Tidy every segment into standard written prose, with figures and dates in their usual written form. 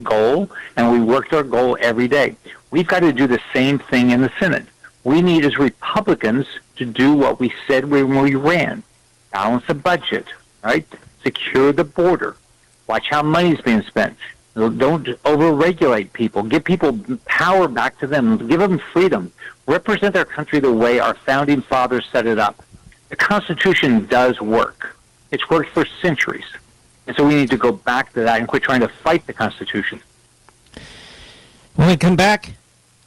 goal, and we worked our goal every day. We've got to do the same thing in the Senate. We need, as Republicans, to do what we said when we ran. Balance the budget, right? Secure the border. Watch how money's being spent. Don't overregulate people. Give people power back to them. Give them freedom. Represent our country the way our founding fathers set it up. The Constitution does work. It's worked for centuries. And so we need to go back to that and quit trying to fight the Constitution. When we come back,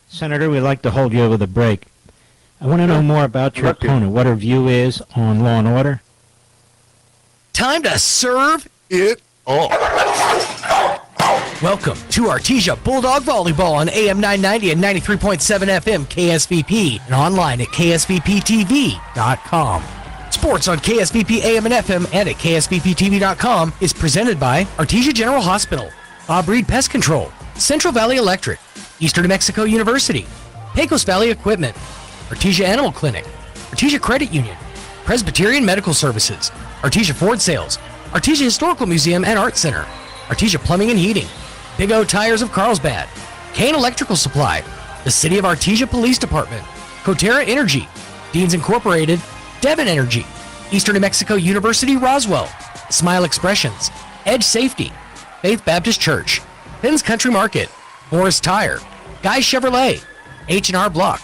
Senator, we'd like to hold you over the break. I want to know more about your opponent, what her view is on law and order. Time to serve it all. Welcome to Artesia Bulldog Volleyball on AM 990 and 93.7 FM KSVP and online at ksvptv.com. Sports on KSVP AM and FM and at ksvptv.com is presented by Artesia General Hospital, Bob Reed Pest Control, Central Valley Electric, Eastern New Mexico University, Pecos Valley Equipment, Artesia Animal Clinic, Artesia Credit Union, Presbyterian Medical Services, Artesia Ford Sales, Artesia Historical Museum and Art Center, Artesia Plumbing and Heating, Big O Tires of Carlsbad, Kane Electrical Supply, the City of Artesia Police Department, Coterra Energy, Deans Incorporated, Devon Energy, Eastern New Mexico University Roswell, Smile Expressions, Edge Safety, Faith Baptist Church, Finn's Country Market, Morris Tire, Guy Chevrolet, H&R Block,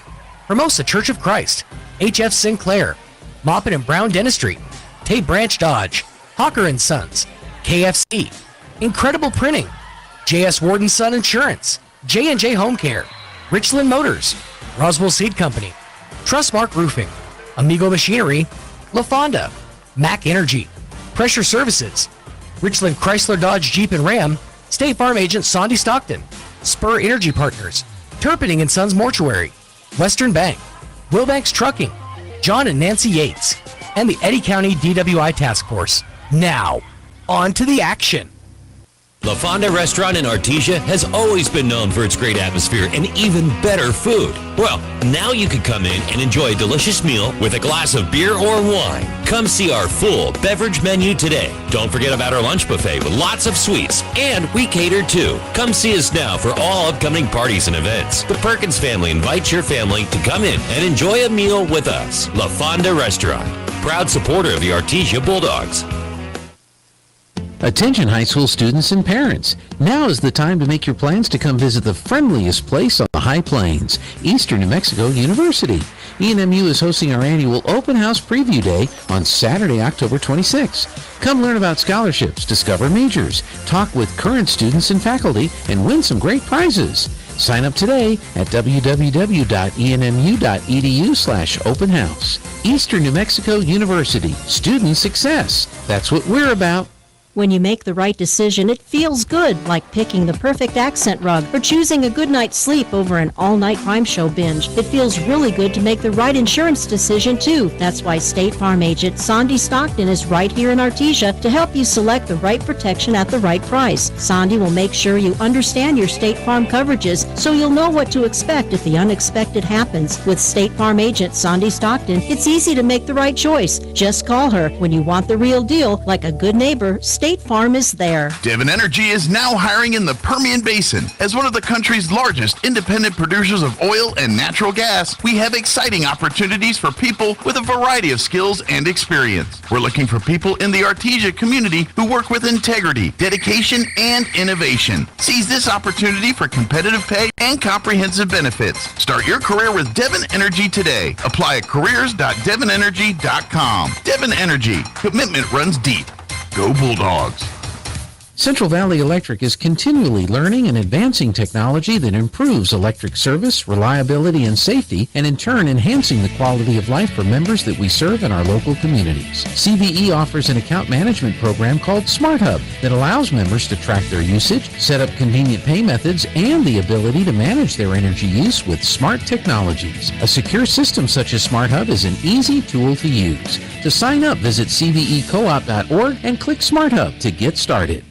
Hermosa Church of Christ, HF Sinclair, Moppin and Brown Dentistry, Tate Branch Dodge, Hawker & Sons, KFC, Incredible Printing, J.S. Warden Son Insurance, J&J Home Care, Richland Motors, Roswell Seed Company, Trustmark Roofing, Amigo Machinery, La Fonda, Mac Energy, Pressure Services, Richland Chrysler Dodge Jeep and Ram, State Farm Agent Sandy Stockton, Spur Energy Partners, Turpinning and Sons Mortuary, Western Bank, Wilbanks Trucking, John and Nancy Yates, and the Eddy County DWI Task Force. Now, on to the action. La Fonda Restaurant in Artesia has always been known for its great atmosphere and even better food. Well, now you can come in and enjoy a delicious meal with a glass of beer or wine. Come see our full beverage menu today. Don't forget about our lunch buffet with lots of sweets, and we cater too. Come see us now for all upcoming parties and events. The Perkins family invites your family to come in and enjoy a meal with us. La Fonda Restaurant, proud supporter of the Artesia Bulldogs. Attention high school students and parents. Now is the time to make your plans to come visit the friendliest place on the High Plains, Eastern New Mexico University. ENMU is hosting our annual Open House Preview Day on Saturday, October 26th. Come learn about scholarships, discover majors, talk with current students and faculty, and win some great prizes. Sign up today at www.enmu.edu/openhouse. Eastern New Mexico University. Student success. That's what we're about. When you make the right decision, it feels good, like picking the perfect accent rug or choosing a good night's sleep over an all-night crime show binge. It feels really good to make the right insurance decision, too. That's why State Farm agent Sandy Stockton is right here in Artesia to help you select the right protection at the right price. Sandy will make sure you understand your State Farm coverages so you'll know what to expect if the unexpected happens. With State Farm agent Sandy Stockton, it's easy to make the right choice. Just call her when you want the real deal. Like a good neighbor, State Farm is there. Devon Energy is now hiring in the Permian Basin. As one of the country's largest independent producers of oil and natural gas, we have exciting opportunities for people with a variety of skills and experience. We're looking for people in the Artesia community who work with integrity, dedication, and innovation. Seize this opportunity for competitive pay and comprehensive benefits. Start your career with Devon Energy today. Apply at careers.devonenergy.com. Devon Energy. Commitment runs deep. Go Bulldogs. Central Valley Electric is continually learning and advancing technology that improves electric service, reliability, and safety, and in turn enhancing the quality of life for members that we serve in our local communities. CVE offers an account management program called Smart Hub that allows members to track their usage, set up convenient pay methods, and the ability to manage their energy use with smart technologies. A secure system such as Smart Hub is an easy tool to use. To sign up, visit cvecoop.org and click Smart Hub to get started.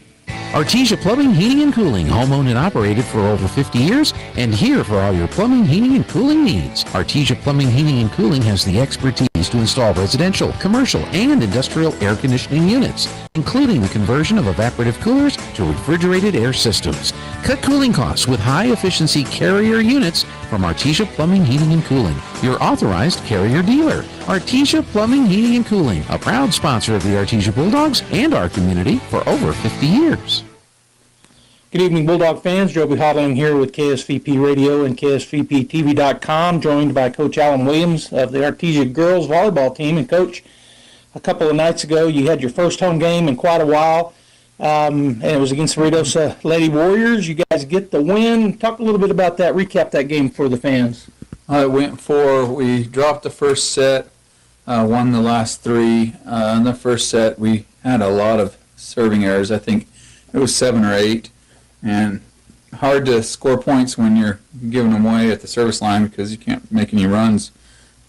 Artesia Plumbing, Heating, and Cooling, home-owned and operated for over 50 years, and here for all your plumbing, heating, and cooling needs. Artesia Plumbing, Heating, and Cooling has the expertise to install residential, commercial, and industrial air conditioning units, including the conversion of evaporative coolers to refrigerated air systems. Cut cooling costs with high-efficiency Carrier units from Artesia Plumbing, Heating, and Cooling, your authorized Carrier dealer. Artesia Plumbing, Heating, and Cooling, a proud sponsor of the Artesia Bulldogs and our community for over 50 years. Good evening, Bulldog fans. Joby Hodling here with KSVP Radio and KSVPTV.com, joined by Coach Alan Williams of the Artesia girls volleyball team. And, Coach, a couple of nights ago, you had your first home game in quite a while, and it was against the Ruidoso Lady Warriors. You guys get the win. Talk a little bit about that. Recap that game for the fans. We dropped the first set, won the last three. In the first set, we had a lot of serving errors. I think it was 7 or 8. And hard to score points when you're giving them away at the service line because you can't make any runs.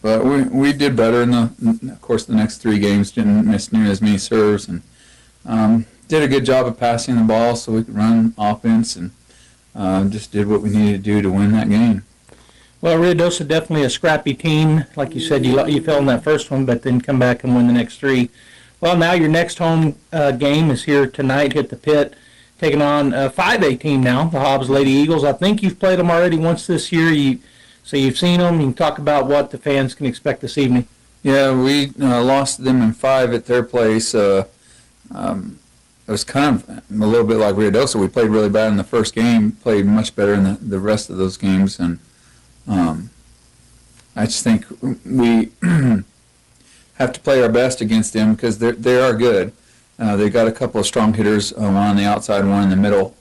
But we did better of course, the next 3 games didn't miss near as many serves, and did a good job of passing the ball so we could run offense, and just did what we needed to do to win that game. Well, Ruidoso definitely a scrappy team. Like you said, you fell in that first one, but then come back and win the next 3. Well, now your next home game is here tonight, hit the pit, taking on a 5A team now, the Hobbs Lady Eagles. I think you've played them already once this year, so you've seen them. You can talk about what the fans can expect this evening. Yeah, we lost them in 5 at their place. It was kind of a little bit like Ruidoso. We played really bad in the first game, played much better in the rest of those games, and I just think we have to play our best against them because they are good. They got a couple of strong hitters, one on the outside, one in the middle.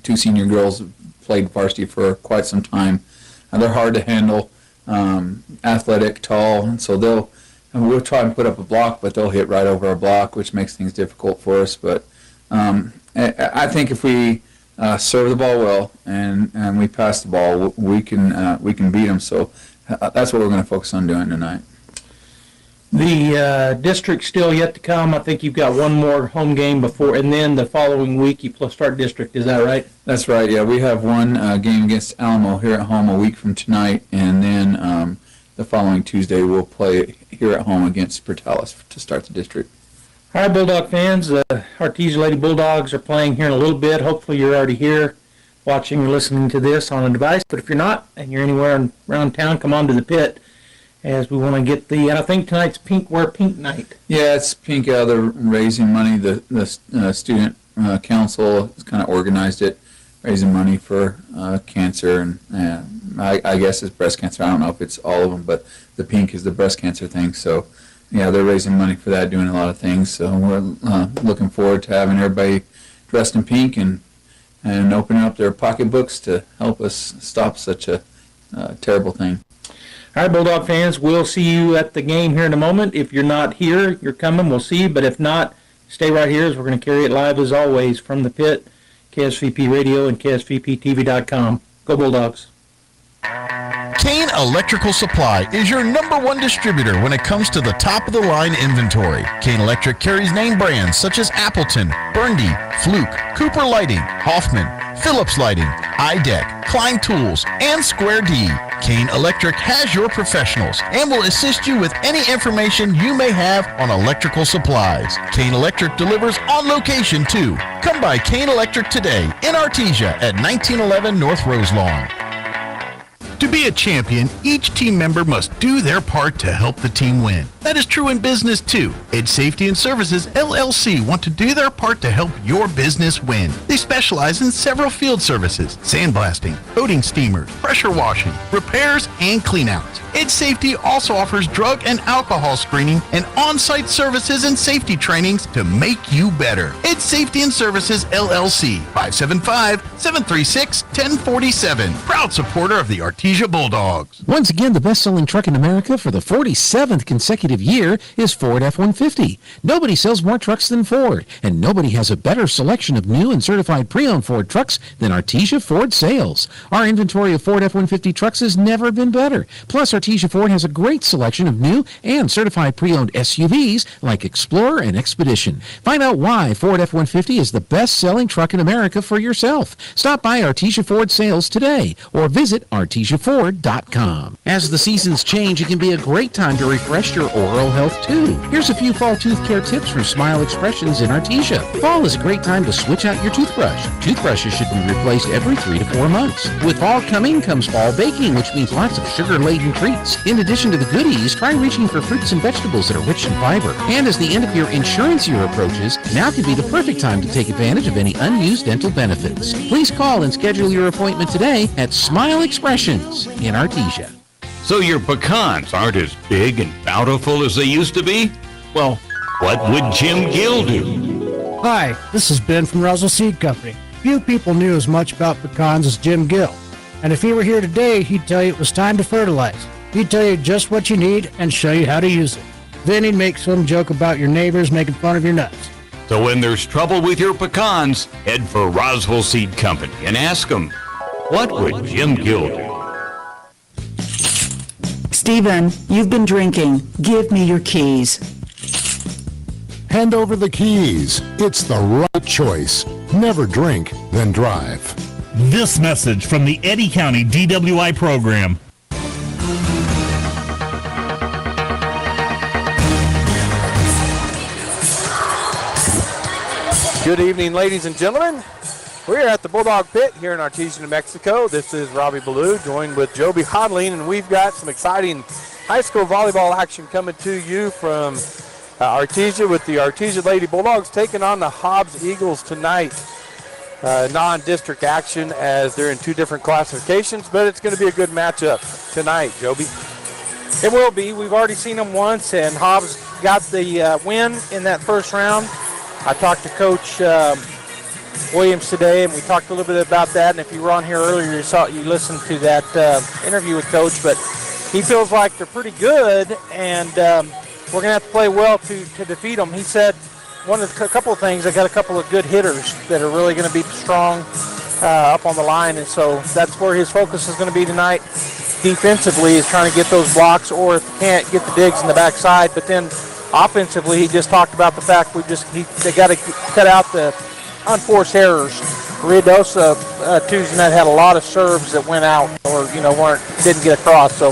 2 senior girls have played varsity for quite some time. They're hard to handle, athletic, tall, and so we'll try and put up a block, but they'll hit right over our block, which makes things difficult for us. But I think if we serve the ball well and we pass the ball, we can beat them. So that's what we're going to focus on doing tonight. The district's still yet to come. I think you've got one more home game before, and then the following week you start district. Is that right? That's right, yeah. We have one game against Alamo here at home a week from tonight, and then the following Tuesday we'll play here at home against Portales to start the district. All right, Bulldog fans, Artesia Lady Bulldogs are playing here in a little bit. Hopefully you're already here watching or listening to this on a device, but if you're not and you're anywhere around town, come on to the pit, as we want to get I think tonight's pink night. Yeah, it's pink. They're raising money. The student council has kind of organized it, raising money for cancer, and I guess it's breast cancer. I don't know if it's all of them, but the pink is the breast cancer thing. So, yeah, they're raising money for that, doing a lot of things. So we're looking forward to having everybody dressed in pink and opening up their pocketbooks to help us stop such a terrible thing. All right, Bulldog fans, we'll see you at the game here in a moment. If you're not here, you're coming, we'll see you. But if not, stay right here as we're going to carry it live as always from the pit, KSVP Radio and KSVPTV.com. Go Bulldogs. Kane Electrical Supply is your #1 distributor when it comes to the top-of-the-line inventory. Kane Electric carries name brands such as Appleton, Burndy, Fluke, Cooper Lighting, Hoffman, Phillips Lighting, iDeck, Klein Tools, and Square D. Kane Electric has your professionals and will assist you with any information you may have on electrical supplies. Kane Electric delivers on location too. Come by Kane Electric today in Artesia at 1911 North Roselawn. To be a champion, each team member must do their part to help the team win. That is true in business too. Ed Safety and Services LLC want to do their part to help your business win. They specialize in several field services: sandblasting, coating steamers, pressure washing, repairs, and cleanouts. Ed Safety also offers drug and alcohol screening and on-site services and safety trainings to make you better. Ed Safety and Services LLC, 575-736-1047. Proud supporter of the Artesia Bulldogs. Once again, the best-selling truck in America for the 47th consecutive consecutive year is Ford F-150. Nobody sells more trucks than Ford, and nobody has a better selection of new and certified pre-owned Ford trucks than Artesia Ford Sales. Our inventory of Ford F-150 trucks has never been better. Plus, Artesia Ford has a great selection of new and certified pre-owned SUVs like Explorer and Expedition. Find out why Ford F-150 is the best-selling truck in America for yourself. Stop by Artesia Ford Sales today or visit artesiaford.com. As the seasons change, it can be a great time to refresh your oral health too. Here's a few fall tooth care tips from Smile Expressions in Artesia. Fall is a great time to switch out your toothbrush. Toothbrushes should be replaced every 3 to 4 months. With fall coming comes fall baking, which means lots of sugar-laden treats. In addition to the goodies, try reaching for fruits and vegetables that are rich in fiber. And as the end of your insurance year approaches, now could be the perfect time to take advantage of any unused dental benefits. Please call and schedule your appointment today at Smile Expressions in Artesia. So your pecans aren't as big and bountiful as they used to be? Well, what would Jim Gill do? Hi, this is Ben from Russell Seed Company. Few people knew as much about pecans as Jim Gill. And if he were here today, he'd tell you it was time to fertilize. He'd tell you just what you need and show you how to use it. Then he'd make some joke about your neighbors making fun of your nuts. So when there's trouble with your pecans, head for Roswell Seed Company and ask them, what would Jim Gill do? Stephen, you've been drinking. Give me your keys. Hand over the keys. It's the right choice. Never drink, then drive. This message from the Eddy County DWI program. Good evening, ladies and gentlemen. We're at the Bulldog Pit here in Artesia, New Mexico. This is Robbie Ballou, joined with Joby Hodling, and we've got some exciting high school volleyball action coming to you from Artesia with the Artesia Lady Bulldogs taking on the Hobbs Eagles tonight. Non-district action as they're in 2 different classifications, but it's going to be a good matchup tonight, Joby. It will be. We've already seen them once, and Hobbs got the win in that first round. I talked to Coach Williams today, and we talked a little bit about that. And if you were on here earlier, you listened to that interview with Coach. But he feels like they're pretty good, and we're going to have to play well to defeat them. He said a couple of things. They got a couple of good hitters that are really going to be strong up on the line, and so that's where his focus is going to be tonight. Defensively, is trying to get those blocks, or if he can't, get the digs in the backside. But then offensively, he just talked about the fact they got to cut out the unforced errors. Ruidoso Tuesday night had a lot of serves that went out or didn't get across. So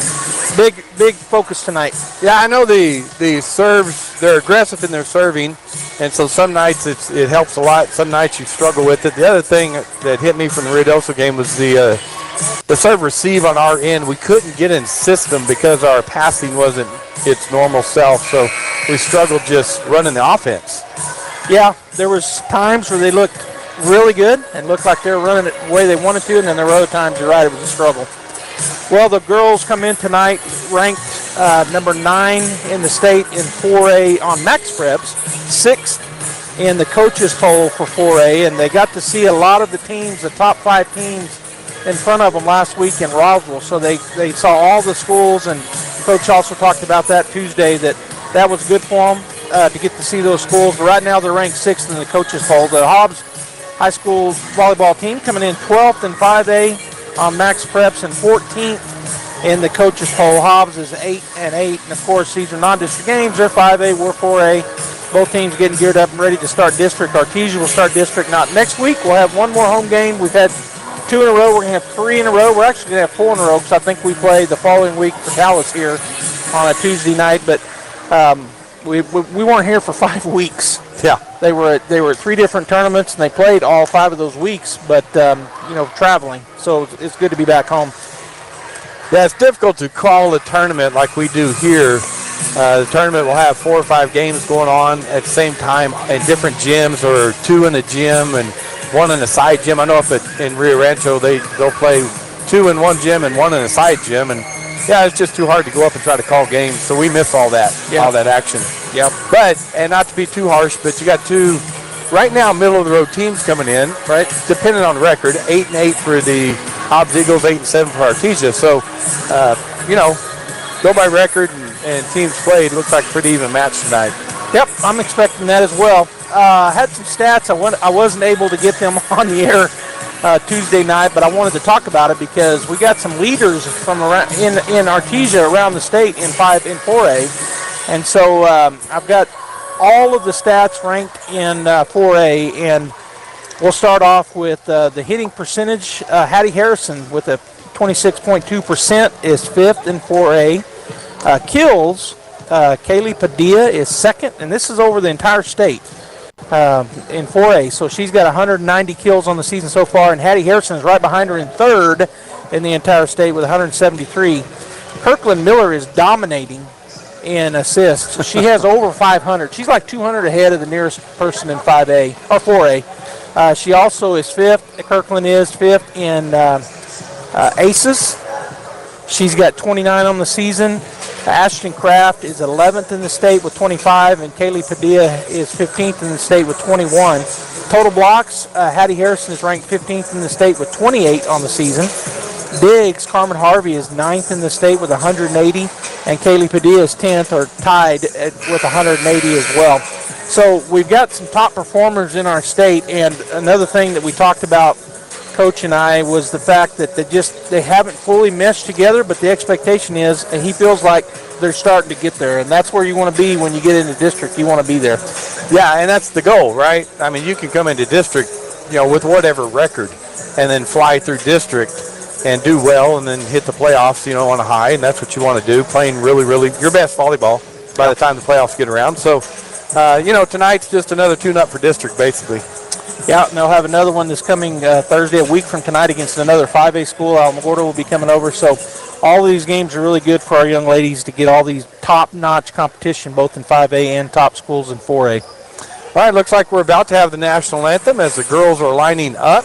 big focus tonight. Yeah, I know the serves, they're aggressive in their serving, and so some nights it helps a lot. Some nights you struggle with it. The other thing that hit me from the Ruidoso game was the serve receive on our end. We couldn't get in system because our passing wasn't its normal self, so we struggled just running the offense. Yeah, there was times where they looked really good and looked like they were running it the way they wanted to, and then there were other times, you're right, it was a struggle. Well, the girls come in tonight ranked number 9 in the state in 4A on Max Preps, 6th in the coaches poll for 4A, and they got to see a lot of the teams, the top 5 teams in front of them last week in Roswell. So they saw all the schools, and Coach also talked about that Tuesday, that was good for them to get to see those schools. But right now they're ranked 6th in the coaches poll. The Hobbs High School volleyball team coming in 12th in 5A on Max Preps and 14th in the coaches poll. Hobbs is 8-8, and of course these are non-district games. They're 5A, we're 4A. Both teams getting geared up and ready to start district. Artesia will start district not next week. We'll have one more home game. We've had 2 in a row. We're going to have 3 in a row. We're actually going to have 4 in a row because I think we play the following week for Dallas here on a Tuesday night. But we weren't here for 5 weeks. Yeah, they were at 3 different tournaments, and they played all 5 of those weeks. But traveling, so it's good to be back home. Yeah, it's difficult to call a tournament like we do here. The tournament will have 4 or 5 games going on at the same time in different gyms, or 2 in a gym and 1 in a side gym. I know up in Rio Rancho they'll play 2 in one gym and 1 in a side gym, and yeah, it's just too hard to go up and try to call games, so we miss all that action. Yep. And not to be too harsh, but you got 2 right now middle of the road teams coming in, right? Depending on the record, 8-8 for the Hobbs Eagles, 8-7 for Artesia. So, go by record, and and teams played. Looks like a pretty even match tonight. Yep, I'm expecting that as well. Had some stats. I wasn't able to get them on the air Tuesday night, but I wanted to talk about it because we got some leaders from around in Artesia around the state in 4A, and so I've got all of the stats ranked in 4A, and we'll start off with the hitting percentage. Hattie Harrison with a 26.2% is 5th in 4A. Kills, Kaylee Padilla is 2nd, and this is over the entire state in 4A. So she's got 190 kills on the season so far, and Hattie Harrison is right behind her in 3rd in the entire state with 173. Kirkland Miller is dominating in assists. She has over 500. She's like 200 ahead of the nearest person in 5A or 4A. She also is 5th. Kirkland is 5th in aces. She's got 29 on the season. Ashton Kraft is 11th in the state with 25, and Kaylee Padilla is 15th in the state with 21. Total blocks, Hattie Harrison is ranked 15th in the state with 28 on the season. Digs, Carmen Harvey is 9th in the state with 180, and Kaylee Padilla is 10th or tied with 180 as well. So we've got some top performers in our state, and another thing that we talked about, Coach and I, was the fact that they haven't fully meshed together, but the expectation is, and he feels like they're starting to get there, and that's where you want to be when you get into district. You want to be there. Yeah, and that's the goal, right? I mean, you can come into district, with whatever record, and then fly through district and do well, and then hit the playoffs, on a high, and that's what you want to do, playing really, really your best volleyball by the time the playoffs get around. So, tonight's just another tune-up for district, basically. Yeah, and they'll have another one this coming Thursday, a week from tonight, against another 5A school. Alamogordo will be coming over. So all of these games are really good for our young ladies to get all these top-notch competition, both in 5A and top schools in 4A. All right, looks like we're about to have the national anthem as the girls are lining up.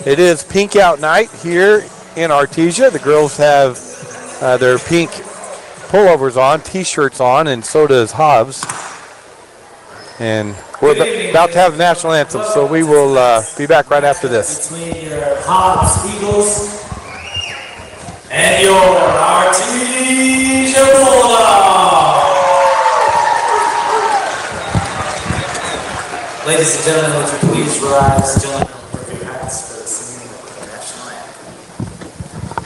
It is pink out night here in Artesia. The girls have their pink pullovers on, T-shirts on, and so does Hobbs. And we're about to have the national anthem, so we will be back right after this. Between your Hobbs Eagles and your Artesia Bulldogs. Ladies and gentlemen, would you please rise, gentlemen, with your hats for the singing of the national anthem.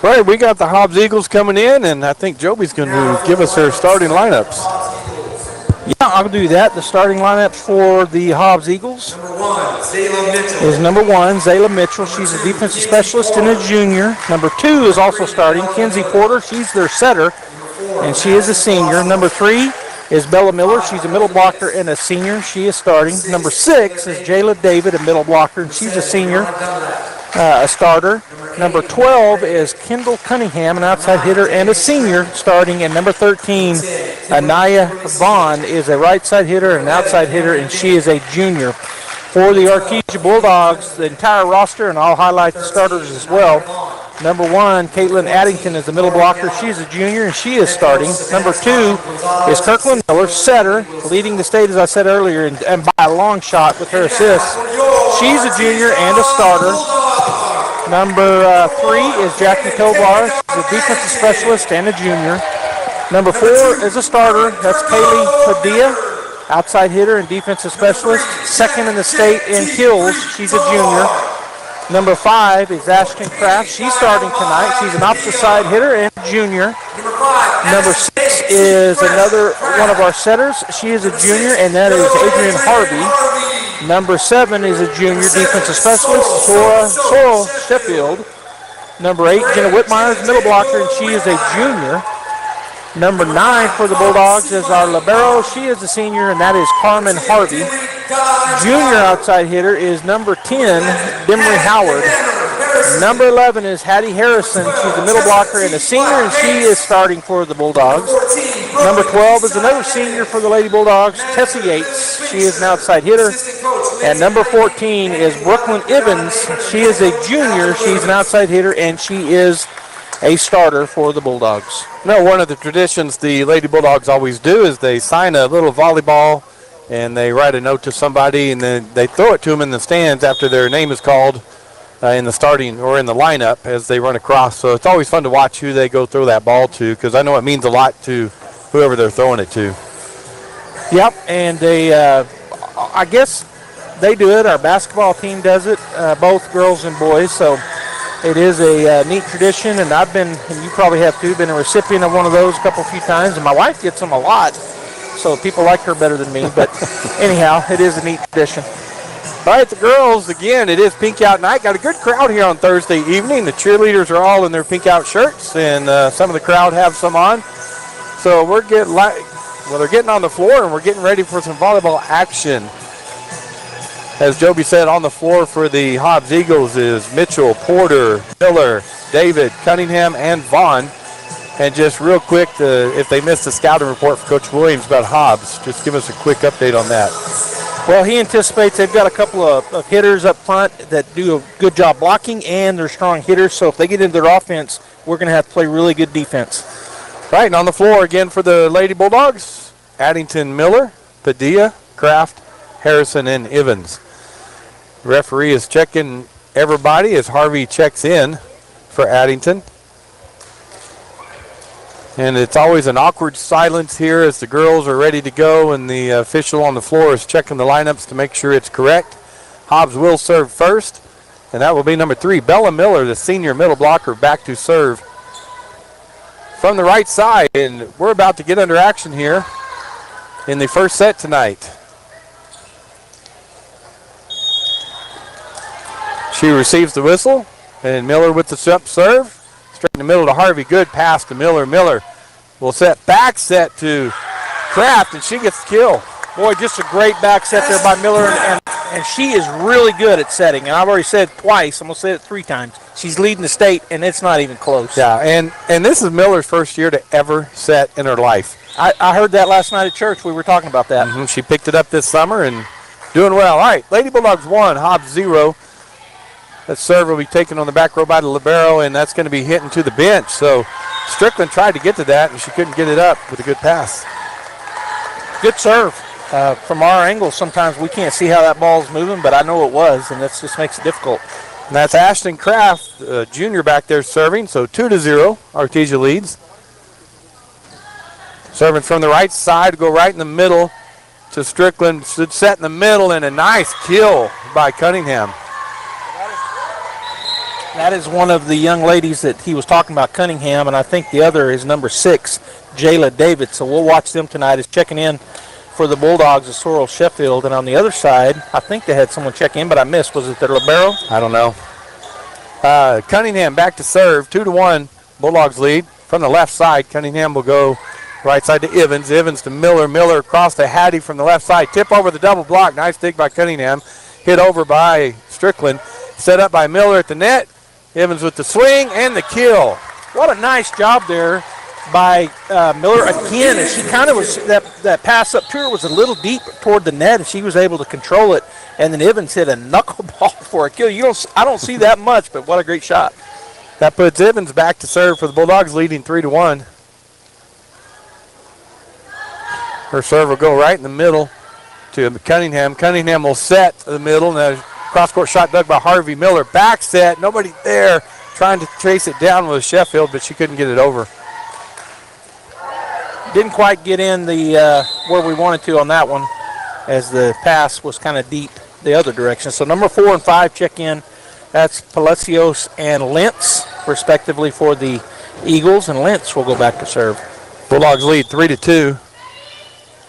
All right, we got the Hobbs Eagles coming in, and I think Joby's going to give us their starting lineups. Yeah, I'll do that. The starting lineup for the Hobbs Eagles is number 1, Zayla Mitchell. She's a defensive specialist and a junior. Number 2 is also starting, Kenzie Porter. She's their setter, and she is a senior. Number 3 is Bella Miller. She's a middle blocker and a senior. She is starting. Number 6 is Jayla David, a middle blocker, and she's a senior, a starter. Number 12 is Kendall Cunningham, an outside hitter and a senior, starting. And number 13, Anaya Vaughn, is a right side hitter and an outside hitter, and she is a junior. For the Artesia Bulldogs, the entire roster, and I'll highlight the starters as well. Number 1, Caitlin Addington is the middle blocker. She's a junior, and she is starting. Number 2 is Kirkland Miller, setter, leading the state, as I said earlier, and by a long shot with her assists. She's a junior and a starter. Number 3 is Jackie Tovar. She's a defensive specialist and a junior. Number 4 is a starter. That's Kaylee Padilla, outside hitter and defensive specialist. Second in the state in kills. She's a junior. Number 5 is Ashton Kraft. She's starting tonight. She's an opposite side hitter and junior. Number 6 is another one of our setters. She is a junior, and that is Adrian Harvey. Number 7 is a junior defensive specialist, Sorrel Sheffield. Number 8, Jenna Whitmire is middle blocker, and she is a junior. Number 9 for the Bulldogs is our libero. She is a senior, and that is Carmen Harvey. Junior outside hitter is number 10, Demery Howard. Number 11 is Hattie Harrison. She's a middle blocker and a senior, and she is starting for the Bulldogs. Number 12 is another senior for the Lady Bulldogs, Tessie Yates. She is an outside hitter. And number 14 is Brooklyn Evans. She is a junior. She's an outside hitter, and she is a starter for the Bulldogs. No, one of the traditions the Lady Bulldogs always do is they sign a little volleyball and they write a note to somebody, and then they throw it to them in the stands after their name is called in the starting or in the lineup as they run across. So it's always fun to watch who they go throw that ball to, because I know it means a lot to whoever they're throwing it to. Yep, and they, I guess they do it. Our basketball team does it, both girls and boys. So it is a neat tradition, and I've been, and you probably have too, been a recipient of one of those a few times, and my wife gets them a lot. So people like her better than me, but anyhow, it is a neat tradition. All right, the girls, again, it is Pink Out Night. Got a good crowd here on Thursday evening. The cheerleaders are all in their Pink Out shirts, and some of the crowd have some on. So we're getting, they're getting on the floor, and we're getting ready for some volleyball action. As Joby said, on the floor for the Hobbs Eagles is Mitchell, Porter, Miller, David, Cunningham, and Vaughn. And just real quick, if they missed the scouting report for Coach Williams about Hobbs, just give us a quick update on that. Well, he anticipates they've got a couple of hitters up front that do a good job blocking, and they're strong hitters. So if they get into their offense, we're going to have to play really good defense. Right, and on the floor again for the Lady Bulldogs, Addington, Miller, Padilla, Kraft, Harrison, and Evans. The referee is checking everybody as Harvey checks in for Addington. And it's always an awkward silence here as the girls are ready to go and the official on the floor is checking the lineups to make sure it's correct. Hobbs will serve first, and that will be number 3, Bella Miller, the senior middle blocker, back to serve from the right side. And we're about to get under action here in the first set tonight. She receives the whistle, and Miller with the jump serve. Straight in the middle to Harvey. Good pass to Miller. Miller will set back set to Kraft, and she gets the kill. Boy, just a great back set there by Miller, and she is really good at setting. And I've already said it twice. I'm going to say it 3 times. She's leading the state, and it's not even close. Yeah, and this is Miller's first year to ever set in her life. I heard that last night at church. We were talking about that. She picked it up this summer and doing well. All right, Lady Bulldogs 1, Hobbs 0. That serve will be taken on the back row by the libero, and that's going to be hitting to the bench. So Strickland tried to get to that, and she couldn't get it up with a good pass. Good serve. From our angle, sometimes we can't see how that ball's moving, but I know it was, and that just makes it difficult. And that's Ashton Kraft, junior back there serving, so 2-0, Artesia leads. Serving from the right side, go right in the middle to Strickland. Should set in the middle, and a nice kill by Cunningham. That is one of the young ladies that he was talking about, Cunningham, and I think the other is number 6, Jayla David. So we'll watch them tonight. Is checking in for the Bulldogs is Sorrel Sheffield. And on the other side, I think they had someone check in, but I missed. Was it their libero? I don't know. Cunningham back to serve, 2-1. Bulldogs lead. From the left side, Cunningham will go right side to Evans. Evans to Miller. Miller across to Hattie from the left side. Tip over the double block. Nice dig by Cunningham. Hit over by Strickland. Set up by Miller at the net. Evans with the swing and the kill. What a nice job there by Miller again. And she kind of was, that pass up to her was a little deep toward the net, and she was able to control it. And then Evans hit a knuckleball for a kill. I don't see that much, but what a great shot. That puts Evans back to serve for the Bulldogs, leading 3-1. Her serve will go right in the middle to Cunningham. Cunningham will set the middle. Now cross-court shot dug by Harvey. Miller back set. Nobody there trying to chase it down with Sheffield, but she couldn't get it over. Didn't quite get in the where we wanted to on that one, as the pass was kind of deep the other direction. So number 4 and 5 check in. That's Palacios and Lentz, respectively, for the Eagles, and Lentz will go back to serve. Bulldogs lead 3-2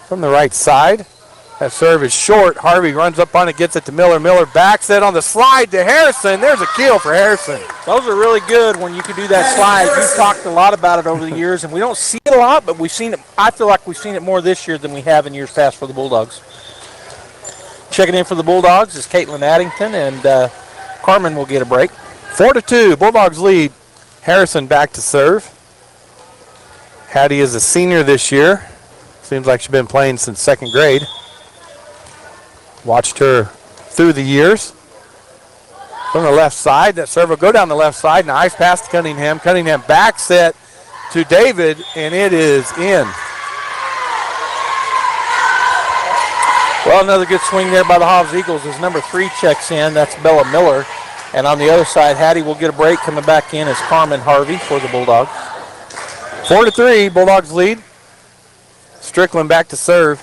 from the right side. That serve is short. Harvey runs up on it, gets it to Miller. Miller backs it on the slide to Harrison. There's a kill for Harrison. Those are really good when you can do that slide. We've talked a lot about it over the years, and we don't see it a lot, but we've seen it. I feel like we've seen it more this year than we have in years past for the Bulldogs. Checking in for the Bulldogs is Caitlin Addington, and Carmen will get a break. 4-2, Bulldogs lead. Harrison back to serve. Hattie is a senior this year. Seems like she's been playing since second grade. Watched her through the years. From the left side, that serve will go down the left side. Nice pass to Cunningham. Cunningham back set to David, and it is in. Well, another good swing there by the Hobbs Eagles as number 3 checks in. That's Bella Miller. And on the other side, Hattie will get a break. Coming back in is Carmen Harvey for the Bulldogs. 4-3, Bulldogs lead. Strickland back to serve.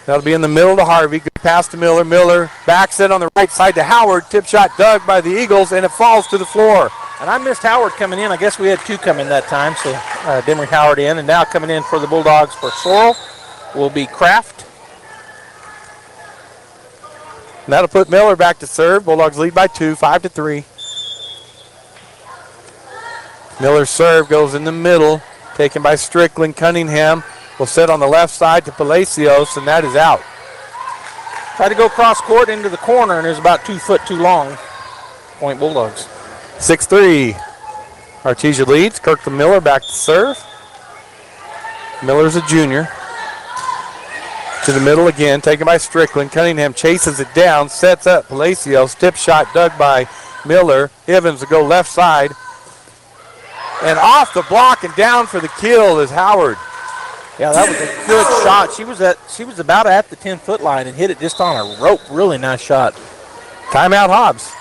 That'll be in the middle to Harvey. Good pass to Miller. Miller backs it on the right side to Howard. Tip shot dug by the Eagles, and it falls to the floor. And I missed Howard coming in. I guess we had 2 come in that time, so Demery Howard in. And now coming in for the Bulldogs for Sorrell will be Kraft. And that'll put Miller back to serve. Bulldogs lead by 2, 5-3. Miller's serve goes in the middle, taken by Strickland. Cunningham will set on the left side to Palacios, and that is out. Tried to go cross court into the corner, and it was about 2 foot too long. Point Bulldogs. 6-3. Artesia leads. Kirkland Miller back to serve. Miller's a junior. To the middle again, taken by Strickland. Cunningham chases it down, sets up Palacios. Tip shot dug by Miller. Evans will go left side. And off the block and down for the kill is Howard. Yeah, that was a good shot. She was about at the 10-foot line and hit it just on a rope. Really nice shot. Timeout, Hobbs.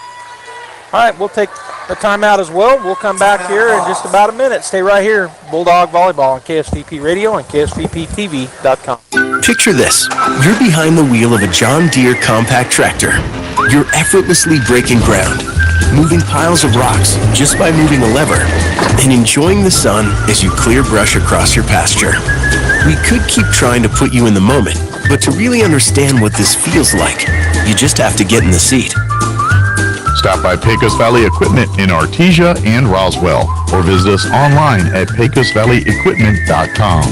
All right, we'll take a timeout as well. We'll come back here in just about a minute. Stay right here. Bulldog Volleyball on KSVP Radio and KSVPTV.com. Picture this. You're behind the wheel of a John Deere compact tractor. You're effortlessly breaking ground, moving piles of rocks just by moving a lever, and enjoying the sun as you clear brush across your pasture. We could keep trying to put you in the moment, but to really understand what this feels like, you just have to get in the seat. Stop by Pecos Valley Equipment in Artesia and Roswell, or visit us online at pecosvalleyequipment.com.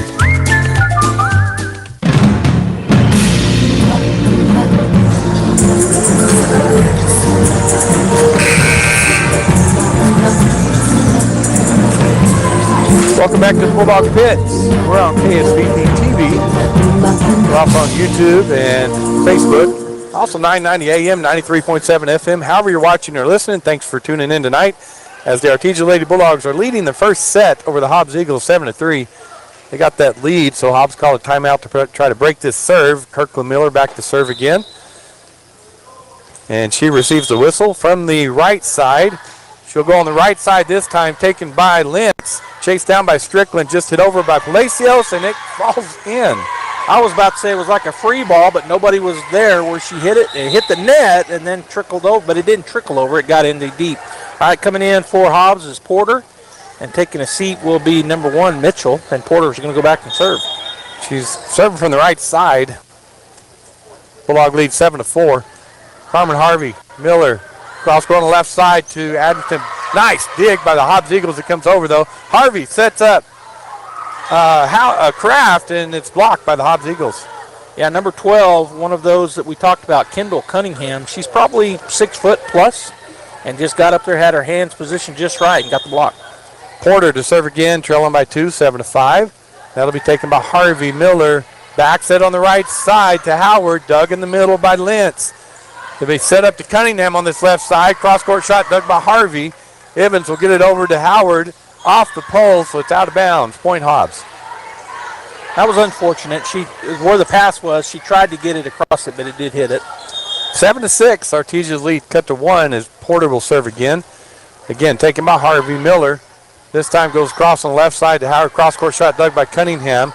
Welcome back to the Bulldog Pit. We're on KSVP TV. We're off on YouTube and Facebook. Also 990 AM, 93.7 FM. However you're watching or listening, thanks for tuning in tonight as the Artesia Lady Bulldogs are leading the first set over the Hobbs Eagles 7-3. They got that lead, so Hobbs called a timeout to try to break this serve. Kirkland Miller back to serve again. And she receives the whistle from the right side. She'll go on the right side this time, taken by Lentz. Chased down by Strickland, just hit over by Palacios, and it falls in. I was about to say it was like a free ball, but nobody was there where she hit it. It hit the net and then trickled over, but it didn't trickle over. It got into deep. All right, coming in for Hobbs is Porter, and taking a seat will be number 1, Mitchell, and Porter's going to go back and serve. She's serving from the right side. Bulldog lead 7-4. Carmen Harvey, Miller, cross court on the left side to Addington. Nice dig by the Hobbs Eagles. It comes over, though. Harvey sets up Kraft, and it's blocked by the Hobbs Eagles. Yeah, number 12, one of those that we talked about, Kendall Cunningham. She's probably 6 foot plus and just got up there, had her hands positioned just right, and got the block. Porter to serve again, trailing by 2, 7-5. That'll be taken by Harvey. Miller backs it on the right side to Howard, dug in the middle by Lentz. They'll be set up to Cunningham on this left side. Cross-court shot dug by Harvey. Evans will get it over to Howard off the pole, so it's out of bounds. Point Hobbs. That was unfortunate. Where the pass was, she tried to get it across it, but it did hit it. 7-6. Artesia's lead cut to 1 as Porter will serve again. Again, taken by Harvey. Miller this time goes across on the left side to Howard. Cross-court shot dug by Cunningham.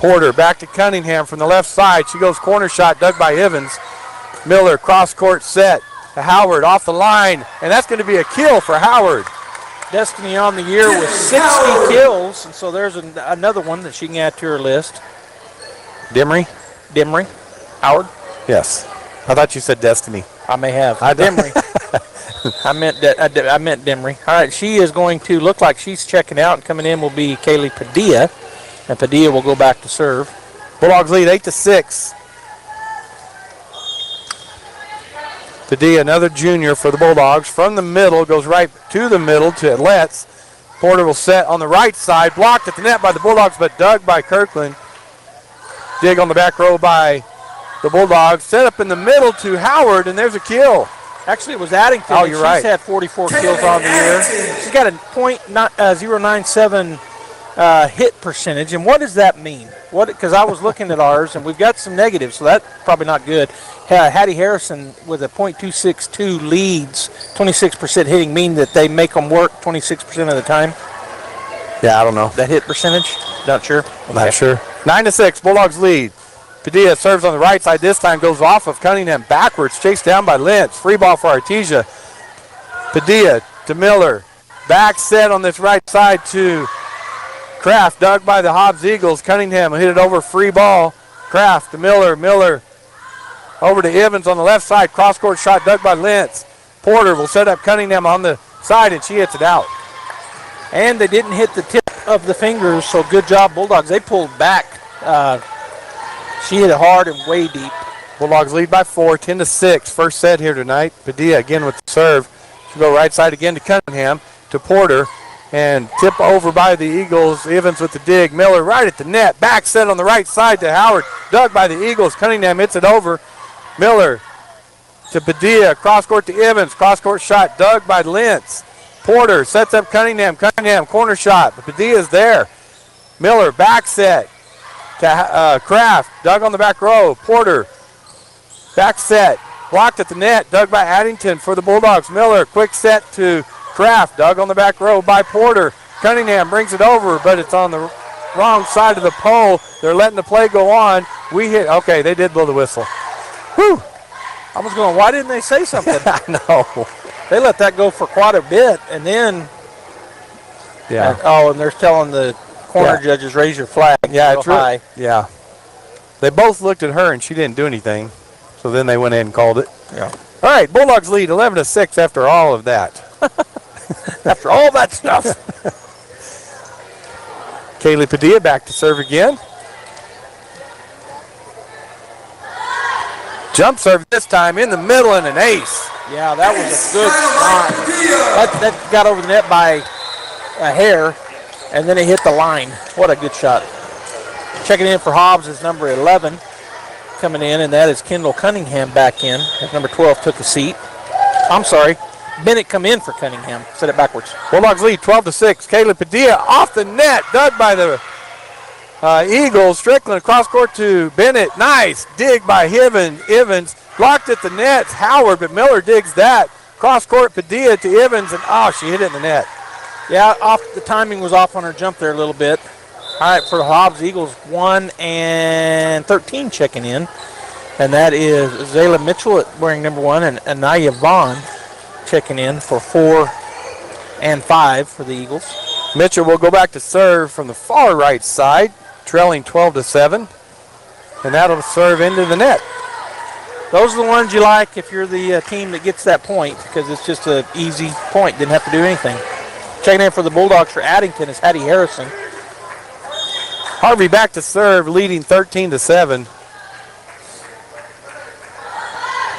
Porter back to Cunningham from the left side. She goes corner shot, dug by Evans. Miller, cross-court set to Howard off the line, and that's going to be a kill for Howard. Destiny on the year with 60 kills, and so there's another one that she can add to her list. Demery? Howard? Yes. I thought you said Destiny. I may have. Demery. I meant Demery. All right, she is going to look like she's checking out, and coming in will be Kaylee Padilla, and Padilla will go back to serve. Bulldogs lead 8-6. Padilla, another junior for the Bulldogs. From the middle, goes right to the middle to Letts. Porter will set on the right side, blocked at the net by the Bulldogs, but dug by Kirkland. Dig on the back row by the Bulldogs. Set up in the middle to Howard, and there's a kill. Actually, it was Addington. Oh, you're right. She's had 44 kills on the year. She's got a .097 hit percentage, and what does that mean? Because I was looking at ours, and we've got some negatives, so that's probably not good. Hattie Harrison with a .262 leads, 26% hitting, mean that they make them work 26% of the time? Yeah, I don't know. That hit percentage? Not sure. Okay. Not sure. 9-6, Bulldogs lead. Padilla serves on the right side. This time goes off of Cunningham backwards, chased down by Lentz. Free ball for Artesia. Padilla to Miller. Back set on this right side to Kraft, dug by the Hobbs Eagles. Cunningham hit it over, free ball. Kraft to Miller. Miller over to Evans on the left side. Cross-court shot dug by Lentz. Porter will set up Cunningham on the side, and she hits it out. And they didn't hit the tip of the fingers, so good job, Bulldogs. They pulled back. She hit it hard and way deep. Bulldogs lead by 4, 10-6. First set here tonight. Padilla again with the serve. She'll go right side again to Cunningham, to Porter, and tip over by the Eagles. Evans with the dig. Miller right at the net. Back set on the right side to Howard. Dug by the Eagles. Cunningham hits it over. Miller to Padilla. Cross court to Evans. Cross court shot dug by Lentz. Porter sets up Cunningham. Cunningham corner shot. But Padilla's there. Miller back set to Kraft. Dug on the back row. Porter back set. Blocked at the net. Dug by Addington for the Bulldogs. Miller quick set to Kraft. Dug on the back row by Porter. Cunningham brings it over, but it's on the wrong side of the pole. They're letting the play go on. We hit. Okay, they did blow the whistle. Whew. I was going, why didn't they say something? I know. They let that go for quite a bit, and then and they're telling the corner judges, raise your flag. Yeah, it's high. Yeah. They both looked at her, and she didn't do anything. So then they went in and called it. Yeah. All right, Bulldogs lead 11-6 after all of that. After all that stuff. Kaylee Padilla back to serve again. Jump serve this time in the middle and an ace. Yeah, that was a good shot. That got over the net by a hair, and then it hit the line. What a good shot. Checking in for Hobbs is number 11 coming in, and that is Kendall Cunningham back in. Number 12 took a seat. I'm sorry. Bennett come in for Cunningham. Said it backwards. Bulldogs lead 12-6. Kayla Padilla off the net, dug by the Eagles. Strickland across court to Bennett. Nice dig by Evans. Blocked at the net. Howard, but Miller digs that. Cross court Padilla to Evans, and she hit it in the net. Yeah, the timing was off on her jump there a little bit. All right, for the Hobbs Eagles, 1 and 13 checking in. And that is Zayla Mitchell wearing number 1 and Anaya Vaughn checking in for 4 and 5 for the Eagles. Mitchell will go back to serve from the far right side, trailing 12-7. And that'll serve into the net. Those are the ones you like if you're the team that gets that point, because it's just an easy point. Didn't have to do anything. Checking in for the Bulldogs for Addington is Hattie Harrison. Harvey back to serve, leading 13-7.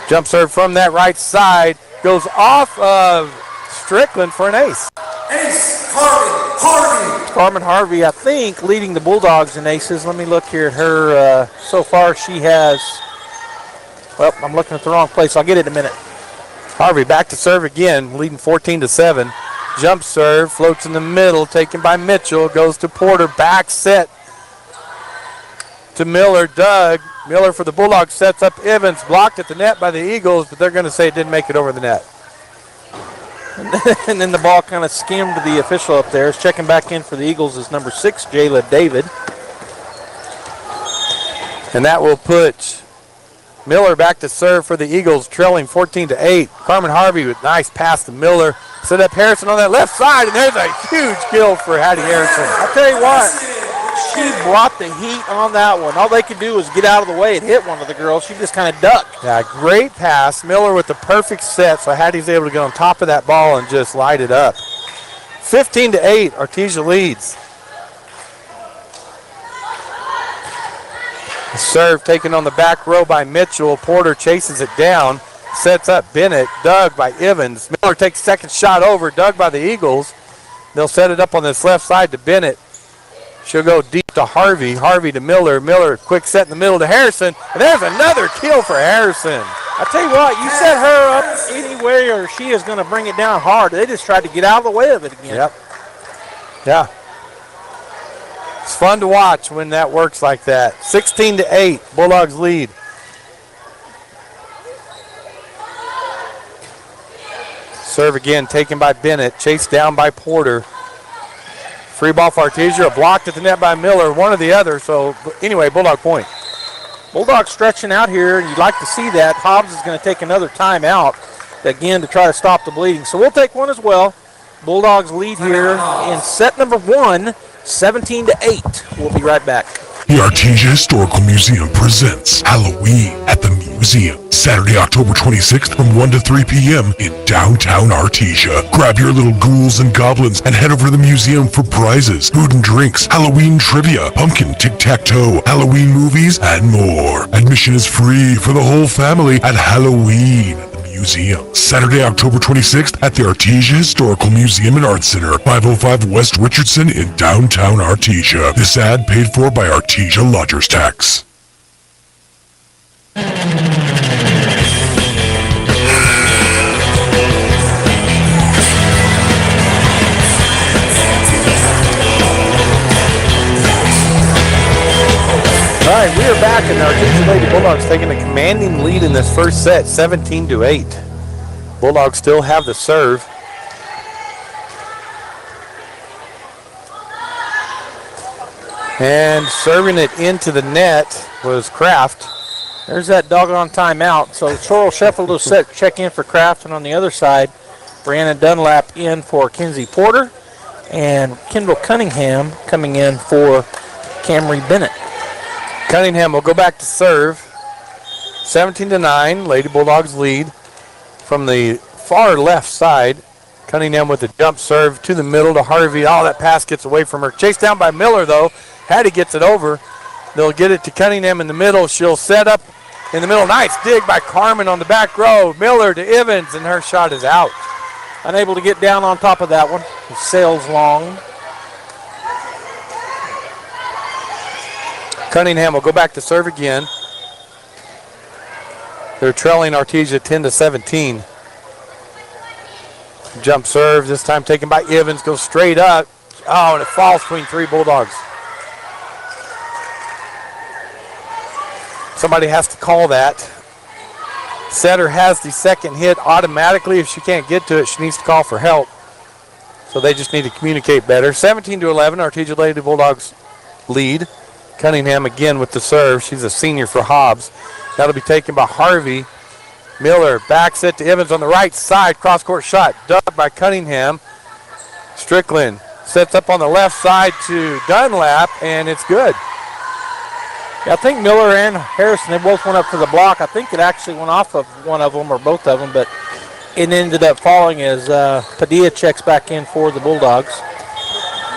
Jump serve from that right side. Goes off of Strickland for an ace. Ace, Harvey. Carmen Harvey, I think, leading the Bulldogs in aces. Let me look here at her. So far, she has... Well, I'm looking at the wrong place. I'll get it in a minute. Harvey back to serve again, leading 14-7. Jump serve, floats in the middle, taken by Mitchell. Goes to Porter, back set to Miller. Doug. Miller for the Bulldogs sets up Evans. Blocked at the net by the Eagles, but they're going to say it didn't make it over the net. And then the ball kind of skimmed the official up there. Checking back in for the Eagles is number 6, Jayla David. And that will put Miller back to serve for the Eagles, trailing 14-8. Carmen Harvey with nice pass to Miller. Set up Harrison on that left side, and there's a huge kill for Hattie Harrison. I'll tell you what, she brought the heat on that one. All they could do was get out of the way and hit one of the girls. She just kind of ducked. Yeah, great pass. Miller with the perfect set, so Hattie's able to get on top of that ball and just light it up. 15-8, Artesia leads. The serve taken on the back row by Mitchell. Porter chases it down, sets up Bennett, dug by Evans. Miller takes second shot over, dug by the Eagles. They'll set it up on this left side to Bennett. She'll go deep to Harvey. Harvey to Miller. Miller, quick set in the middle to Harrison. And there's another kill for Harrison. I tell you what, you set her up anyway or she is going to bring it down hard. They just tried to get out of the way of it again. Yep. Yeah. It's fun to watch when that works like that. 16-8, Bulldogs lead. Serve again, taken by Bennett, chased down by Porter. Free ball for Artesia, blocked at the net by Miller, one or the other. So anyway, Bulldog point. Bulldogs stretching out here, and you'd like to see that. Hobbs is going to take another timeout again to try to stop the bleeding. So we'll take one as well. Bulldogs lead here in set number 1, 17-8. We'll be right back. The Artesia Historical Museum presents Halloween at the Museum, Saturday, October 26th from 1 to 3 p.m. in downtown Artesia. Grab your little ghouls and goblins and head over to the museum for prizes, food and drinks, Halloween trivia, pumpkin tic-tac-toe, Halloween movies, and more. Admission is free for the whole family at Halloween Museum, Saturday, October 26th at the Artesia Historical Museum and Arts Center, 505 West Richardson in downtown Artesia. This ad paid for by Artesia Lodgers Tax. All right, we are back, and our Artesia Lady Bulldogs taking a commanding lead in this first set, 17-8. Bulldogs still have the serve. And serving it into the net was Kraft. There's that doggone timeout. So Sorrel Sheffield will check in for Kraft, and on the other side, Brianna Dunlap in for Kinsey Porter, and Kendall Cunningham coming in for Camry Bennett. Cunningham will go back to serve. 17-9, Lady Bulldogs lead from the far left side. Cunningham with the jump serve to the middle to Harvey. Oh, that pass gets away from her. Chased down by Miller, though. Hattie gets it over. They'll get it to Cunningham in the middle. She'll set up in the middle. Nice dig by Carmen on the back row. Miller to Evans, and her shot is out. Unable to get down on top of that one. It sails long. Cunningham will go back to serve again. They're trailing Artesia 10-17. Jump serve, this time taken by Evans, goes straight up. Oh, and it falls between three Bulldogs. Somebody has to call that. Setter has the second hit automatically. If she can't get to it, she needs to call for help. So they just need to communicate better. 17-11, Artesia Lady Bulldogs lead. Cunningham again with the serve. She's a senior for Hobbs. That'll be taken by Harvey. Miller backs it to Evans on the right side. Cross-court shot dug by Cunningham. Strickland sets up on the left side to Dunlap, and it's good. Yeah, I think Miller and Harrison, they both went up for the block. I think it actually went off of one of them or both of them, but it ended up falling as Padilla checks back in for the Bulldogs.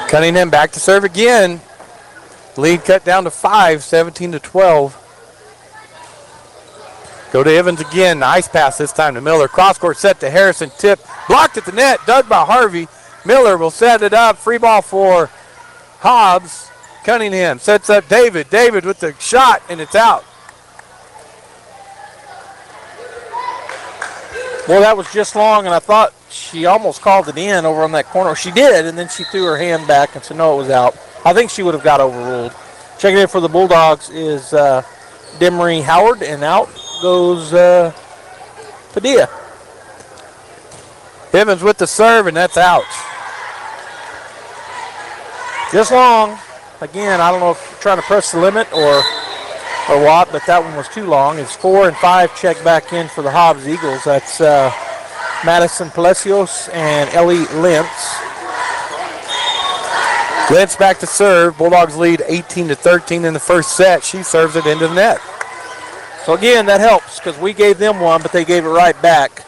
Cunningham back to serve again. Lead cut down to 5, 17-12. Go to Evans again. Nice pass this time to Miller. Cross-court set to Harrison. Tip blocked at the net. Dug by Harvey. Miller will set it up. Free ball for Hobbs. Cunningham sets up David. David with the shot, and it's out. Boy, that was just long, and I thought she almost called it in over on that corner. She did, and then she threw her hand back and said, no, it was out. I think she would have got overruled. Checking in for the Bulldogs is Demery Howard, and out goes Padilla. Evans with the serve, and that's out. Just long. Again, I don't know if you're trying to press the limit or or Watt, but that one was too long. It's 4 and 5 check back in for the Hobbs Eagles. That's Madison Palacios and Ellie Lentz. Lentz back to serve. Bulldogs lead 18-13 in the first set. She serves it into the net. So again, that helps because we gave them one, but they gave it right back.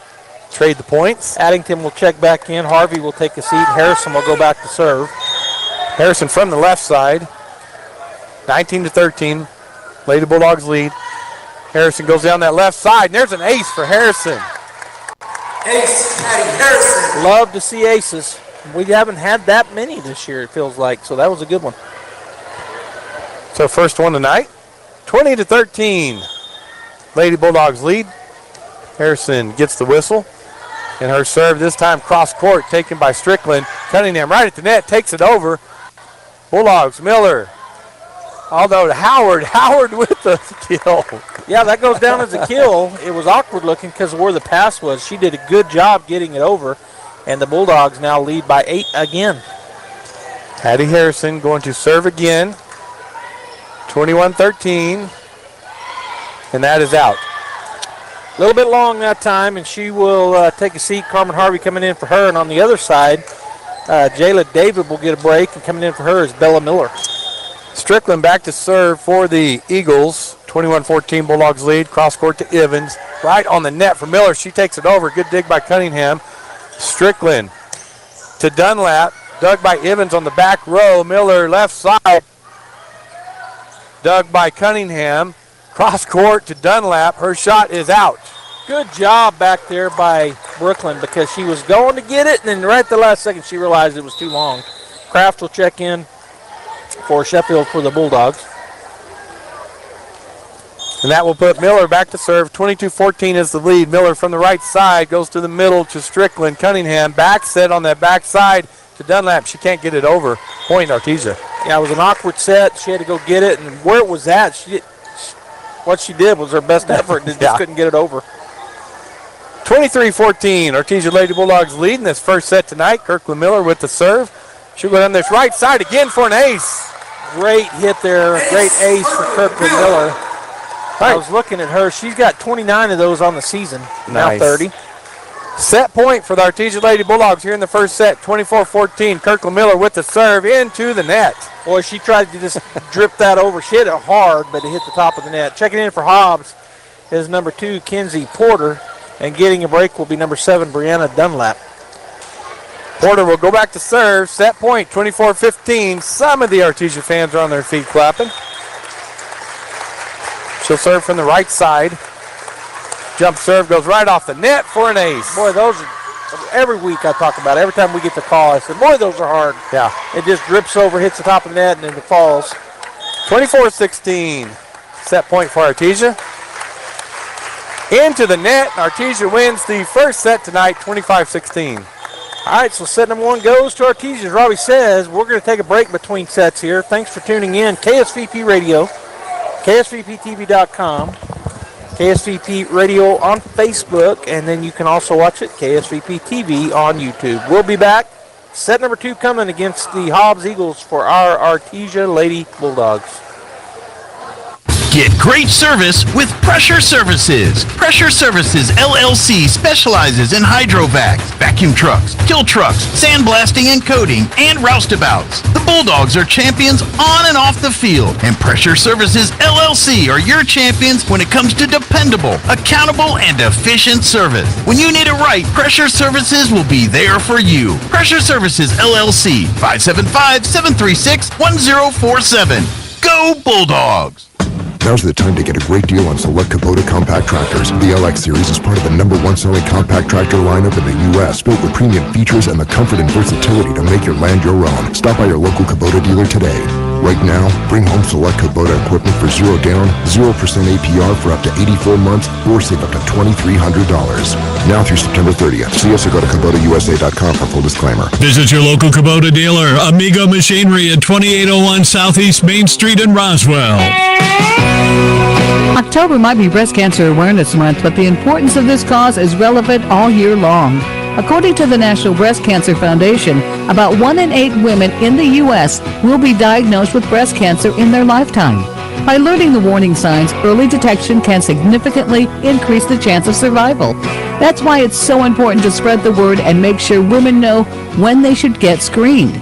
Trade the points. Addington will check back in. Harvey will take a seat. Harrison will go back to serve. Harrison from the left side. 19-13. Lady Bulldogs lead. Harrison goes down that left side, and there's an ace for Harrison. Ace, Patty Harrison. Love to see aces. We haven't had that many this year, it feels like, so that was a good one. So first one tonight, 20-13. Lady Bulldogs lead. Harrison gets the whistle. And her serve this time cross court taken by Strickland. Cunningham right at the net, takes it over. Bulldogs, Miller. Although Howard with the kill. Yeah, that goes down as a kill. It was awkward looking because of where the pass was. She did a good job getting it over. And the Bulldogs now lead by 8 again. Patty Harrison going to serve again. 21-13. And that is out. A little bit long that time, and she will take a seat. Carmen Harvey coming in for her. And on the other side, Jayla David will get a break. And coming in for her is Bella Miller. Strickland back to serve for the Eagles. 21-14 Bulldogs lead. Cross court to Evans. Right on the net for Miller. She takes it over. Good dig by Cunningham. Strickland to Dunlap, dug by Evans on the back row. Miller left side, dug by Cunningham. Cross court to Dunlap. Her shot is out. Good job back there by Brooklyn because she was going to get it, and then right at the last second she realized it was too long. Kraft will check in for Sheffield for the Bulldogs. And that will put Miller back to serve. 22-14 is the lead. Miller from the right side goes to the middle to Strickland. Cunningham back set on that back side to Dunlap. She can't get it over. Point Artesia. Yeah, it was an awkward set. She had to go get it, and where it was at, what she did was her best effort and just couldn't get it over. 23-14. Artesia Lady Bulldogs leading this first set tonight. Kirkland Miller with the serve. She'll go down this right side again for an ace. Great hit there. Great ace for Kirkland Miller. I was looking at her. She's got 29 of those on the season. Nice. Now 30. Set point for the Artesia Lady Bulldogs here in the first set. 24-14. Kirkland Miller with the serve into the net. Boy, she tried to just drip that over. She hit it hard, but it hit the top of the net. Checking in for Hobbs is number 2, Kenzie Porter. And getting a break will be number 7, Brianna Dunlap. Porter will go back to serve. Set point, 24-15. Some of the Artesia fans are on their feet clapping. She'll serve from the right side. Jump serve goes right off the net for an ace. Boy, those are, every week I talk about it. Every time we get the call, I said, boy, those are hard. Yeah. It just drips over, hits the top of the net, and then it falls. 24-16. Set point for Artesia. Into the net. Artesia wins the first set tonight, 25-16. All right, so set number 1 goes to Artesia. As Robbie says, we're going to take a break between sets here. Thanks for tuning in. KSVP Radio. KSVPTV.com, KSVP Radio on Facebook, and then you can also watch it, KSVP TV on YouTube. We'll be back. Set number 2 coming against the Hobbs Eagles for our Artesia Lady Bulldogs. Get great service with Pressure Services. Pressure Services LLC specializes in hydrovacs, vacuum trucks, kill trucks, sandblasting and coating, and roustabouts. The Bulldogs are champions on and off the field, and Pressure Services LLC are your champions when it comes to dependable, accountable, and efficient service. When you need it right, Pressure Services will be there for you. Pressure Services LLC, 575-736-1047. Go Bulldogs! Now's the time to get a great deal on select Kubota compact tractors. The LX series is part of the #1 selling compact tractor lineup in the U.S., built with premium features and the comfort and versatility to make your land your own. Stop by your local Kubota dealer today. Right now, bring home select Kubota equipment for 0 down, 0% APR for up to 84 months, or save up to $2,300. Now through September 30th. See us or go to KubotaUSA.com for full disclaimer. Visit your local Kubota dealer, Amigo Machinery at 2801 Southeast Main Street in Roswell. October might be Breast Cancer Awareness Month, but the importance of this cause is relevant all year long. According to the National Breast Cancer Foundation, about 1 in 8 women in the U.S. will be diagnosed with breast cancer in their lifetime. By learning the warning signs, early detection can significantly increase the chance of survival. That's why it's so important to spread the word and make sure women know when they should get screened.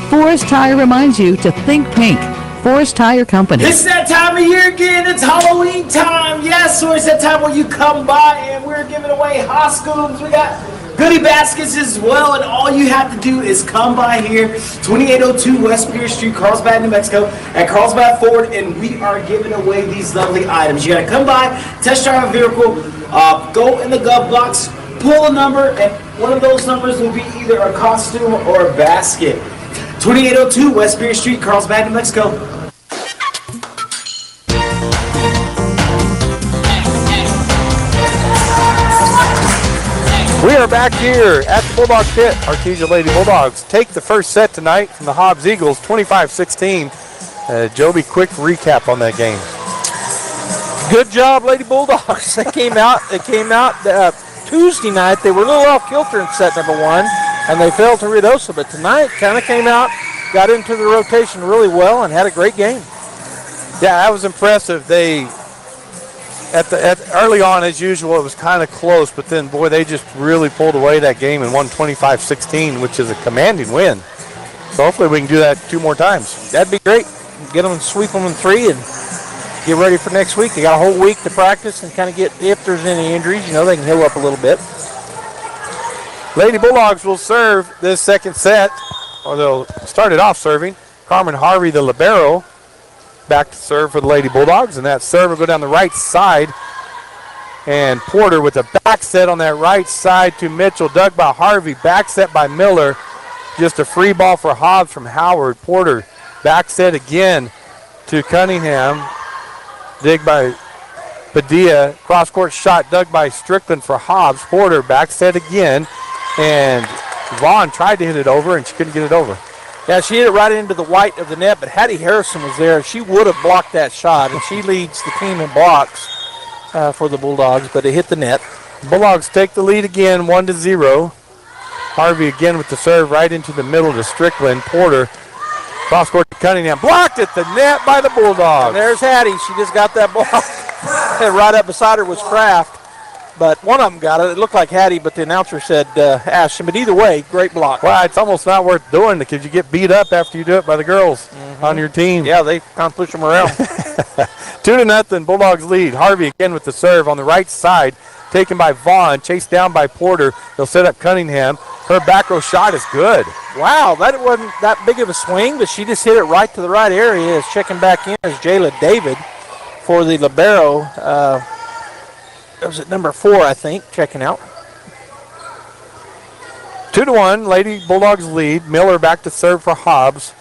Forest Tire reminds you to think pink. Forest Tire Company. It's that time of year again. It's Halloween time. Yes, so it's that time where you come by and we're giving away costumes. We got goodie baskets as well, and all you have to do is come by here, 2802 West Pierce Street, Carlsbad, New Mexico, at Carlsbad Ford, and we are giving away these lovely items. You got to come by, test drive a vehicle, go in the glove box, pull a number, and one of those numbers will be either a costume or a basket. 2802 West Pierce Street, Carlsbad, New Mexico. We are back here at the Bulldog Pit. Artesia Lady Bulldogs take the first set tonight from the Hobbs Eagles, 25-16. Joby, quick recap on that game. Good job, Lady Bulldogs. They came out Tuesday night. They were a little off kilter in set number one, and they fell to Ruidoso. But tonight, kind of came out, got into the rotation really well, and had a great game. Yeah, that was impressive. They early on, as usual, it was kind of close, but then, boy, they just really pulled away that game and won 25-16, which is a commanding win. So hopefully we can do that 2 more times. That'd be great. Get them, sweep them in 3, and get ready for next week. They got a whole week to practice and kind of get, if there's any injuries, they can heal up a little bit. Lady Bulldogs will serve this second set, or they'll start it off serving. Carmen Harvey, the libero, back to serve for the Lady Bulldogs, and that serve will go down the right side. And Porter with a back set on that right side to Mitchell, dug by Harvey, back set by Miller. Just a free ball for Hobbs from Howard. Porter back set again to Cunningham, dig by Padilla, cross-court shot dug by Strickland for Hobbs. Porter back set again, and Vaughn tried to hit it over, and she couldn't get it over. Yeah, she hit it right into the white of the net, but Hattie Harrison was there. She would have blocked that shot, and she leads the team in blocks for the Bulldogs, but it hit the net. Bulldogs take the lead again, 1-0. Harvey again with the serve right into the middle to Strickland. Porter, cross-court to Cunningham, blocked at the net by the Bulldogs. And there's Hattie. She just got that block. And right up beside her was Kraft. But one of them got it. It looked like Hattie, but the announcer said Ashton. But either way, great block. Well, it's almost not worth doing because you get beat up after you do it by the girls on your team. Yeah, they kind of push them around. 2-0, Bulldogs lead. Harvey again with the serve on the right side, taken by Vaughn, chased down by Porter. They'll set up Cunningham. Her back row shot is good. Wow, that wasn't that big of a swing, but she just hit it right to the right area. Is checking back in is Jayla David for the libero. That was at number 4, I think, checking out. 2-1, Lady Bulldogs lead. Miller back to serve for Hobbs.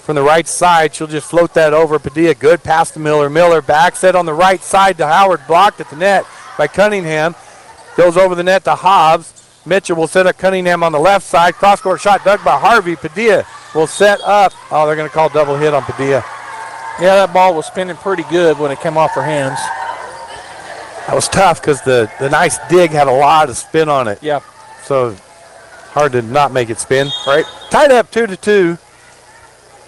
From the right side, she'll just float that over. Padilla, good pass to Miller. Miller back set on the right side to Howard, blocked at the net by Cunningham. Goes over the net to Hobbs. Mitchell will set up Cunningham on the left side. Cross-court shot dug by Harvey. Padilla will set up. Oh, they're going to call double hit on Padilla. Yeah, that ball was spinning pretty good when it came off her hands. That was tough because the nice dig had a lot of spin on it. Yeah. So hard to not make it spin. Right. Tied up 2-2.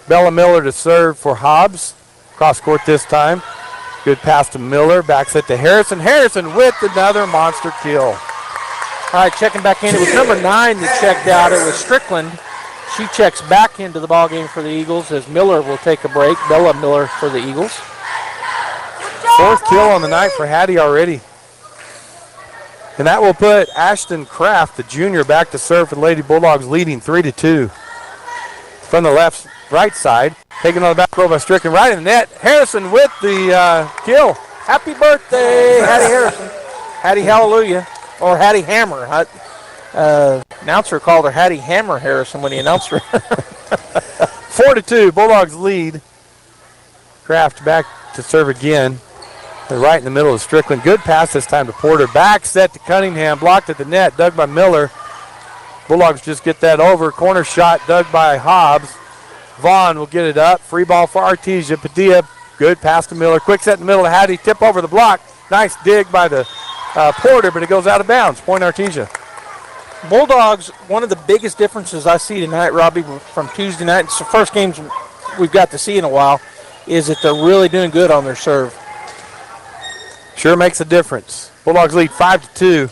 Bella Miller to serve for Hobbs. Cross court this time. Good pass to Miller. Back set to Harrison. Harrison with another monster kill. All right, checking back in. It was number 9 that checked out. It was Strickland. She checks back into the ballgame for the Eagles as Miller will take a break. Bella Miller for the Eagles. 4th kill on the night for Hattie already. And that will put Ashton Kraft, the junior, back to serve for the Lady Bulldogs, leading 3-2. From the right side, taken on the back row by Strickland, right in the net. Harrison with the kill. Happy birthday, Hattie Harrison. Hattie Hallelujah, or Hattie Hammer. Announcer called her Hattie Hammer Harrison when he announced her. 4-2, Bulldogs lead. Kraft back to serve again. They're right in the middle of Strickland. Good pass this time to Porter. Back set to Cunningham. Blocked at the net. Dug by Miller. Bulldogs just get that over. Corner shot dug by Hobbs. Vaughn will get it up. Free ball for Artesia. Padilla. Good pass to Miller. Quick set in the middle to Hattie. Tip over the block. Nice dig by the Porter, but it goes out of bounds. Point Artesia. Bulldogs, one of the biggest differences I see tonight, Robbie, from Tuesday night, it's the first games we've got to see in a while, is that they're really doing good on their serve. Sure makes a difference. Bulldogs lead 5-2.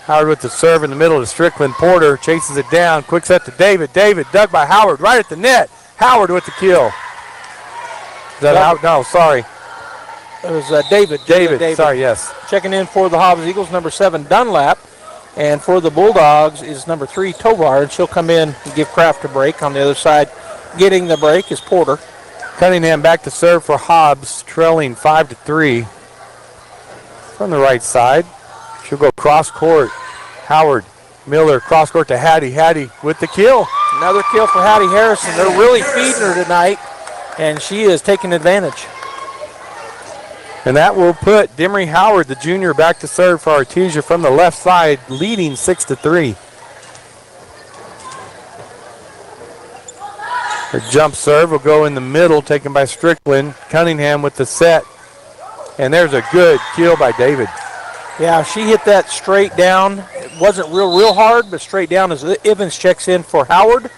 Howard with the serve in the middle to Strickland. Porter chases it down. Quick set to David. David dug by Howard right at the net. Howard with the kill. Is that out? No, sorry. It was David. David. Sorry, yes. Checking in for the Hobbs Eagles, number 7, Dunlap. And for the Bulldogs is number 3, Tovar. And she'll come in and give Kraft a break. On the other side, getting the break is Porter. Cunningham back to serve for Hobbs, trailing 5-3. From the right side. She'll go cross court. Howard, Miller, cross court to Hattie. Hattie with the kill. Another kill for Hattie Harrison. They're really feeding her tonight, and she is taking advantage. And that will put Demery Howard, the junior, back to serve for Artesia from the left side, leading 6-3. Her jump serve will go in the middle, taken by Strickland. Cunningham with the set. And there's a good kill by David. Yeah, she hit that straight down. It wasn't real hard, but straight down as Evans checks in for Howard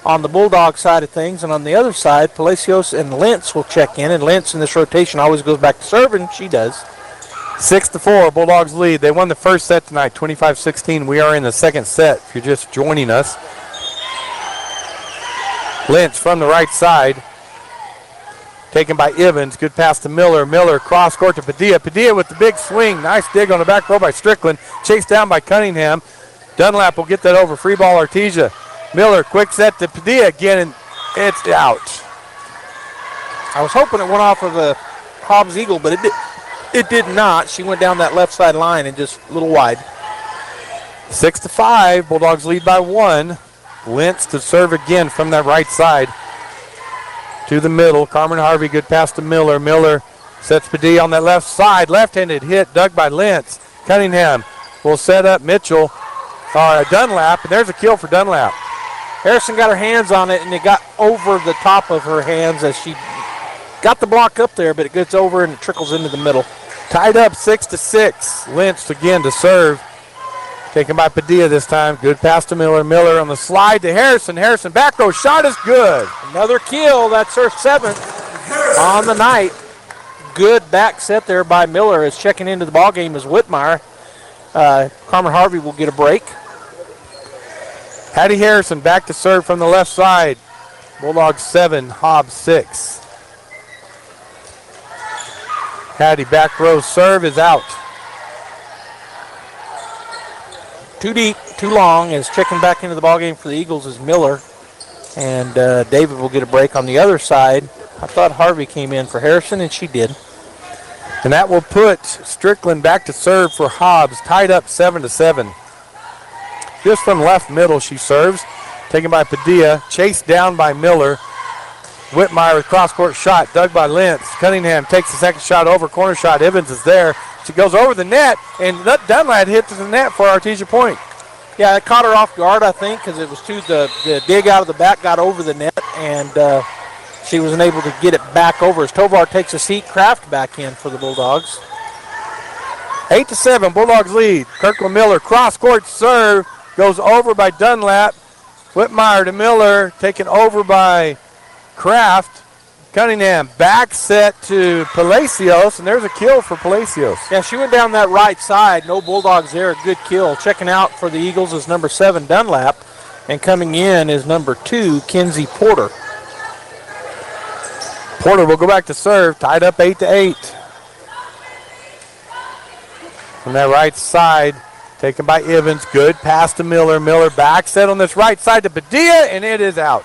on the Bulldog side of things. And on the other side, Palacios and Lentz will check in. And Lentz in this rotation always goes back to serving. She does. 6-4, Bulldogs lead. They won the first set tonight, 25-16. We are in the second set if you're just joining us. Lentz from the right side. Taken by Evans. Good pass to Miller. Miller cross court to Padilla. Padilla with the big swing. Nice dig on the back row by Strickland. Chased down by Cunningham. Dunlap will get that over. Free ball Artesia. Miller quick set to Padilla again, and it's out. I was hoping it went off of a Hobbs Eagle, but it did not. She went down that left side line and just a little wide. 6-5. Bulldogs lead by 1. Lentz to serve again from that right side. To the middle, Carmen Harvey, good pass to Miller. Miller sets Padilla on that left side. Left-handed hit, dug by Lentz. Cunningham will set up Mitchell, Dunlap, and there's a kill for Dunlap. Harrison got her hands on it, and it got over the top of her hands as she got the block up there, but it gets over and it trickles into the middle. Tied up 6-6. Lentz again to serve. Taken by Padilla this time. Good pass to Miller. Miller on the slide to Harrison. Harrison back row shot is good. Another kill. That's her 7th on the night. Good back set there by Miller as checking into the ball game is Whitmire. Carmen Harvey will get a break. Hattie Harrison back to serve from the left side. Bulldogs 7, Hobbs 6. Hattie back row serve is out. Too deep, too long, as checking back into the ballgame for the Eagles is Miller. And David will get a break on the other side. I thought Harvey came in for Harrison, and she did. And that will put Strickland back to serve for Hobbs, tied up 7-7. Just from left middle she serves. Taken by Padilla, chased down by Miller. Whitmire with cross-court shot, dug by Lentz. Cunningham takes the second shot over, corner shot. Evans is there. She goes over the net, and Dunlap hits the net for Artesia Point. Yeah, it caught her off guard, I think, because it was the dig out of the back got over the net, and she wasn't able to get it back over as Tovar takes a seat. Kraft back in for the Bulldogs. 8-7, Bulldogs lead. Kirkland Miller, cross-court serve, goes over by Dunlap. Whitmire to Miller, taken over by Kraft. Cunningham back set to Palacios, and there's a kill for Palacios. Yeah, she went down that right side. No Bulldogs there. A good kill. Checking out for the Eagles is number 7, Dunlap, and coming in is number 2, Kinsey Porter. Porter will go back to serve, tied up 8-8. From that right side, taken by Evans. Good pass to Miller. Miller back set on this right side to Padilla, and it is out.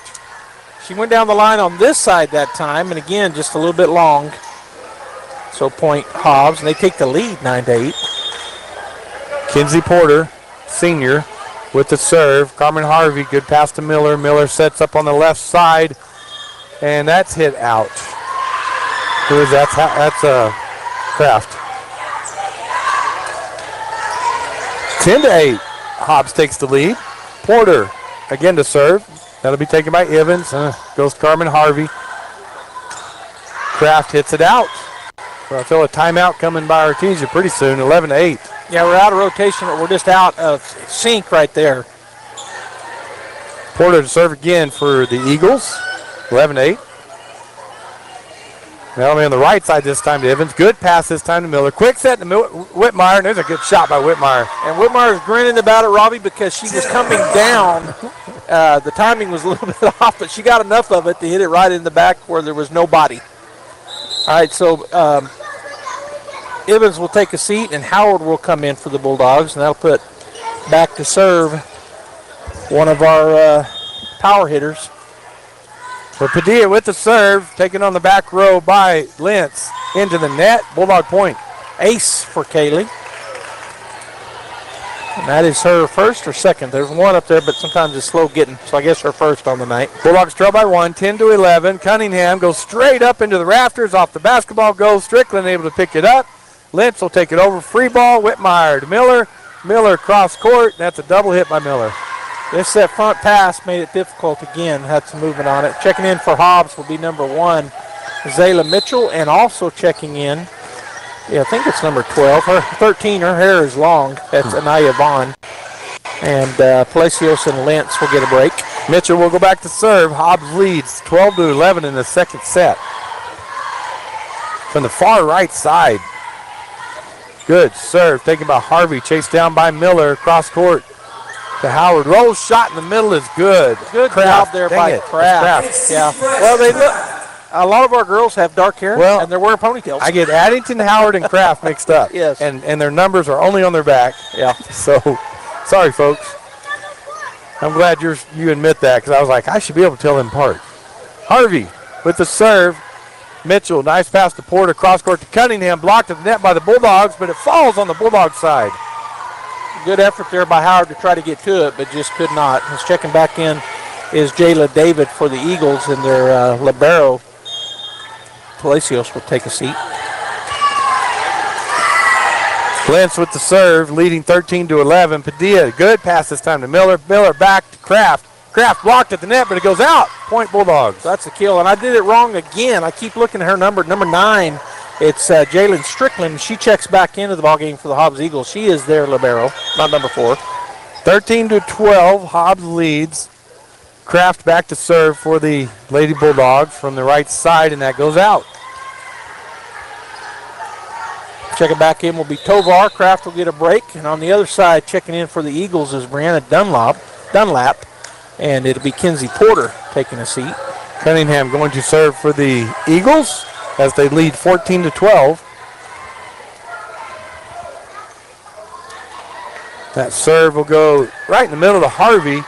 She went down the line on this side that time, and again, just a little bit long. So point Hobbs, and they take the lead 9-8. Kinsey Porter, senior, with the serve. Carmen Harvey, good pass to Miller. Miller sets up on the left side, and that's hit out. Who is that? That's Kraft. 10-8. Hobbs takes the lead. Porter again to serve. That'll be taken by Evans. Goes Carmen Harvey. Kraft hits it out. So I feel a timeout coming by Artesia pretty soon, 11-8. Yeah, we're out of rotation, but we're just out of sync right there. Porter to serve again for the Eagles, 11-8. Melanie on the right side this time to Evans. Good pass this time to Miller. Quick set to Whitmire, and there's a good shot by Whitmire. And Whitmire's grinning about it, Robbie, because she was coming down. The timing was a little bit off, but she got enough of it to hit it right in the back where there was nobody. All right, so Evans will take a seat, and Howard will come in for the Bulldogs, and that'll put back to serve one of our power hitters. For Padilla with the serve, taken on the back row by Lentz. Into the net, Bulldog point. Ace for Kaylee. And that is her first or second. There's one up there, but sometimes it's slow getting, so I guess her first on the night. Bulldogs trail by 1, 10-11. Cunningham goes straight up into the rafters off the basketball goal. Strickland able to pick it up. Lentz will take it over. Free ball, Whitmire to Miller. Miller cross court. That's a double hit by Miller. That front pass made it difficult again. Had some movement on it. Checking in for Hobbs will be number 1, Zayla Mitchell, and also checking in, I think it's number 12. Her 13, her hair is long. That's Anaya Vaughn. And Palacios and Lentz will get a break. Mitchell will go back to serve. Hobbs leads 12-11 in the second set. From the far right side. Good serve taken by Harvey. Chased down by Miller. Cross court to Howard. Roll shot in the middle is good. Good job there by Kraft. Yeah. Well, they look. A lot of our girls have dark hair, and they're wearing ponytails. I get Addington, Howard, and Kraft mixed up. Yes. And their numbers are only on their back. Yeah. So, sorry, folks. I'm glad you admit that, because I was like, I should be able to tell them apart. Harvey with the serve. Mitchell, nice pass to Porter, cross court to Cunningham, blocked at the net by the Bulldogs, but it falls on the Bulldogs side. Good effort there by Howard to try to get to it, but just could not. He's checking back in is Jayla David for the Eagles, and their libero, Palacios, will take a seat. Lentz with the serve, leading 13-11. Padilla, good pass this time to Miller. Miller back to Kraft. Kraft blocked at the net, but it goes out. Point Bulldogs. That's the kill, and I did it wrong again. I keep looking at her number 9. It's Jalen Strickland. She checks back into the ballgame for the Hobbs Eagles. She is their libero, not number 4. 13-12, Hobbs leads. Kraft back to serve for the Lady Bulldogs from the right side, and that goes out. Checking back in will be Tovar. Kraft will get a break, and on the other side, checking in for the Eagles is Brianna Dunlap, and it'll be Kinsey Porter taking a seat. Cunningham going to serve for the Eagles as they lead 14-12. That serve will go right in the middle to Harvey.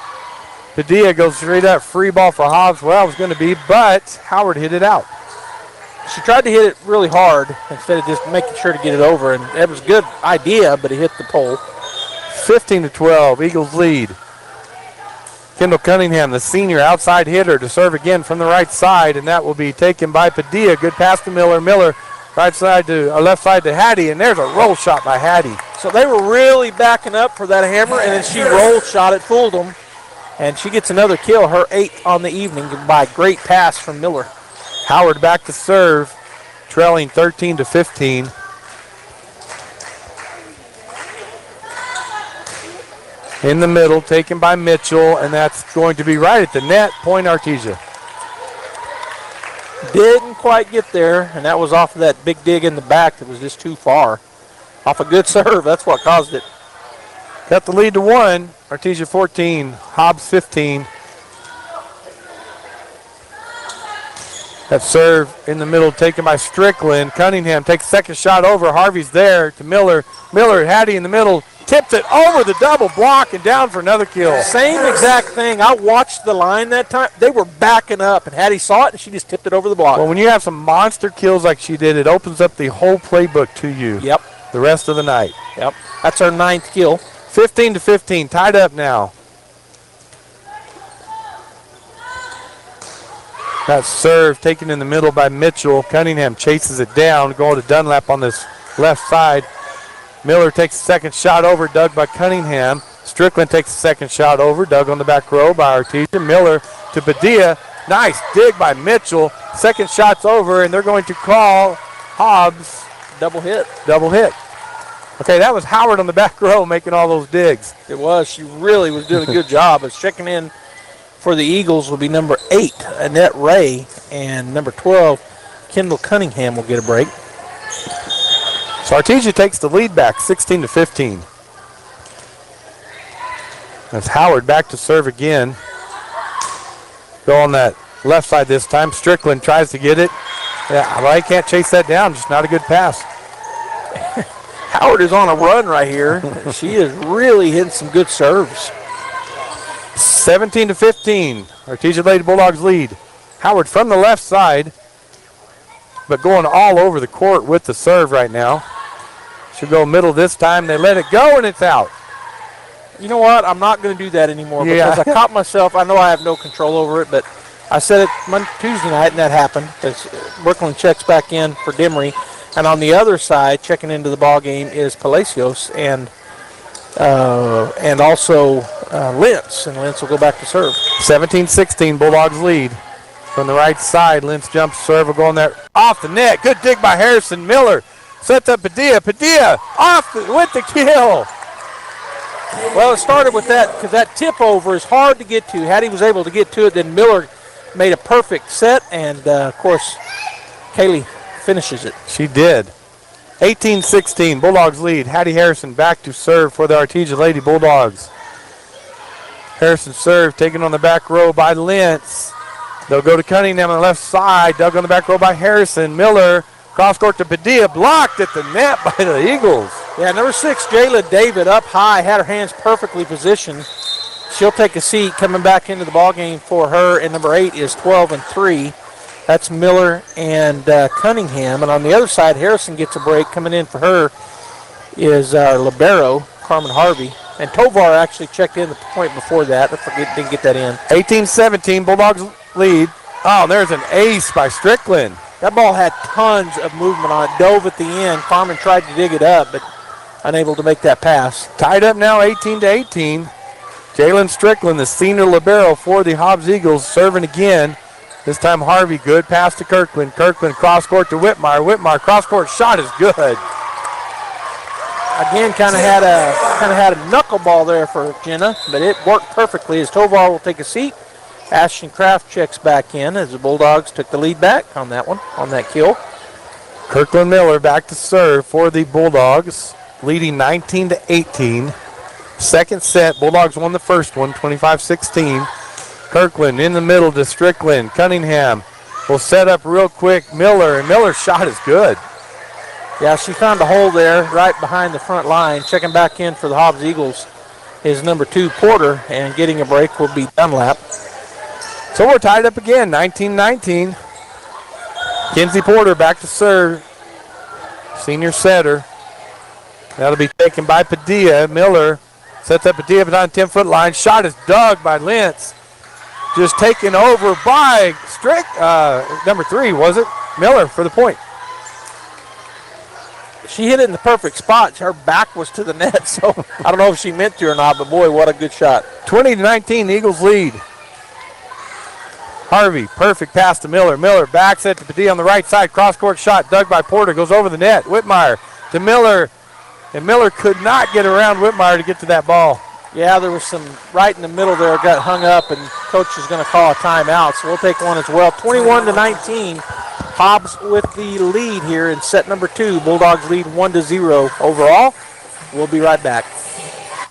Padilla goes straight up, free ball for Hobbs. Well, it was going to be, but Howard hit it out. She tried to hit it really hard instead of just making sure to get it over, and it was a good idea, but it hit the pole. 15-12, Eagles lead. Kendall Cunningham, the senior outside hitter, to serve again from the right side, and that will be taken by Padilla. Good pass to Miller. Miller, right side to left side to Hattie, and there's a roll shot by Hattie. So they were really backing up for that hammer, and then she roll shot it, fooled them, and she gets another kill, her 8th on the evening, by a great pass from Miller. Howard back to serve, trailing 13-15. In the middle, taken by Mitchell, and that's going to be right at the net. Point Artesia. Didn't quite get there, and that was off of that big dig in the back that was just too far. Off a good serve, that's what caused it. Got the lead to 1. Artesia 14, Hobbs 15. That serve in the middle taken by Strickland. Cunningham takes second shot over. Harvey's there to Miller. Miller, Hattie in the middle. Tips it over the double block and down for another kill. Same exact thing. I watched the line that time. They were backing up, and Hattie saw it, and she just tipped it over the block. Well, when you have some monster kills like she did, it opens up the whole playbook to you. Yep. The rest of the night. Yep. That's our 9th kill. 15-15, tied up now. That serve taken in the middle by Mitchell. Cunningham chases it down, going to Dunlap on this left side. Miller takes a second shot over, dug by Cunningham. Strickland takes a second shot over, dug on the back row by Artesia. Miller to Padilla. Nice dig by Mitchell. Second shot's over, and they're going to call Hobbs. Double hit. Double hit. Okay, that was Howard on the back row making all those digs. It was. She really was doing a good job. It's checking in for the Eagles will be number 8, Annette Ray, and number 12, Kendall Cunningham will get a break. So Artesia takes the lead back, 16-15. That's Howard back to serve again. Go on that left side this time. Strickland tries to get it. Yeah, well, he can't chase that down. Just not a good pass. Howard is on a run right here. She is really hitting some good serves. 17-15. Artesia Lady Bulldogs lead. Howard from the left side, but going all over the court with the serve right now. She'll go middle this time. They let it go, and it's out. You know what? I'm not going to do that anymore Yeah. because I caught myself. I know I have no control over it, but I said it Tuesday night, and that happened. As Brooklyn checks back in for Demery. And on the other side, checking into the ball game is Palacios and also Lentz. And Lentz will go back to serve. 17-16, Bulldogs lead. From the right side, Lentz jumps serve. Will go on there off the net. Good dig by Harrison Miller. Sets up Padilla. Padilla with the kill. Well, it started with that because that tip over is hard to get to. Hattie was able to get to it, then Miller made a perfect set, and of course, Kaylee finishes it. She did. 18-16, Bulldogs lead. Hattie Harrison back to serve for the Artesia Lady Bulldogs. Harrison serve taken on the back row by Lentz. They'll go to Cunningham on the left side. Dug on the back row by Harrison. Miller, cross court to Padilla, blocked at the net by the Eagles. Yeah, number 6, Jayla David up high, had her hands perfectly positioned. She'll take a seat coming back into the ball game for her, and number 8 is 12-3. That's Miller and Cunningham. And on the other side, Harrison gets a break. Coming in for her is our libero, Carmen Harvey. And Tovar actually checked in the point before that. I didn't get that in. 18-17, Bulldogs lead. Oh, there's an ace by Strickland. That ball had tons of movement on it. Dove at the end. Carmen tried to dig it up, but unable to make that pass. Tied up now, 18-18. Jalen Strickland, the senior libero for the Hobbs Eagles, serving again. This time Harvey, good pass to Kirkland. Kirkland cross court to Whitmire. Whitmire cross court shot is good. Again, kind of had a knuckleball there for Jenna, but it worked perfectly as Tovar will take a seat. Ashton Kraft checks back in as the Bulldogs took the lead back on that one, on that kill. Kirkland Miller back to serve for the Bulldogs, leading 19-18. Second set, Bulldogs won the first one, 25-16. Kirkland in the middle to Strickland. Cunningham will set up real quick. Miller, and Miller's shot is good. Yeah, she found a hole there right behind the front line. Checking back in for the Hobbs Eagles is number 2, Porter, and getting a break will be Dunlap. So we're tied up again, 19-19. Kinsey Porter back to serve. Senior setter. That'll be taken by Padilla. Miller sets up Padilla behind the 10-foot line. Shot is dug by Lentz. Just taken over by number 3, was it? Miller for the point. She hit it in the perfect spot. Her back was to the net, so I don't know if she meant to or not, but boy, what a good shot. 20-19, the Eagles lead. Harvey, perfect pass to Miller. Miller backs it to Padilla on the right side. Cross-court shot dug by Porter. Goes over the net. Whitmire to Miller. And Miller could not get around Whitmire to get to that ball. Yeah, there was some right in the middle there, got hung up, and coach is going to call a timeout, so we'll take one as well. 21-19, Hobbs with the lead here in set number 2. Bulldogs lead 1-0 overall. We'll be right back.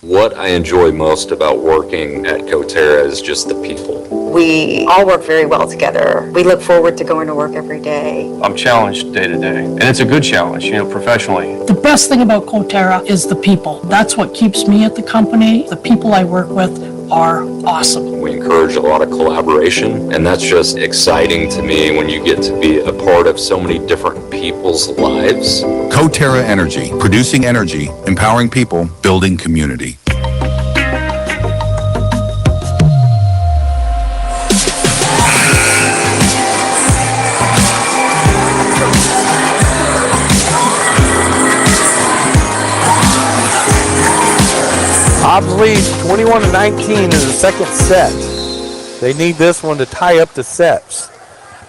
What I enjoy most about working at Coterra is just the people. We all work very well together. We look forward to going to work every day. I'm challenged day to day, and it's a good challenge, professionally. The best thing about Coterra is the people. That's what keeps me at the company. The people I work with are awesome. We encourage a lot of collaboration, and that's just exciting to me when you get to be a part of so many different people's lives. Coterra Energy, producing energy, empowering people, building community. Hobbs leads 21-19 in the second set. They need this one to tie up the sets.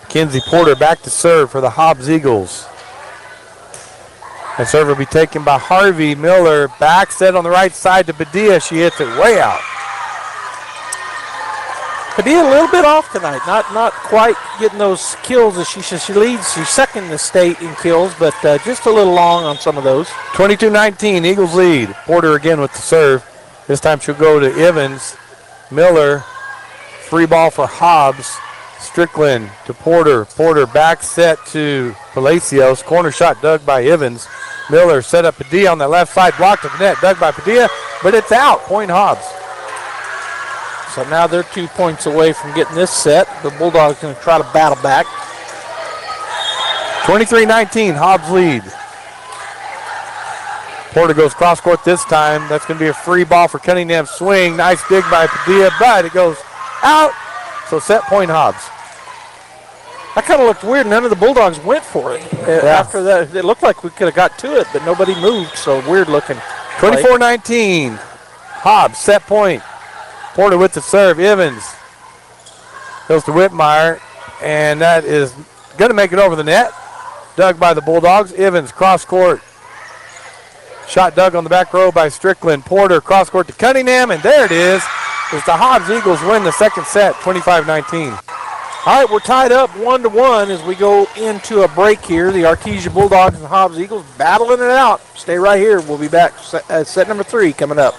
Kinsey Porter back to serve for the Hobbs Eagles. The serve will be taken by Harvey. Miller back set on the right side to Padilla. She hits it way out. Padilla a little bit off tonight. Not quite getting those kills as she leads. She's second in the state in kills, but just a little long on some of those. 22-19, Eagles lead. Porter again with the serve. This time she'll go to Evans. Miller, free ball for Hobbs. Strickland to Porter. Porter back set to Palacios. Corner shot dug by Evans. Miller set up Padilla on the left side. Blocked to the net. Dug by Padilla, but it's out. Point Hobbs. So now they're 2 points away from getting this set. The Bulldogs going to try to battle back. 23-19, Hobbs lead. Porter goes cross court this time. That's going to be a free ball for Cunningham. Swing. Nice dig by Padilla, but it goes out. So set point Hobbs. That kind of looked weird. None of the Bulldogs went for it. After that, it looked like we could have got to it, but nobody moved, so weird looking. 24-19, Hobbs, set point. Porter with the serve. Evans goes to Whitmire, and that is going to make it over the net. Dug by the Bulldogs. Evans cross court. Shot dug on the back row by Strickland. Porter cross court to Cunningham, and there it is. As the Hobbs Eagles win the second set, 25-19. All right, we're tied up 1-1 as we go into a break here. The Artesia Bulldogs and Hobbs Eagles battling it out. Stay right here. We'll be back. Set number 3 coming up.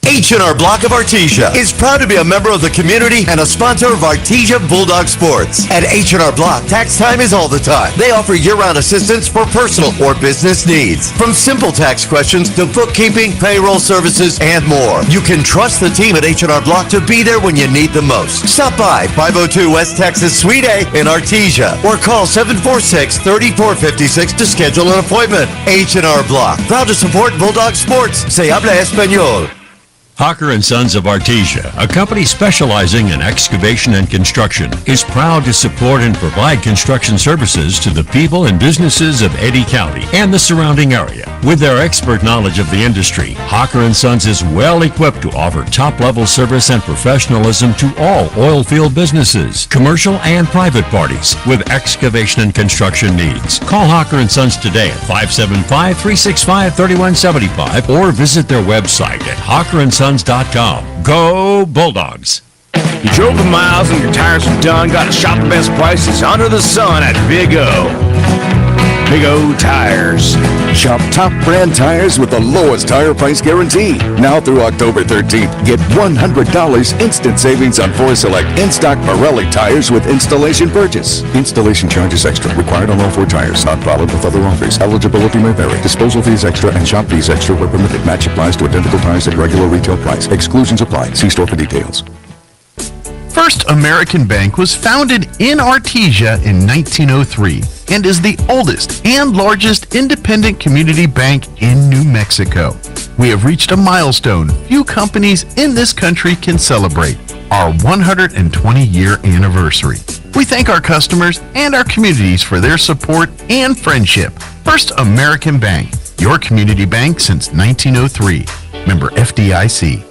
H&R Block of Artesia is proud to be a member of the community and a sponsor of Artesia Bulldog Sports. At H&R Block, tax time is all the time. They offer year-round assistance for personal or business needs. From simple tax questions to bookkeeping, payroll services, and more. You can trust the team at H&R Block to be there when you need the most. Stop by 502 West Texas Suite A in Artesia or call 746-3456 to schedule an appointment. H&R Block, proud to support Bulldog Sports. Se habla español. Hawker & Sons of Artesia, a company specializing in excavation and construction, is proud to support and provide construction services to the people and businesses of Eddy County and the surrounding area. With their expert knowledge of the industry, Hawker & Sons is well equipped to offer top-level service and professionalism to all oil field businesses, commercial and private parties with excavation and construction needs. Call Hawker & Sons today at 575-365-3175 or visit their website at hawkerandsons.com. Go Bulldogs! You drove the miles and your tires are done. Got to shop the best prices under the sun at Big O. Big O Tires. Shop top brand tires with the lowest tire price guarantee. Now through October 13th, get $100 instant savings on 4 select in-stock Pirelli tires with installation purchase. Installation charges extra. Required on all 4 tires. Not valid with other offers. Eligibility may vary. Disposal fees extra and shop fees extra where permitted. Match applies to identical tires at regular retail price. Exclusions apply. See store for details. First American Bank was founded in Artesia in 1903 and is the oldest and largest independent community bank in New Mexico. We have reached a milestone few companies in this country can celebrate, our 120-year anniversary. We thank our customers and our communities for their support and friendship. First American Bank, your community bank since 1903. Member FDIC.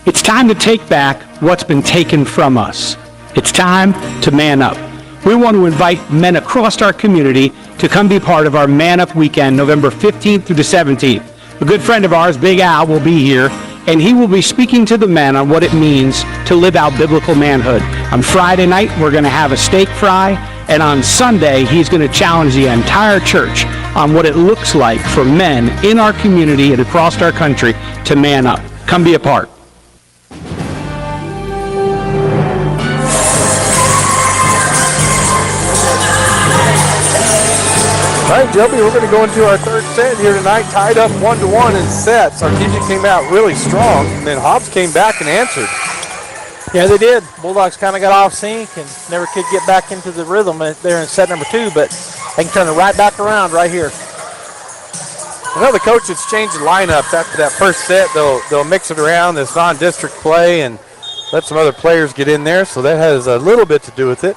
It's time to take back what's been taken from us. It's time to man up. We want to invite men across our community to come be part of our Man Up Weekend, November 15th through the 17th. A good friend of ours, Big Al, will be here, and he will be speaking to the men on what it means to live out biblical manhood. On Friday night, we're going to have a steak fry, and on Sunday, he's going to challenge the entire church on what it looks like for men in our community and across our country to man up. Come be a part. All right, Joby, we're going to go into our third set here tonight, tied up 1-1 in sets. Artesia came out really strong, and then Hobbs came back and answered. Yeah, they did. Bulldogs kind of got off sync and never could get back into the rhythm there in set number 2, but they can turn it right back around right here. I know the coach has changed the lineups after that first set. They'll mix it around, this non-district play, and let some other players get in there, so that has a little bit to do with it.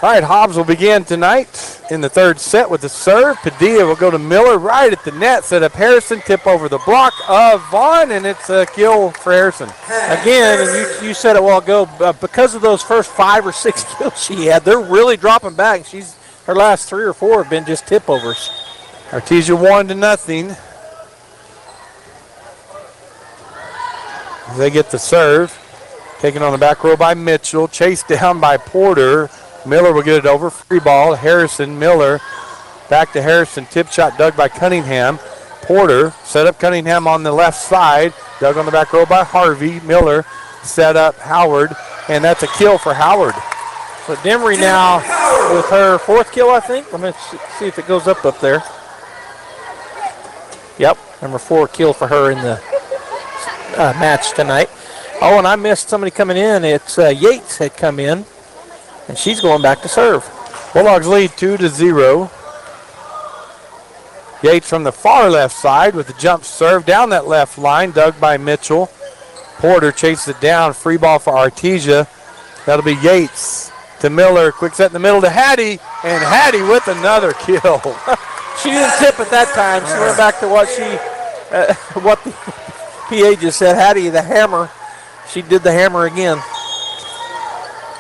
All right, Hobbs will begin tonight in the third set with the serve. Padilla will go to Miller right at the net, set up Harrison, tip over the block of Vaughn, and it's a kill for Harrison. Again, and you said it a while ago, because of those first 5 or 6 kills she had, they're really dropping back. Her last 3 or 4 have been just tip overs. Artesia 1-0. They get the serve. Taken on the back row by Mitchell. Chased down by Porter. Miller will get it over. Free ball. Harrison, Miller. Back to Harrison. Tip shot dug by Cunningham. Porter set up Cunningham on the left side. Dug on the back row by Harvey. Miller set up Howard. And that's a kill for Howard. So Demery now with her 4th kill, I think. Let me see if it goes up there. Yep, number 4 kill for her in the match tonight. Oh, and I missed somebody coming in. It's Yates had come in, and she's going back to serve. Bulldogs lead 2-0. Yates from the far left side with the jump serve down that left line, dug by Mitchell. Porter chases it down, free ball for Artesia. That'll be Yates to Miller, quick set in the middle to Hattie, and Hattie with another kill. She didn't tip at that time. She went back to what the PA just said. Hattie, the hammer. She did the hammer again.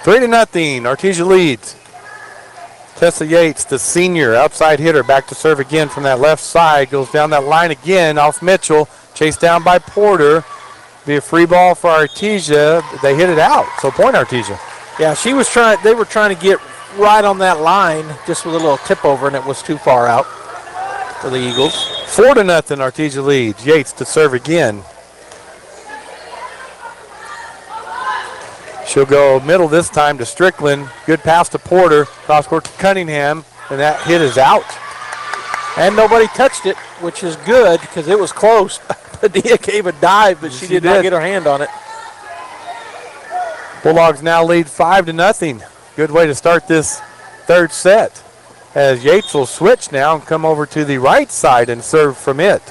3-0. Artesia leads. Tessa Yates, the senior, outside hitter, back to serve again from that left side. Goes down that line again off Mitchell. Chased down by Porter. Be a free ball for Artesia. They hit it out, so point Artesia. Yeah, they were trying to get right on that line just with a little tip over, and it was too far out for the Eagles. 4-0. Artesia leads. Yates to serve again. She'll go middle this time to Strickland. Good pass to Porter. Cross court to Cunningham, and that hit is out. And nobody touched it, which is good because it was close. Padilla gave a dive, but she did not get her hand on it. Bulldogs now lead 5-0. Good way to start this third set, as Yates will switch now and come over to the right side and serve from it.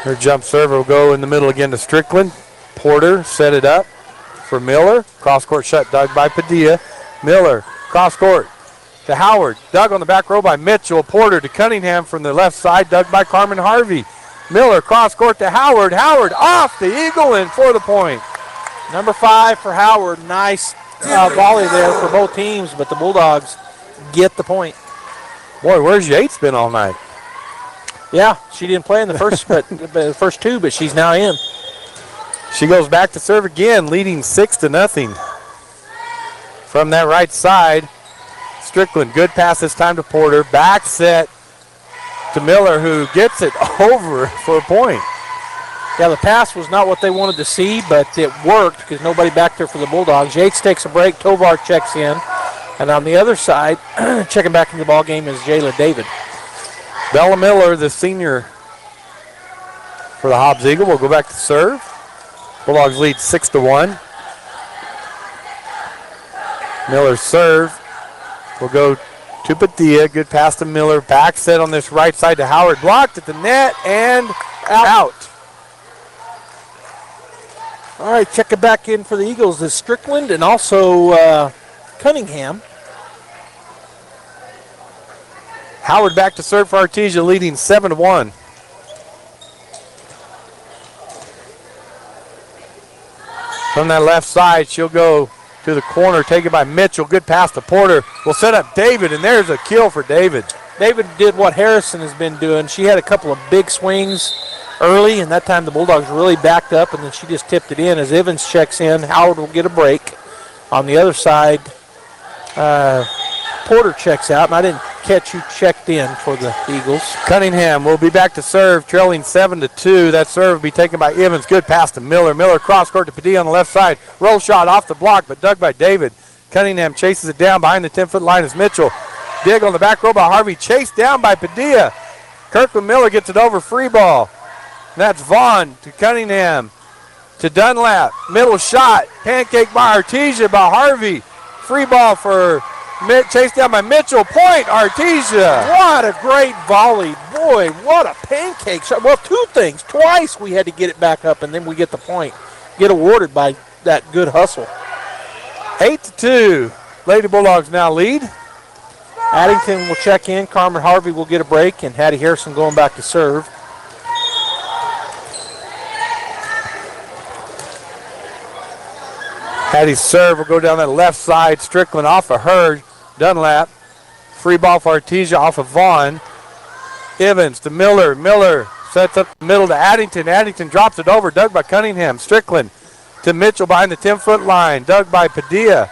Her jump serve will go in the middle again to Strickland. Porter set it up for Miller. Cross court shut dug by Padilla. Miller cross court to Howard. Dug on the back row by Mitchell. Porter to Cunningham from the left side. Dug by Carmen Harvey. Miller cross court to Howard. Howard off the eagle and for the point. Number 5 for Howard. Nice volley there for both teams, but the Bulldogs get the point. Boy, where's Yates been all night? Yeah, she didn't play in the first two, but she's now in. She goes back to serve again, leading 6-0. From that right side, Strickland, good pass this time to Porter. Back set to Miller, who gets it over for a point. Yeah, the pass was not what they wanted to see, but it worked because nobody back there for the Bulldogs. Yates takes a break. Tovar checks in. And on the other side, checking back into the ball game is Jayla David. Bella Miller, the senior for the Hobbs Eagle, will go back to serve. Bulldogs lead 6-1. Miller's serve will go to Padilla. Good pass to Miller. Back set on this right side to Howard. Blocked at the net and out. All right, checking back in for the Eagles is Strickland and also Cunningham. Howard back to serve for Artesia, leading 7-1. From that left side, she'll go to the corner, taken by Mitchell. Good pass to Porter. Will set up David, and there's a kill for David. David did what Harrison has been doing. She had a couple of big swings early, and that time the Bulldogs really backed up, and then she just tipped it in. As Evans checks in, Howard will get a break. On the other side, Porter checks out, and I didn't catch who checked in for the Eagles. Cunningham will be back to serve, trailing 7-2. That serve will be taken by Evans. Good pass to Miller. Miller cross court to Padilla on the left side. Roll shot off the block, but dug by David. Cunningham chases it down behind the 10-foot line as Mitchell. Dig on the back row by Harvey. Chased down by Padilla. Kirkland Miller gets it over, free ball. And that's Vaughn to Cunningham to Dunlap. Middle shot. Pancake by Artesia by Harvey. Free ball for chased down by Mitchell. Point Artesia. What a great volley. Boy, what a pancake shot. Well, two things. Twice we had to get it back up, and then we get the point. Get awarded by that good hustle. 8-2. Lady Bulldogs now lead. Addington will check in. Carmen Harvey will get a break, and Hattie Harrison going back to serve. Hattie's serve will go down that left side. Strickland off of her. Dunlap. Free ball for Artesia off of Vaughn. Evans to Miller. Miller sets up the middle to Addington. Addington drops it over. Dug by Cunningham. Strickland to Mitchell behind the 10-foot line. Dug by Padilla.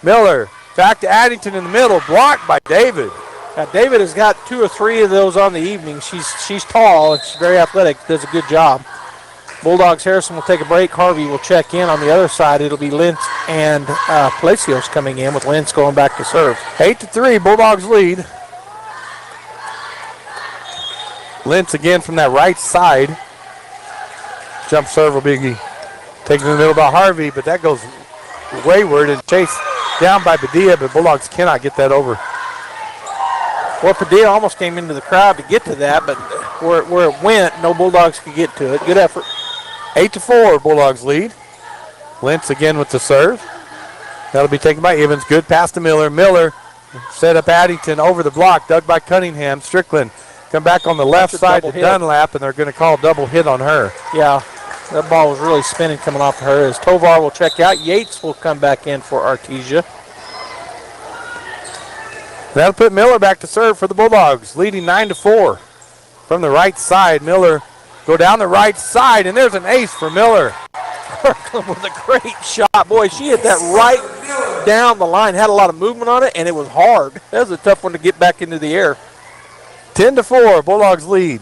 Miller back to Addington in the middle. Blocked by David. Now, David has got 2 or 3 of those on the evening. She's tall and she's very athletic. Does a good job. Bulldogs Harrison will take a break. Harvey will check in on the other side. It'll be Lentz and Palacios coming in with Lentz going back to serve. 8-3, Bulldogs lead. Lentz again from that right side. Jump serve will be taken in the middle by Harvey, but that goes wayward and chased down by Padilla, but Bulldogs cannot get that over. Well, Padilla almost came into the crowd to get to that, but where it went, no Bulldogs could get to it. Good effort. 8-4, Bulldogs lead. Lentz again with the serve. That'll be taken by Evans. Good pass to Miller. Miller set up Addington over the block. Dug by Cunningham. Strickland come back on the left side to Dunlap, and they're going to call a double hit on her. Yeah, that ball was really spinning coming off of her. As Tovar will check out, Yates will come back in for Artesia. That'll put Miller back to serve for the Bulldogs, leading 9-4. From the right side, Miller go down the right side, and there's an ace for Miller. Kirkland with a great shot. Boy, she hit that right down the line. Had a lot of movement on it, and it was hard. That was a tough one to get back into the air. 10-4, Bulldogs lead.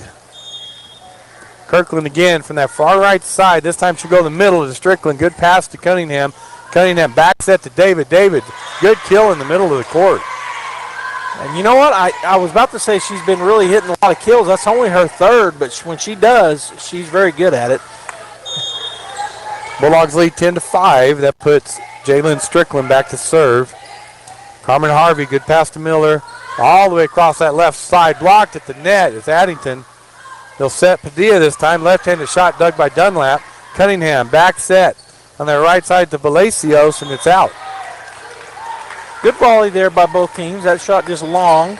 Kirkland again from that far right side. This time she'll go in the middle to Strickland. Good pass to Cunningham. Cunningham back set to David. David, good kill in the middle of the court. And you know what? I was about to say she's been really hitting a lot of kills. That's only her third, but when she does, she's very good at it. Bulldogs lead 10-5. That puts Jalen Strickland back to serve. Carmen Harvey, good pass to Miller. All the way across that left side. Blocked at the net. It's Addington. They'll set Padilla this time. Left-handed shot dug by Dunlap. Cunningham back set on their right side to Palacios, and it's out. Good volley there by both teams. That shot just long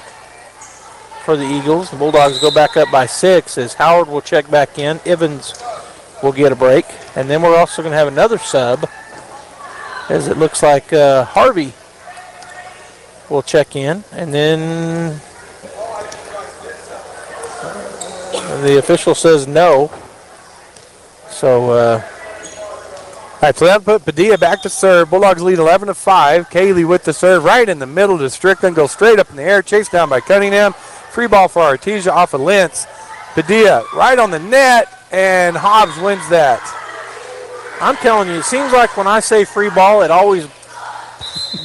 for the Eagles. The Bulldogs go back up by 6 as Howard will check back in. Evans will get a break. And then we're also going to have another sub as it looks like Harvey will check in. And then the official says no. So, all right, so that'll put Padilla back to serve. Bulldogs lead 11-5. Kaylee with the serve right in the middle to Strickland. Goes straight up in the air. Chased down by Cunningham. Free ball for Artesia off of Lentz. Padilla right on the net, and Hobbs wins that. I'm telling you, it seems like when I say free ball, it always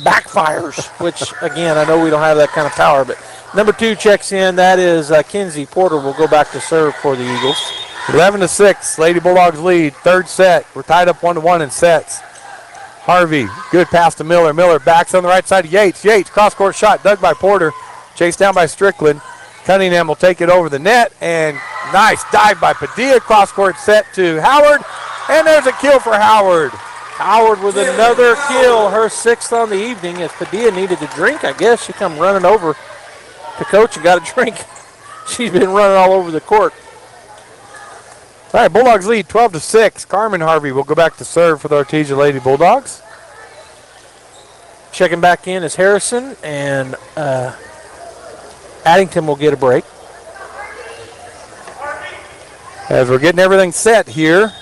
backfires, which, again, I know we don't have that kind of power. But number 2 checks in. That is Kinsey Porter will go back to serve for the Eagles. 11-6, Lady Bulldogs lead. Third set. We're tied up 1-1 in sets. Harvey, good pass to Miller. Miller backs on the right side to Yates. Yates, cross-court shot dug by Porter. Chased down by Strickland. Cunningham will take it over the net, and nice dive by Padilla. Cross-court set to Howard, and there's a kill for Howard. Howard with another kill, her 6th on the evening. As Padilla needed a drink, I guess she come running over to coach and got a drink. She's been running all over the court. All right, Bulldogs lead 12-6. Carmen Harvey will go back to serve for the Artesia Lady Bulldogs. Checking back in is Harrison, and Addington will get a break. As we're getting everything set here,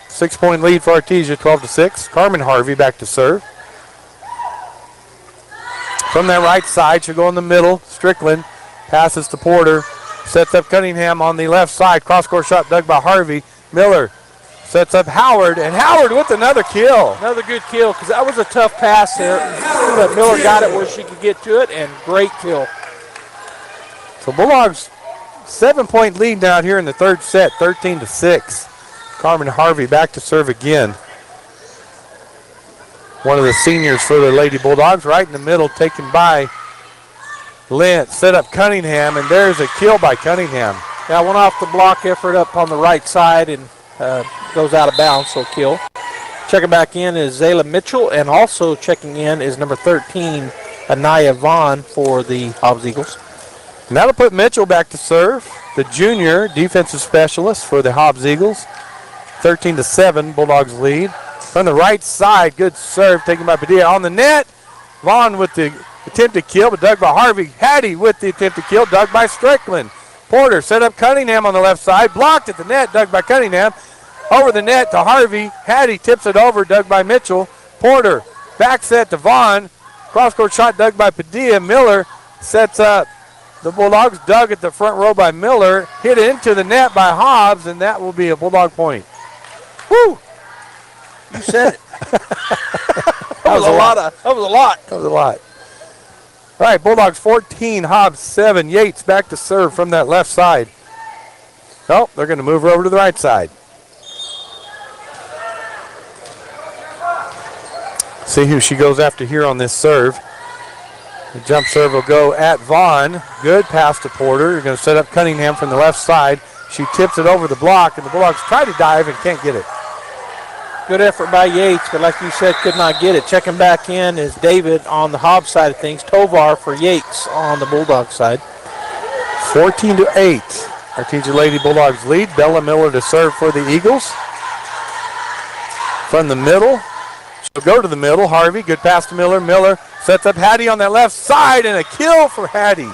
6-point lead for Artesia, 12-6. Carmen Harvey back to serve. From that right side, she'll go in the middle. Strickland passes to Porter. Sets up Cunningham on the left side. Cross-court shot dug by Harvey. Miller sets up Howard, and Howard with another kill. Another good kill, because that was a tough pass there. But Miller got it where she could get to it, and great kill. So Bulldogs 7-point lead now here in the third set, 13-6. Carmen Harvey back to serve again. One of the seniors for the Lady Bulldogs, right in the middle, taken by Lentz. Set up Cunningham, and there's a kill by Cunningham. Yeah, went off the block effort up on the right side and goes out of bounds, so kill. Checking back in is Zayla Mitchell, and also checking in is number 13, Anaya Vaughn for the Hobbs Eagles. And that'll put Mitchell back to serve, the junior defensive specialist for the Hobbs Eagles. 13-7, Bulldogs lead. From the right side, good serve taken by Padilla on the net. Vaughn with the attempted kill, but dug by Harvey. Hattie with the attempted kill, dug by Strickland. Porter set up Cunningham on the left side, blocked at the net, dug by Cunningham. over the net to Harvey. Hattie tips it over, dug by Mitchell. Porter, back set to Vaughn. Cross-court shot dug by Padilla. Miller sets up the Bulldogs. Dug at the front row by Miller. Hit into the net by Hobbs, and that will be a Bulldog point. Woo! You said it. That was a lot. All right, Bulldogs 14, Hobbs 7. Yates back to serve from that left side. Oh, they're going to move her over to the right side. See who she goes after here on this serve. The jump serve will go at Vaughn. Good pass to Porter. You're going to set up Cunningham from the left side. She tips it over the block, and the Bulldogs try to dive and can't get it. Good effort by Yates, but like you said, could not get it. Checking back in is David on the Hobbs side of things. Tovar for Yates on the Bulldog side. 14-8. Our teacher Lady Bulldogs lead. Bella Miller to serve for the Eagles. From the middle. She'll go to the middle. Harvey, good pass to Miller. Miller sets up Hattie on that left side, and a kill for Hattie.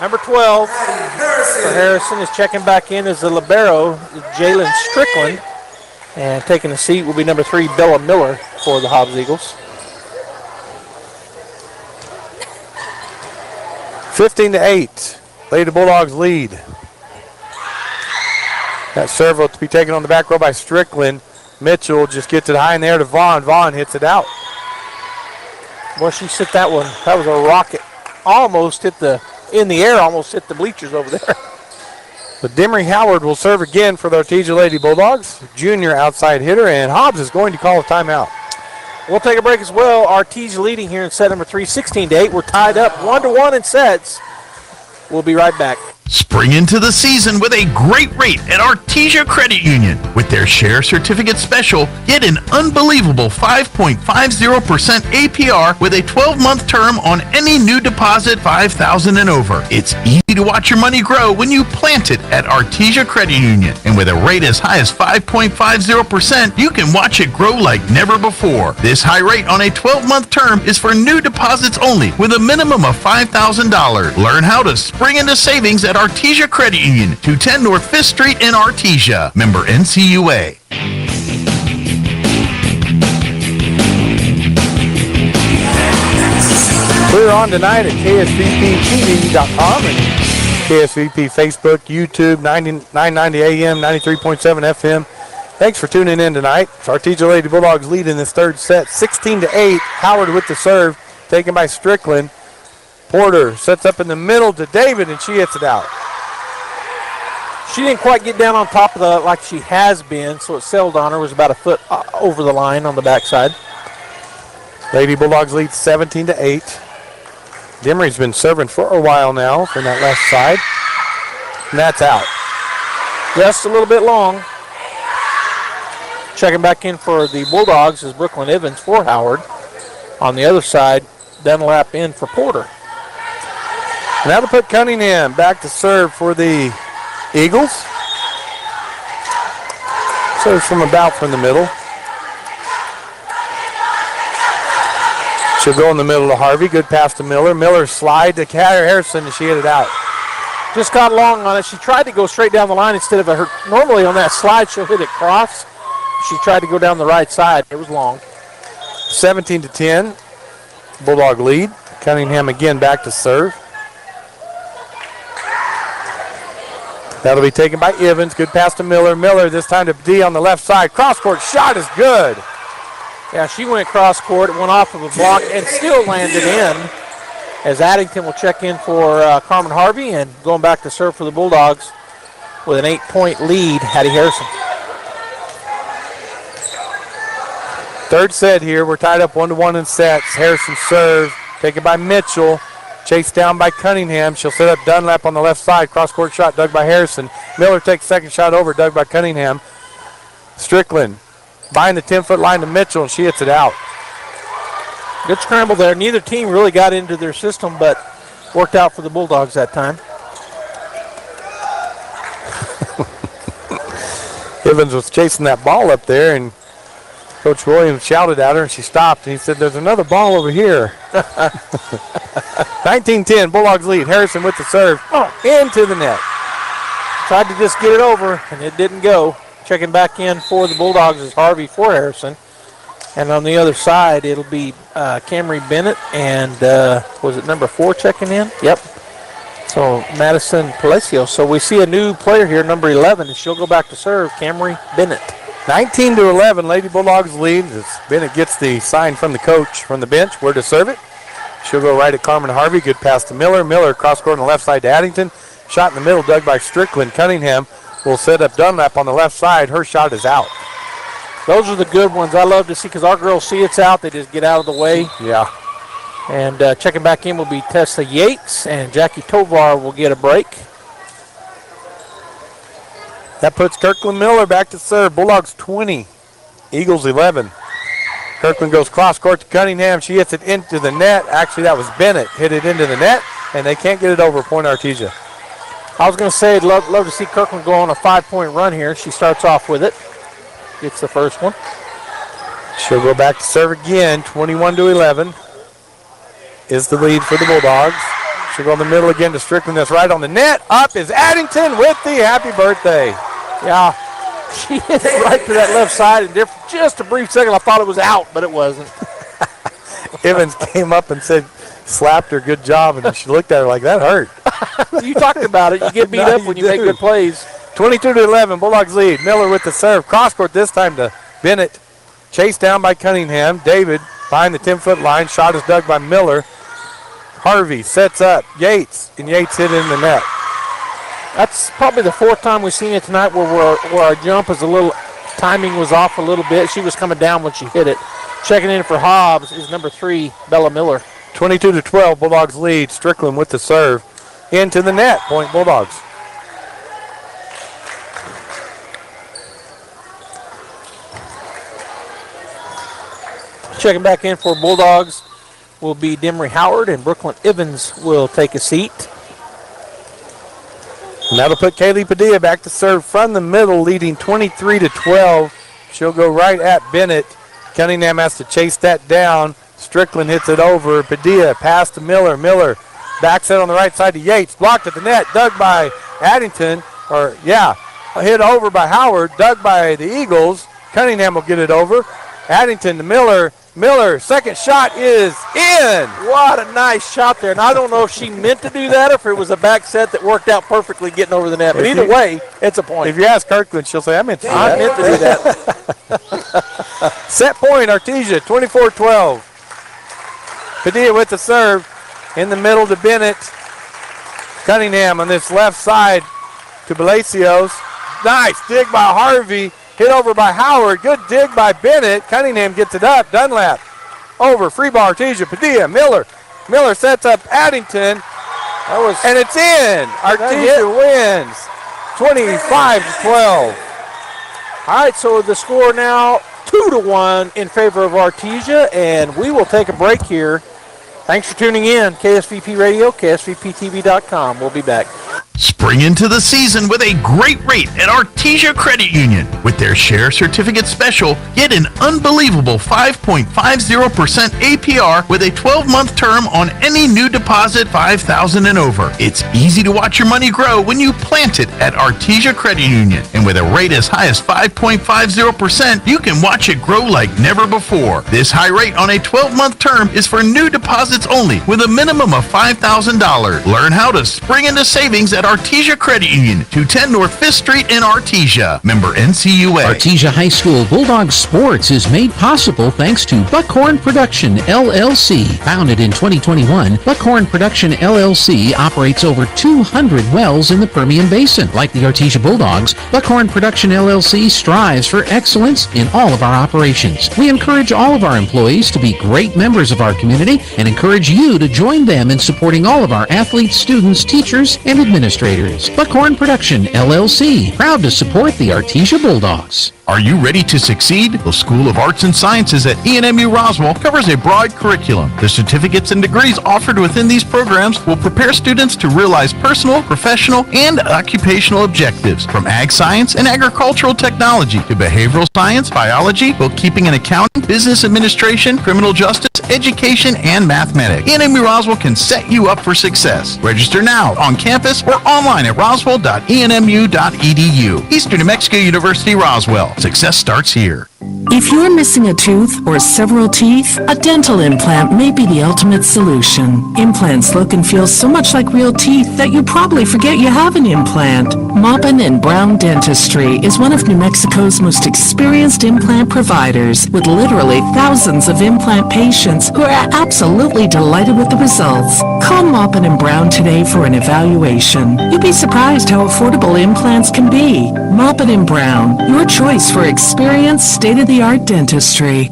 Number 12 for Harrison is checking back in as the libero, Jalen Strickland. And taking a seat will be number 3, Bella Miller for the Hobbs Eagles. 15-8. Lady Bulldogs lead. That serve will be taken on the back row by Strickland. Mitchell just gets it high in the air to Vaughn. Vaughn hits it out. Boy, she hit that one. That was a rocket. Almost hit in the air, almost hit the bleachers over there. But Demery Howard will serve again for the Artesia Lady Bulldogs. Junior outside hitter, and Hobbs is going to call a timeout. We'll take a break as well. Artesia leading here in set number 3, 16-8. We're tied up 1-1 in sets. We'll be right back. Spring into the season with a great rate at Artesia Credit Union. With their Share Certificate Special, get an unbelievable 5.50% APR with a 12-month term on any new deposit $5,000 and over. It's easy to watch your money grow when you plant it at Artesia Credit Union. And with a rate as high as 5.50%, you can watch it grow like never before. This high rate on a 12-month term is for new deposits only with a minimum of $5,000. Learn how to spring into savings at Artesia Credit Union, 210 North 5th Street in Artesia. Member NCUA. We're on tonight at KSVPTV.com and KSVP Facebook, YouTube, 990 AM, 93.7 FM. Thanks for tuning in tonight. It's Artesia Lady Bulldogs lead in this third set, 16-8. Howard with the serve, taken by Strickland. Porter sets up in the middle to David, and she hits it out. She didn't quite get down on top of the like she has been, so it settled on her. It was about a foot over the line on the backside. Lady Bulldogs lead 17-8. Demery's been serving for a while now from that left side, and that's out. Just a little bit long. Checking back in for the Bulldogs is Brooklyn Evans for Howard. On the other side, Dunlap in for Porter. And that'll put Cunningham back to serve for the Eagles. Serves from about from the middle. She'll go in the middle to Harvey. Good pass to Miller. Miller slide to Harrison, and she hit it out. Just got long on it. She tried to go straight down the line instead of her. Normally on that slide, she'll hit it cross. She tried to go down the right side. It was long. 17-10. Bulldog lead. Cunningham again back to serve. That'll be taken by Evans. Good pass to Miller. Miller this time to D on the left side. Cross-court shot is good. Yeah, she went cross-court. It went off of a block and still landed in. As Addington will check in for Carmen Harvey, and going back to serve for the Bulldogs with an 8-point lead, Hattie Harrison. Third set here. We're tied up 1-1 in sets. Harrison serve, taken by Mitchell. Chased down by Cunningham. She'll set up Dunlap on the left side. Cross-court shot dug by Harrison. Miller takes second shot over, dug by Cunningham. Strickland behind the 10-foot line to Mitchell, and she hits it out. Good scramble there. Neither team really got into their system, but worked out for the Bulldogs that time. Evans was chasing that ball up there, and Coach Williams shouted at her, and she stopped, and he said, "There's another ball over here." 19-10, Bulldogs lead. Harrison with the serve into the net. Tried to just get it over, and it didn't go. Checking back in for the Bulldogs is Harvey for Harrison. And on the other side, it'll be Camry Bennett and, was it number 4 checking in? Yep. So Madison Palacio. So we see a new player here, number 11, and she'll go back to serve, Camry Bennett. 19-11, Lady Bulldogs lead as Bennett gets the sign from the coach from the bench where to serve it. She'll go right at Carmen Harvey. Good pass to Miller. Miller cross court on the left side to Addington. Shot in the middle, dug by Strickland. Cunningham will set up Dunlap on the left side. Her shot is out. Those are the good ones I love to see because our girls see it's out. They just get out of the way. Yeah. And checking back in will be Tessa Yates, and Jackie Tovar will get a break. That puts Kirkland Miller back to serve. Bulldogs 20, Eagles 11. Kirkland goes cross court to Cunningham. She hits it into the net. Actually, that was Bennett. Hit it into the net, and they can't get it over. Point Artesia. I was going to say I'd love to see Kirkland go on a 5-point run here. She starts off with it. Gets the first one. She'll go back to serve again. 21-11 is the lead for the Bulldogs. She'll go in the middle again to Strickland. That's right on the net. Up is Addington with the happy birthday. Yeah, she hit it right to that left side, and there for just a brief second I thought it was out, but it wasn't. Evans came up and said, slapped her, good job, and she looked at her like, that hurt. You talked about it. You get beat up when you make good plays. 22-11, Bulldogs lead. Miller with the serve. Cross court this time to Bennett. Chased down by Cunningham. David behind the 10-foot line. Shot is dug by Miller. Harvey sets up Yates, and Yates hit it in the net. That's probably the 4th time we've seen it tonight where our jump is a little, timing was off a little bit. She was coming down when she hit it. Checking in for Hobbs is number 3, Bella Miller. 22-12, Bulldogs lead. Strickland with the serve. Into the net, point Bulldogs. Checking back in for Bulldogs will be Demery Howard, and Brooklyn Evans will take a seat. And that'll put Kaylee Padilla back to serve from the middle, leading 23-12. She'll go right at Bennett. Cunningham has to chase that down. Strickland hits it over. Padilla pass to Miller. Miller backs it on the right side to Yates. Blocked at the net. Dug by Addington. Hit over by Howard. Dug by the Eagles. Cunningham will get it over. Addington to Miller. Miller, second shot is in. What a nice shot there. And I don't know if she meant to do that or if it was a back set that worked out perfectly getting over the net. But either way, it's a point. If you ask Kirkland, she'll say, I meant to do that. I meant to do that. Set point, Artesia, 24-12. Padilla with the serve. In the middle to Bennett. Cunningham on this left side to Palacios. Nice dig by Harvey. Hit over by Howard. Good dig by Bennett. Cunningham gets it up. Dunlap over. Free ball, Artesia. Padilla. Miller. Miller sets up Addington. And it's in. Artesia wins 25-12. All right, so the score now 2-1 in favor of Artesia, and we will take a break here. Thanks for tuning in. KSVP Radio, KSVPTV.com. We'll be back. Spring into the season with a great rate at Artesia Credit Union. With their Share Certificate Special, get an unbelievable 5.50% APR with a 12-month term on any new deposit $5,000 and over. It's easy to watch your money grow when you plant it at Artesia Credit Union. And with a rate as high as 5.50%, you can watch it grow like never before. This high rate on a 12-month term is for new deposits only with a minimum of $5,000. Learn how to spring into savings at Artesia Credit Union, 210 North 5th Street in Artesia. Member NCUA. Artesia High School Bulldogs Sports is made possible thanks to Buckhorn Production, LLC. Founded in 2021, Buckhorn Production, LLC operates over 200 wells in the Permian Basin. Like the Artesia Bulldogs, Buckhorn Production, LLC strives for excellence in all of our operations. We encourage all of our employees to be great members of our community and encourage you to join them in supporting all of our athletes, students, teachers, and administrators. Buckhorn Production, LLC, proud to support the Artesia Bulldogs. Are you ready to succeed? The School of Arts and Sciences at ENMU Roswell covers a broad curriculum. The certificates and degrees offered within these programs will prepare students to realize personal, professional, and occupational objectives, from ag science and agricultural technology to behavioral science, biology, bookkeeping and accounting, business administration, criminal justice, education, and mathematics. ENMU Roswell can set you up for success. Register now on campus or online at roswell.enmu.edu. Eastern New Mexico University, Roswell. Success starts here. If you're missing a tooth or several teeth, a dental implant may be the ultimate solution. Implants look and feel so much like real teeth that you probably forget you have an implant. Maupin and Brown Dentistry is one of New Mexico's most experienced implant providers, with literally thousands of implant patients who are absolutely delighted with the results. Call Maupin and Brown today for an evaluation. You'll be surprised how affordable implants can be. Maupin and Brown, your choice for experienced, state-of-the-art dentistry.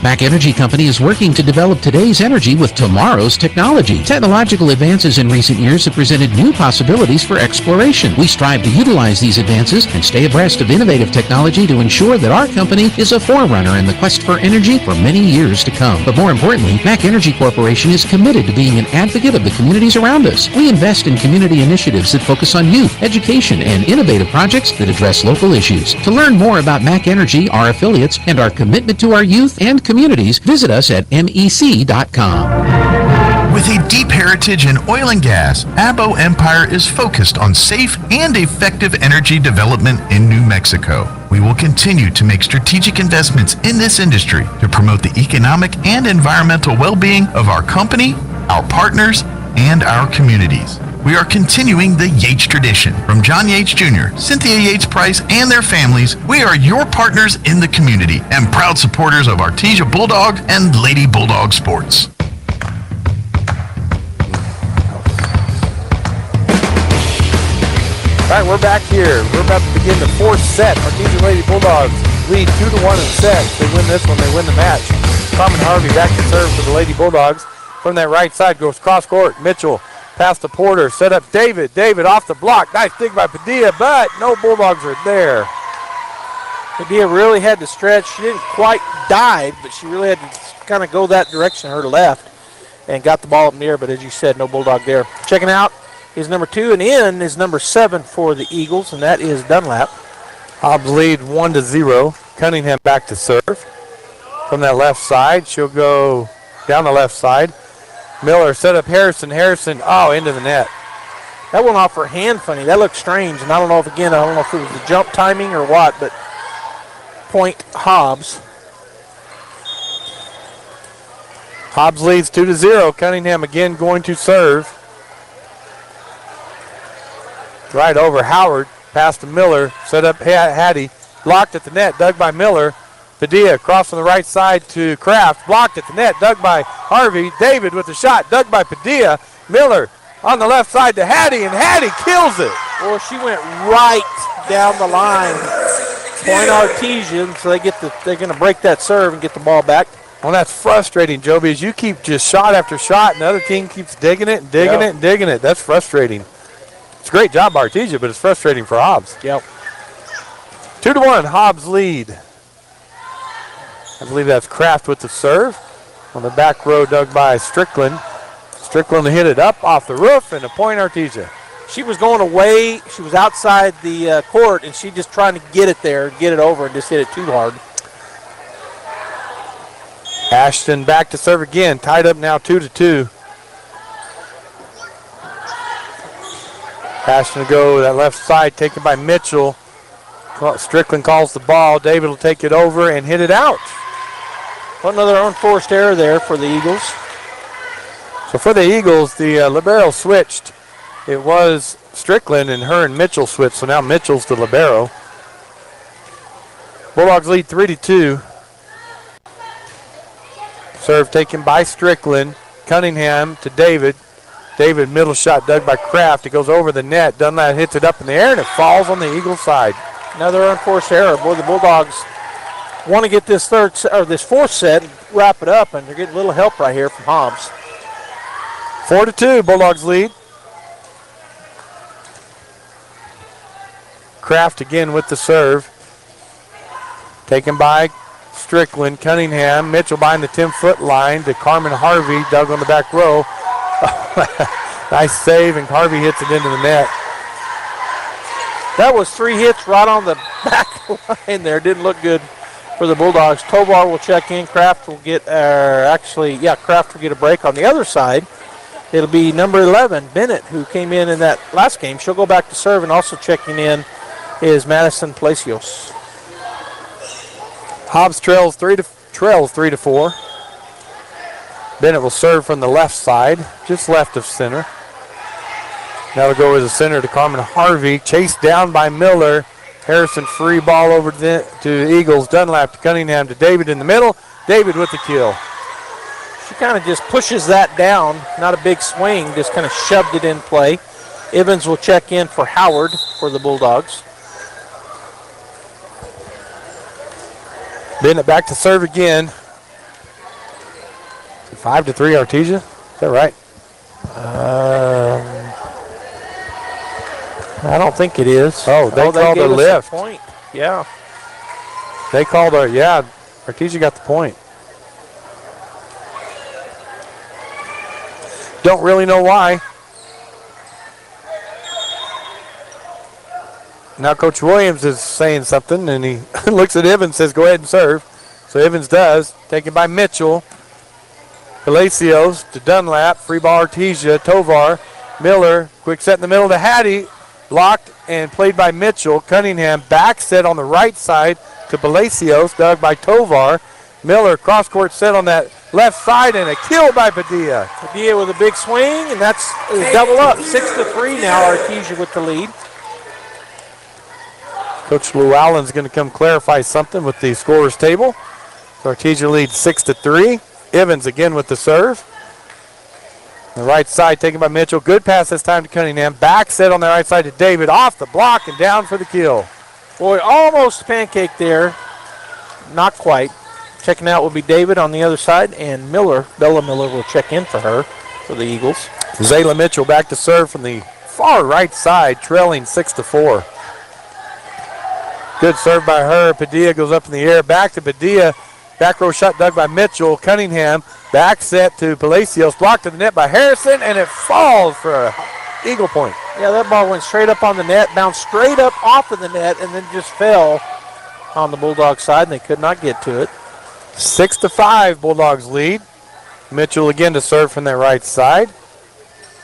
Mac Energy Company is working to develop today's energy with tomorrow's technology. Technological advances in recent years have presented new possibilities for exploration. We strive to utilize these advances and stay abreast of innovative technology to ensure that our company is a forerunner in the quest for energy for many years to come. But more importantly, Mac Energy Corporation is committed to being an advocate of the communities around us. We invest in community initiatives that focus on youth, education, and innovative projects that address local issues. To learn more about Mac Energy, our affiliates, and our commitment to our youth and communities, visit us at mec.com. With a deep heritage in oil and gas, Abo Empire is focused on safe and effective energy development in New Mexico. We will continue to make strategic investments in this industry to promote the economic and environmental well-being of our company, our partners, and our communities. We are continuing the Yates tradition. From John Yates Jr., Cynthia Yates Price, and their families, we are your partners in the community and proud supporters of Artesia Bulldog and Lady Bulldog sports. All right, we're back here. We're about to begin the fourth set. Artesia Lady Bulldogs lead 2-1 in set. If they win this one, they win the match. Carmen Harvey back to serve for the Lady Bulldogs. From that right side goes cross court. Mitchell past the Porter, set up David. David off the block. Nice dig by Padilla, but no Bulldogs are there. Padilla really had to stretch. She didn't quite dive, but she really had to kind of go that direction, her left, and got the ball up in the air. But as you said, no Bulldog there. Checking out is number 2, and in is number 7 for the Eagles, and that is Dunlap. Hobbs lead 1-0. Cunningham back to serve. From that left side, she'll go down the left side. Miller set up Harrison. Harrison, into the net. That went off her hand funny. That looked strange, and I don't know if it was the jump timing or what, but point Hobbs. Hobbs leads 2-0. Cunningham again going to serve. Right over Howard, past to Miller, set up Hattie, blocked at the net, dug by Miller. Padilla across on the right side to Kraft, blocked at the net, dug by Harvey. David with the shot, dug by Padilla. Miller on the left side to Hattie, and Hattie kills it. Well, she went right down the line. Point Artesian, so they're going to break that serve and get the ball back. Well, that's frustrating, Joby, as you keep just shot after shot, and the other team keeps digging it and digging it and digging it. That's frustrating. It's a great job by Artesia, but it's frustrating for Hobbs. Yep. 2-1, Hobbs lead. I believe that's Kraft with the serve. On the back row, dug by Strickland. Strickland hit it up off the roof, and a point Artesia. She was going away. She was outside the court, and she just trying to get it there, get it over, and just hit it too hard. Ashton back to serve again. Tied up now 2-2. Ashton to go that left side, taken by Mitchell. Strickland calls the ball. David will take it over and hit it out. Another unforced error there for the Eagles. So for the Eagles, the libero switched. It was Strickland, and her and Mitchell switched, so now Mitchell's the libero. Bulldogs lead 3-2. Serve taken by Strickland. Cunningham to David. David, middle shot dug by Kraft. It goes over the net. Dunlap hits it up in the air, and it falls on the Eagles' side. Another unforced error. Boy, the Bulldogs want to get this fourth set and wrap it up, and they're getting a little help right here from Hobbs. 4-2, Bulldogs lead. Kraft again with the serve. Taken by Strickland, Cunningham, Mitchell behind the 10-foot line to Carmen Harvey, dug on the back row. Nice save, and Harvey hits it into the net. That was 3 hits right on the back line there. Didn't look good for the Bulldogs. Tovar will check in. Kraft will get, Kraft will get a break on the other side. It'll be number 11, Bennett, who came in that last game. She'll go back to serve, and also checking in is Madison Palacios. Hobbs trails 3-4. Bennett will serve from the left side, just left of center. That'll go as a center to Carmen Harvey, chased down by Miller. Harrison free ball over to Eagles. Dunlap to Cunningham to David in the middle. David with the kill. She kind of just pushes that down, not a big swing, just kind of shoved it in play. Evans will check in for Howard for the Bulldogs. Bennett back to serve again. 5-3 Artesia. Is that right? I don't think it is. Oh, they called a lift. Point. Yeah. They called Artesia got the point. Don't really know why. Now Coach Williams is saying something, and he looks at Evans and says, go ahead and serve. So Evans does. Taken by Mitchell. Palacios to Dunlap. Free ball Artesia. Tovar. Miller. Quick set in the middle to Hattie. Blocked and played by Mitchell. Cunningham back set on the right side to Palacios. Dug by Tovar. Miller cross-court set on that left side, and a kill by Padilla. Padilla with a big swing, and that's double up. 6-3 now, Artesia with the lead. Coach Llewellyn's going to come clarify something with the scorer's table. So Artesia leads 6-3. Evans again with the serve. The right side taken by Mitchell. Good pass this time to Cunningham. Back set on the right side to David. Off the block and down for the kill. Boy, almost pancake there. Not quite. Checking out will be David on the other side, and Bella Miller will check in for her for the Eagles. Zayla Mitchell back to serve from the far right side, trailing 6-4. Good serve by her. Padilla goes up in the air. Back to Padilla. Back row shot dug by Mitchell. Cunningham. Back set to Palacios. Blocked to the net by Harrison, and it falls for a Eagle point. Yeah, that ball went straight up on the net, bounced straight up off of the net, and then just fell on the Bulldog side, and they could not get to it. 6-5, Bulldogs lead. Mitchell again to serve from that right side.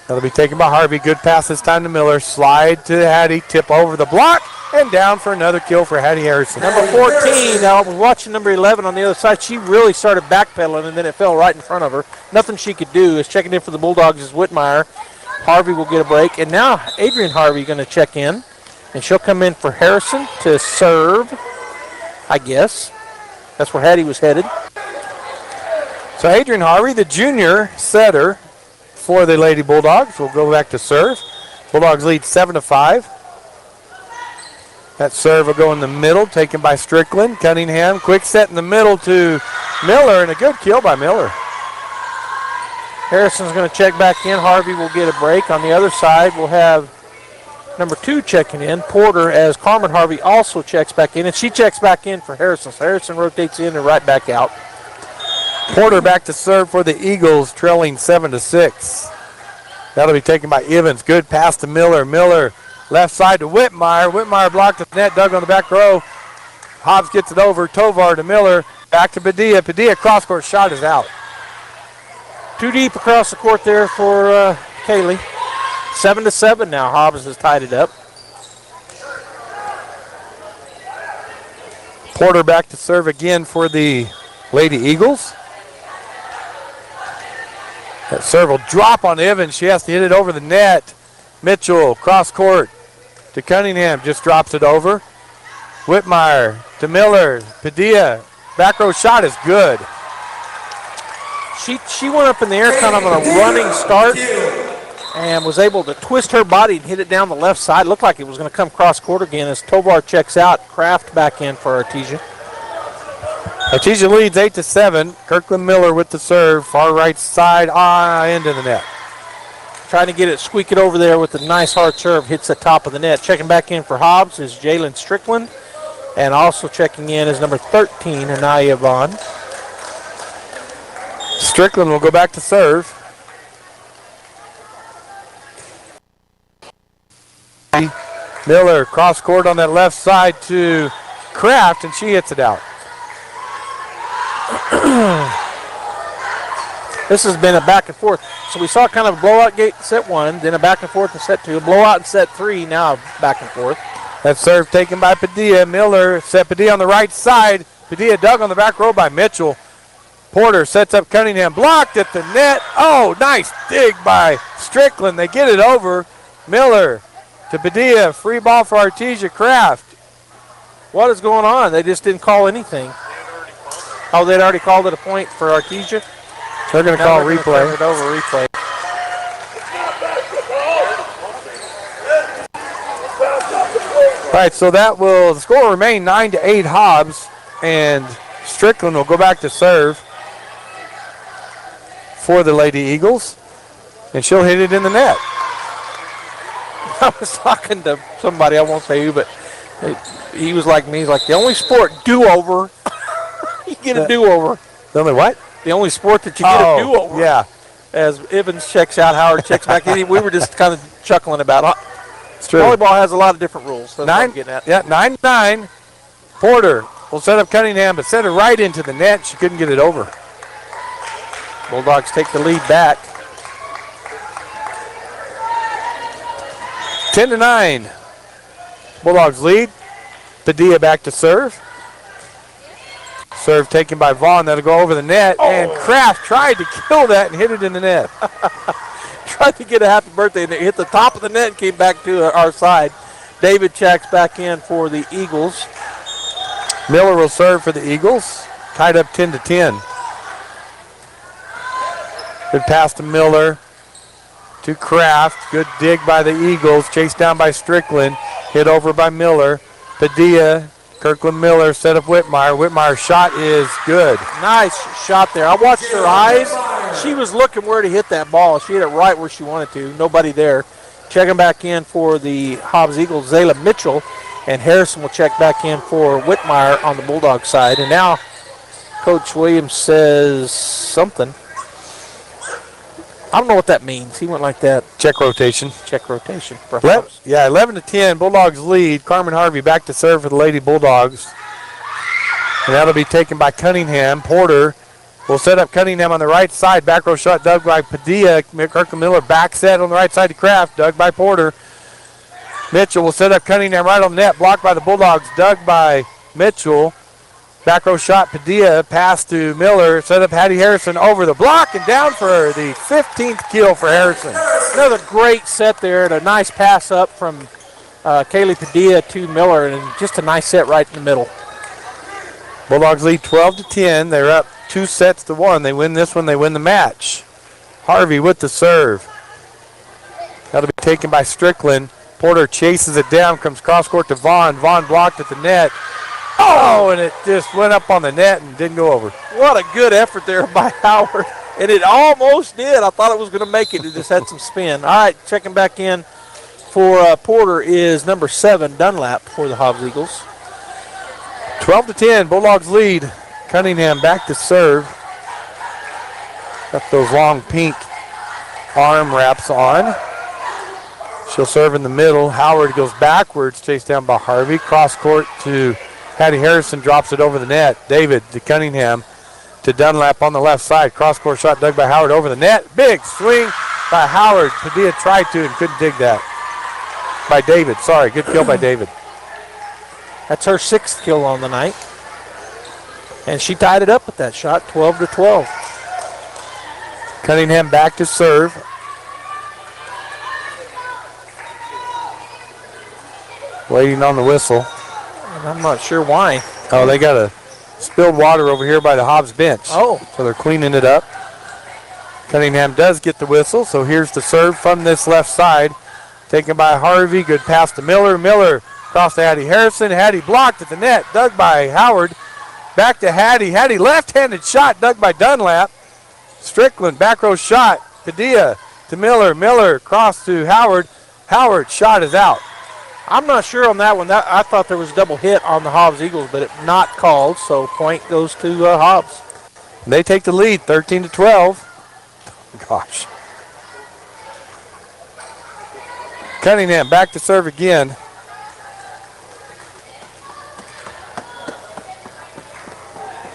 That'll be taken by Harvey. Good pass this time to Miller. Slide to Hattie. Tip over the block. And down for another kill for Hattie Harrison. Number 14, now I was watching number 11 on the other side. She really started backpedaling, and then it fell right in front of her. Nothing she could do. Is checking in for the Bulldogs is Whitmire. Harvey will get a break. And now Adrian Harvey going to check in. And she'll come in for Harrison to serve, I guess. That's where Hattie was headed. So Adrian Harvey, the junior setter for the Lady Bulldogs, will go back to serve. Bulldogs lead 7-5. That serve will go in the middle, taken by Strickland. Cunningham, quick set in the middle to Miller, and a good kill by Miller. Harrison's going to check back in. Harvey will get a break. On the other side, we'll have number 2 checking in, Porter, as Carmen Harvey also checks back in, and she checks back in for Harrison. So Harrison rotates in and right back out. Porter back to serve for the Eagles, trailing 7-6. That'll be taken by Evans. Good pass to Miller. Miller left side to Whitmire. Whitmire blocked the net, dug on the back row. Hobbs gets it over. Tovar to Miller. Back to Padilla. Padilla cross-court shot is out. Too deep across the court there for Kaylee. 7-7 now. Hobbs has tied it up. Porter back to serve again for the Lady Eagles. That serve will drop on Evans. She has to hit it over the net. Mitchell, cross court to Cunningham, just drops it over. Whitmire to Miller. Padilla, back row shot is good. She went up in the air kind of on a running start and was able to twist her body and hit it down the left side. Looked like it was going to come cross court again as Tovar checks out. Kraft back in for Artesia. Artesia leads 8-7. Kirkland Miller with the serve, far right side, into the net. Trying to get it, squeak it over there with a nice hard serve, hits the top of the net. Checking back in for Hobbs is Jalen Strickland. And also checking in is number 13, Anaya Vaughn. Strickland will go back to serve. Miller cross court on that left side to Kraft, and she hits it out. This has been a back and forth. So we saw kind of a blowout game in set 1, then a back and forth in set 2, a blowout in set 3, now back and forth. That serve taken by Padilla. Miller set Padilla on the right side. Padilla dug on the back row by Mitchell. Porter sets up Cunningham, blocked at the net. Oh, nice dig by Strickland. They get it over. Miller to Padilla, free ball for Artesia. Kraft. What is going on? They just didn't call anything. Oh, they'd already called it a point for Artesia? They're going to call replay. Turn it over, replay. All right, so the score will remain 9-8 Hobbs, and Strickland will go back to serve for the Lady Eagles, and she'll hit it in the net. I was talking to somebody, I won't say who, but he was like me. He's like, the only sport, do-over. You get a do-over. The only what? The only sport that you get a do-over. Yeah. As Evans checks out, Howard checks back in. We were just kind of chuckling about it. It's true. Volleyball has a lot of different rules. That's what I'm getting at. Yeah, 9-9. Porter will set up Cunningham, but set it right into the net. She couldn't get it over. Bulldogs take the lead back. 10-9. Bulldogs lead. Padilla back to serve. Serve taken by Vaughn. That'll go over the net. Oh. And Kraft tried to kill that and hit it in the net. Tried to get a happy birthday, and it hit the top of the net and came back to our side. David checks back in for the Eagles. Miller will serve for the Eagles. Tied up 10-10. Good pass to Miller. To Kraft. Good dig by the Eagles. Chased down by Strickland. Hit over by Miller. Padilla. Kirkland Miller set up Whitmire. Whitmire's shot is good. Nice shot there. I watched her eyes. She was looking where to hit that ball. She hit it right where she wanted to. Nobody there. Checking back in for the Hobbs Eagles, Zayla Mitchell. And Harrison will check back in for Whitmire on the Bulldog side. And now Coach Williams says something. I don't know what that means. He went like that. Check rotation. Check rotation. Perhaps. Yeah, 11-10. Bulldogs lead. Carmen Harvey back to serve for the Lady Bulldogs. And that'll be taken by Cunningham. Porter will set up Cunningham on the right side. Back row shot dug by Padilla. Kirkland Miller back set on the right side to Kraft. Dug by Porter. Mitchell will set up Cunningham right on the net. Blocked by the Bulldogs. Dug by Mitchell. Back row shot, Padilla, pass to Miller, set up Hattie Harrison over the block and down for the 15th kill for Harrison. Another great set there and a nice pass up from Kaylee Padilla to Miller, and just a nice set right in the middle. Bulldogs lead 12-10. They're up 2-1. They win this one, they win the match. Harvey with the serve. That'll be taken by Strickland. Porter chases it down, comes cross court to Vaughn. Vaughn blocked at the net. Oh, and it just went up on the net and didn't go over. What a good effort there by Howard. And it almost did. I thought it was going to make it. It just had some spin. All right, checking back in for Porter is number 7, Dunlap, for the Hobbs Eagles. 12-10, Bulldogs lead. Cunningham back to serve. Got those long pink arm wraps on. She'll serve in the middle. Howard goes backwards, chased down by Harvey. Cross court to Hattie Harrison, drops it over the net. David to Cunningham to Dunlap on the left side. Cross court shot dug by Howard over the net. Big swing by Howard. Padilla tried to and couldn't dig that. By David, sorry. Good kill by David. That's her 6th kill on the night. And she tied it up with that shot, 12-12. Cunningham back to serve. Waiting on the whistle. And I'm not sure why. Oh, they got a spilled water over here by the Hobbs bench. Oh. So they're cleaning it up. Cunningham does get the whistle, so here's the serve from this left side. Taken by Harvey. Good pass to Miller. Miller across to Hattie Harrison. Hattie blocked at the net. Dug by Howard. Back to Hattie. Hattie left-handed shot dug by Dunlap. Strickland back row shot. Padilla to Miller. Miller across to Howard. Howard shot is out. I'm not sure on that one. I thought there was a double hit on the Hobbs Eagles, but it not called, so point goes to Hobbs. They take the lead, 13-12. Gosh. Cunningham back to serve again.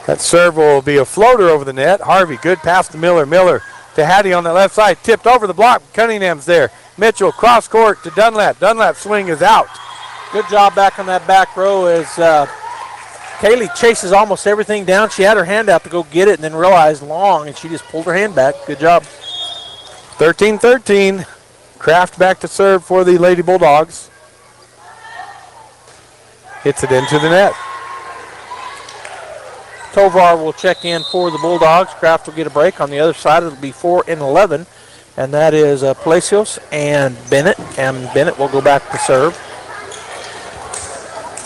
That serve will be a floater over the net. Harvey, good pass to Miller. Miller to Hattie on the left side. Tipped over the block. Cunningham's there. Mitchell cross court to Dunlap. Dunlap's swing is out. Good job back on that back row as Kaylee chases almost everything down. She had her hand out to go get it and then realized long, and she just pulled her hand back. Good job. 13-13. Kraft back to serve for the Lady Bulldogs. Hits it into the net. Tovar will check in for the Bulldogs. Kraft will get a break. On the other side, it'll be 4-11, and that is Palacios and Bennett. And Bennett will go back to serve.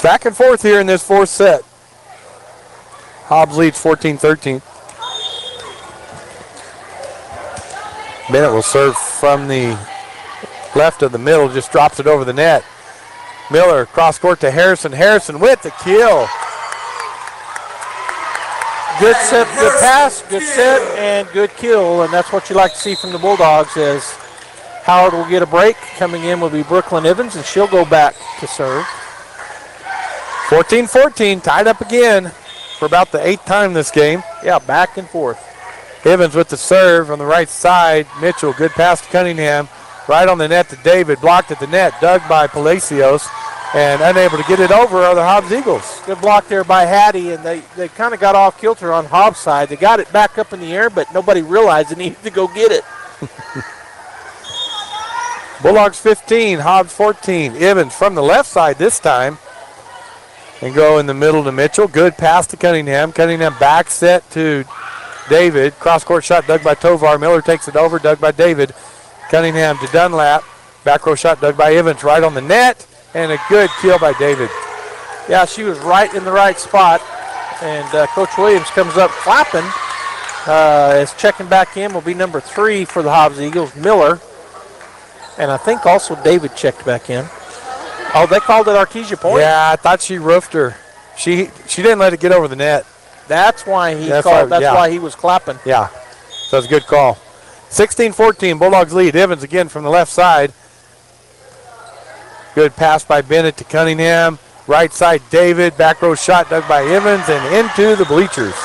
Back and forth here in this fourth set. Hobbs leads 14-13. Bennett will serve from the left of the middle, just drops it over the net. Miller cross court to Harrison. Harrison with the kill. Good set, good pass, good set, and good kill, and that's what you like to see from the Bulldogs as Howard will get a break. Coming in will be Brooklyn Evans, and she'll go back to serve. 14-14, tied up again for about the 8th time this game. Yeah, back and forth. Evans with the serve on the right side. Mitchell, good pass to Cunningham. Right on the net to David, blocked at the net, dug by Palacios, and unable to get it over are the Hobbs Eagles. Good block there by Hattie, and they kind of got off kilter on Hobbs' side. They got it back up in the air, but nobody realized they needed to go get it. Bulldogs 15, Hobbs 14. Evans from the left side this time. And go in the middle to Mitchell. Good pass to Cunningham. Cunningham back set to David. Cross-court shot dug by Tovar. Miller takes it over, dug by David. Cunningham to Dunlap. Back row shot dug by Evans right on the net. And a good kill by David. Yeah, she was right in the right spot. And Coach Williams comes up clapping. As checking back in will be number 3 for the Hobbs Eagles, Miller. And I think also David checked back in. Oh, they called it Artesia point? Yeah, I thought she roofed her. She didn't let it get over the net. That's why he called. That's why he was clapping. Yeah, so it's a good call. 16-14, Bulldogs lead. Evans again from the left side. Good pass by Bennett to Cunningham. Right side, David. Back row shot dug by Evans and into the bleachers.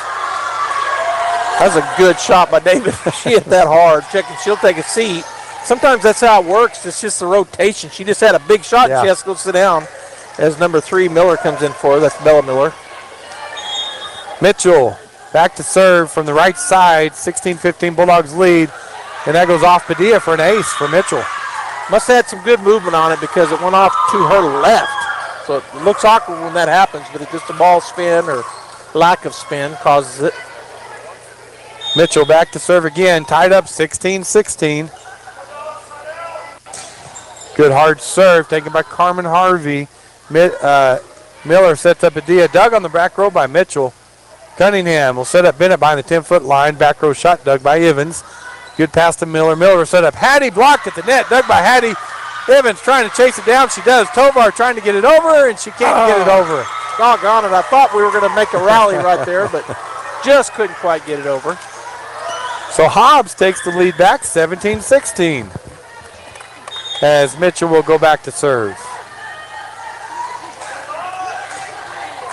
That was a good shot by David. She hit that hard. Checking, she'll take a seat. Sometimes that's how it works. It's just the rotation. She just had a big shot. Yeah. She has to go sit down as number 3 Miller comes in for her. That's Bella Miller. Mitchell back to serve from the right side. 16-15 Bulldogs lead. And that goes off Padilla for an ace for Mitchell. Must have had some good movement on it because it went off to her left. So it looks awkward when that happens, but it's just a ball spin or lack of spin causes it. Mitchell back to serve again. Tied up 16-16. Good hard serve taken by Carmen Harvey. Miller sets up Padilla. Dug on the back row by Mitchell. Cunningham will set up Bennett behind the 10-foot line. Back row shot dug by Evans. Good pass to Miller. Miller set up Hattie, blocked at the net. Dug by Hattie. Evans trying to chase it down. She does. Tovar trying to get it over, and she can't get it over. Doggone it. I thought we were going to make a rally right there, but just couldn't quite get it over. So Hobbs takes the lead back 17-16. As Mitchell will go back to serve.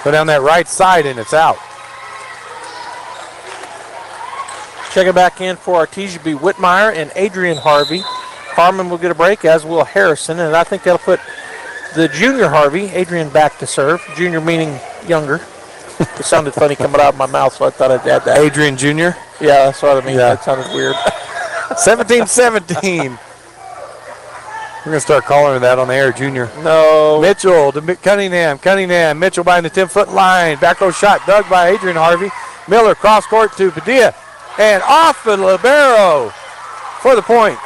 Go down that right side, and it's out. Checking back in for Artesia B. Whitmire and Adrian Harvey. Carmen will get a break, as will Harrison, and I think that'll put the junior Harvey, Adrian, back to serve. Junior meaning younger. It sounded funny coming out of my mouth, so I thought I'd add that. Adrian Jr.? Yeah, that's what I mean. Yeah. That sounded weird. 17-17. We're going to start calling her that on the air, Junior. No. Mitchell to Cunningham. Cunningham. Mitchell behind the 10-foot line. Back row shot dug by Adrian Harvey. Miller cross court to Padilla. And off the libero for the point.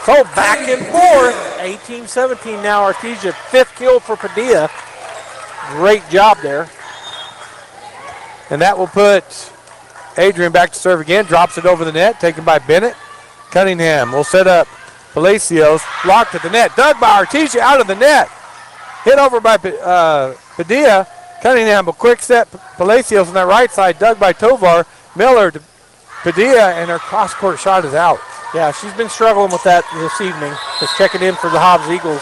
So back and forth. 18-17 now. Artesia, 5th kill for Padilla. Great job there. And that will put Adrian back to serve again. Drops it over the net. Taken by Bennett. Cunningham will set up Palacios blocked at the net. Dug by Artesia out of the net. Hit over by Padilla. Cunningham, a quick set. Palacios on that right side. Dug by Tovar. Miller to Padilla, and her cross-court shot is out. Yeah, she's been struggling with that this evening. Just checking in for the Hobbs Eagles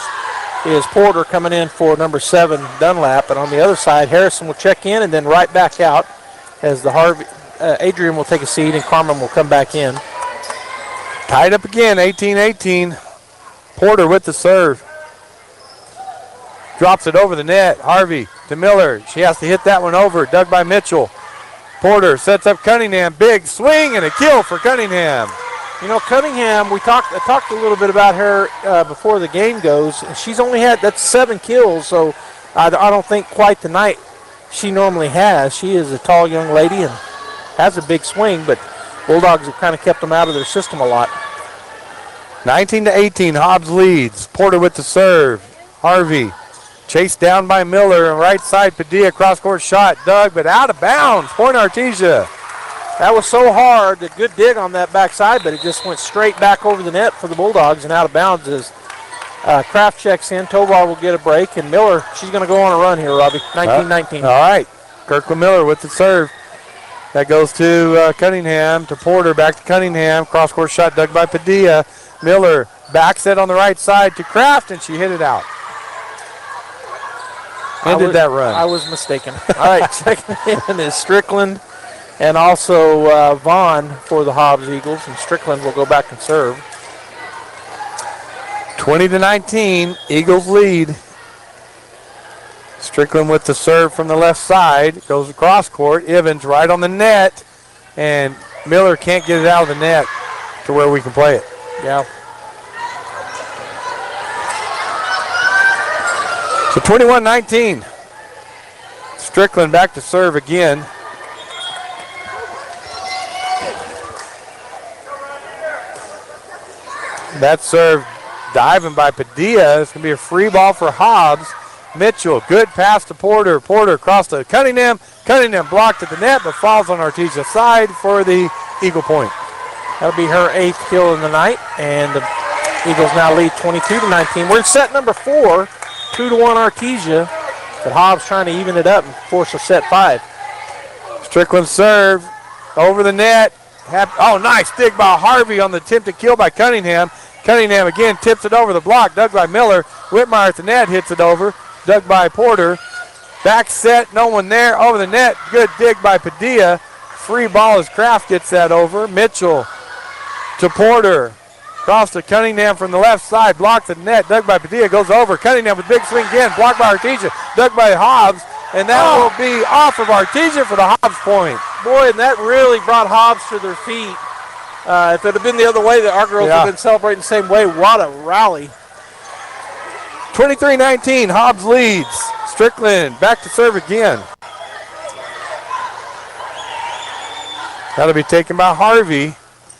is Porter coming in for number 7, Dunlap. And on the other side, Harrison will check in and then right back out as the Adrian will take a seat and Carmen will come back in. Tied up again, 18-18. Porter with the serve. Drops it over the net. Harvey to Miller. She has to hit that one over. Dug by Mitchell. Porter sets up Cunningham. Big swing and a kill for Cunningham. You know, Cunningham, I talked a little bit about her before the game goes. She's only had, that's 7 kills, so I don't think quite the night she normally has. She is a tall young lady and has a big swing, but Bulldogs have kind of kept them out of their system a lot. 19-18, Hobbs leads. Porter with the serve. Harvey chased down by Miller, and right side Padilla, cross-court shot, dug, but out of bounds. Point Artesia. That was so hard, a good dig on that backside, but it just went straight back over the net for the Bulldogs and out of bounds as Kraft checks in. Tovar will get a break, and Miller, she's going to go on a run here, Robbie. 19-19. All right. Kirkland Miller with the serve. That goes to Cunningham, to Porter, back to Cunningham. Cross-court shot dug by Padilla. Miller back set on the right side to Kraft, and she hit it out. Ended that run. I was mistaken. All right, checking in is Strickland and also Vaughn for the Hobbs Eagles, and Strickland will go back and serve. 20-19, Eagles lead. Strickland with the serve from the left side. Goes across court. Evans right on the net. And Miller can't get it out of the net to where we can play it. Yeah. So 21-19. Strickland back to serve again. That serve diving by Padilla. It's going to be a free ball for Hobbs. Mitchell, good pass to Porter. Porter across to Cunningham. Cunningham blocked at the net, but falls on Artesia's side for the Eagle point. That'll be her 8th kill in the night, and the Eagles now lead 22-19. We're in set number 4, 2-1 Artesia, but Hobbs trying to even it up and force a set 5. Strickland serve over the net. Oh, nice dig by Harvey on the attempted kill by Cunningham. Cunningham again tips it over the block, dug by Miller. Whitmire at the net hits it over. Dug by Porter. Back set, no one there. Over the net, good dig by Padilla. Free ball as Kraft gets that over. Mitchell to Porter. Cross to Cunningham from the left side. Blocked the net. Dug by Padilla. Goes over. Cunningham with big swing again. Blocked by Artesia. Dug by Hobbs. And that will be off of Artesia for the Hobbs point. Boy, and that really brought Hobbs to their feet. If it had been the other way, our girls would have been celebrating the same way. What a rally. 23-19, Hobbs leads. Strickland back to serve again. That'll be taken by Harvey.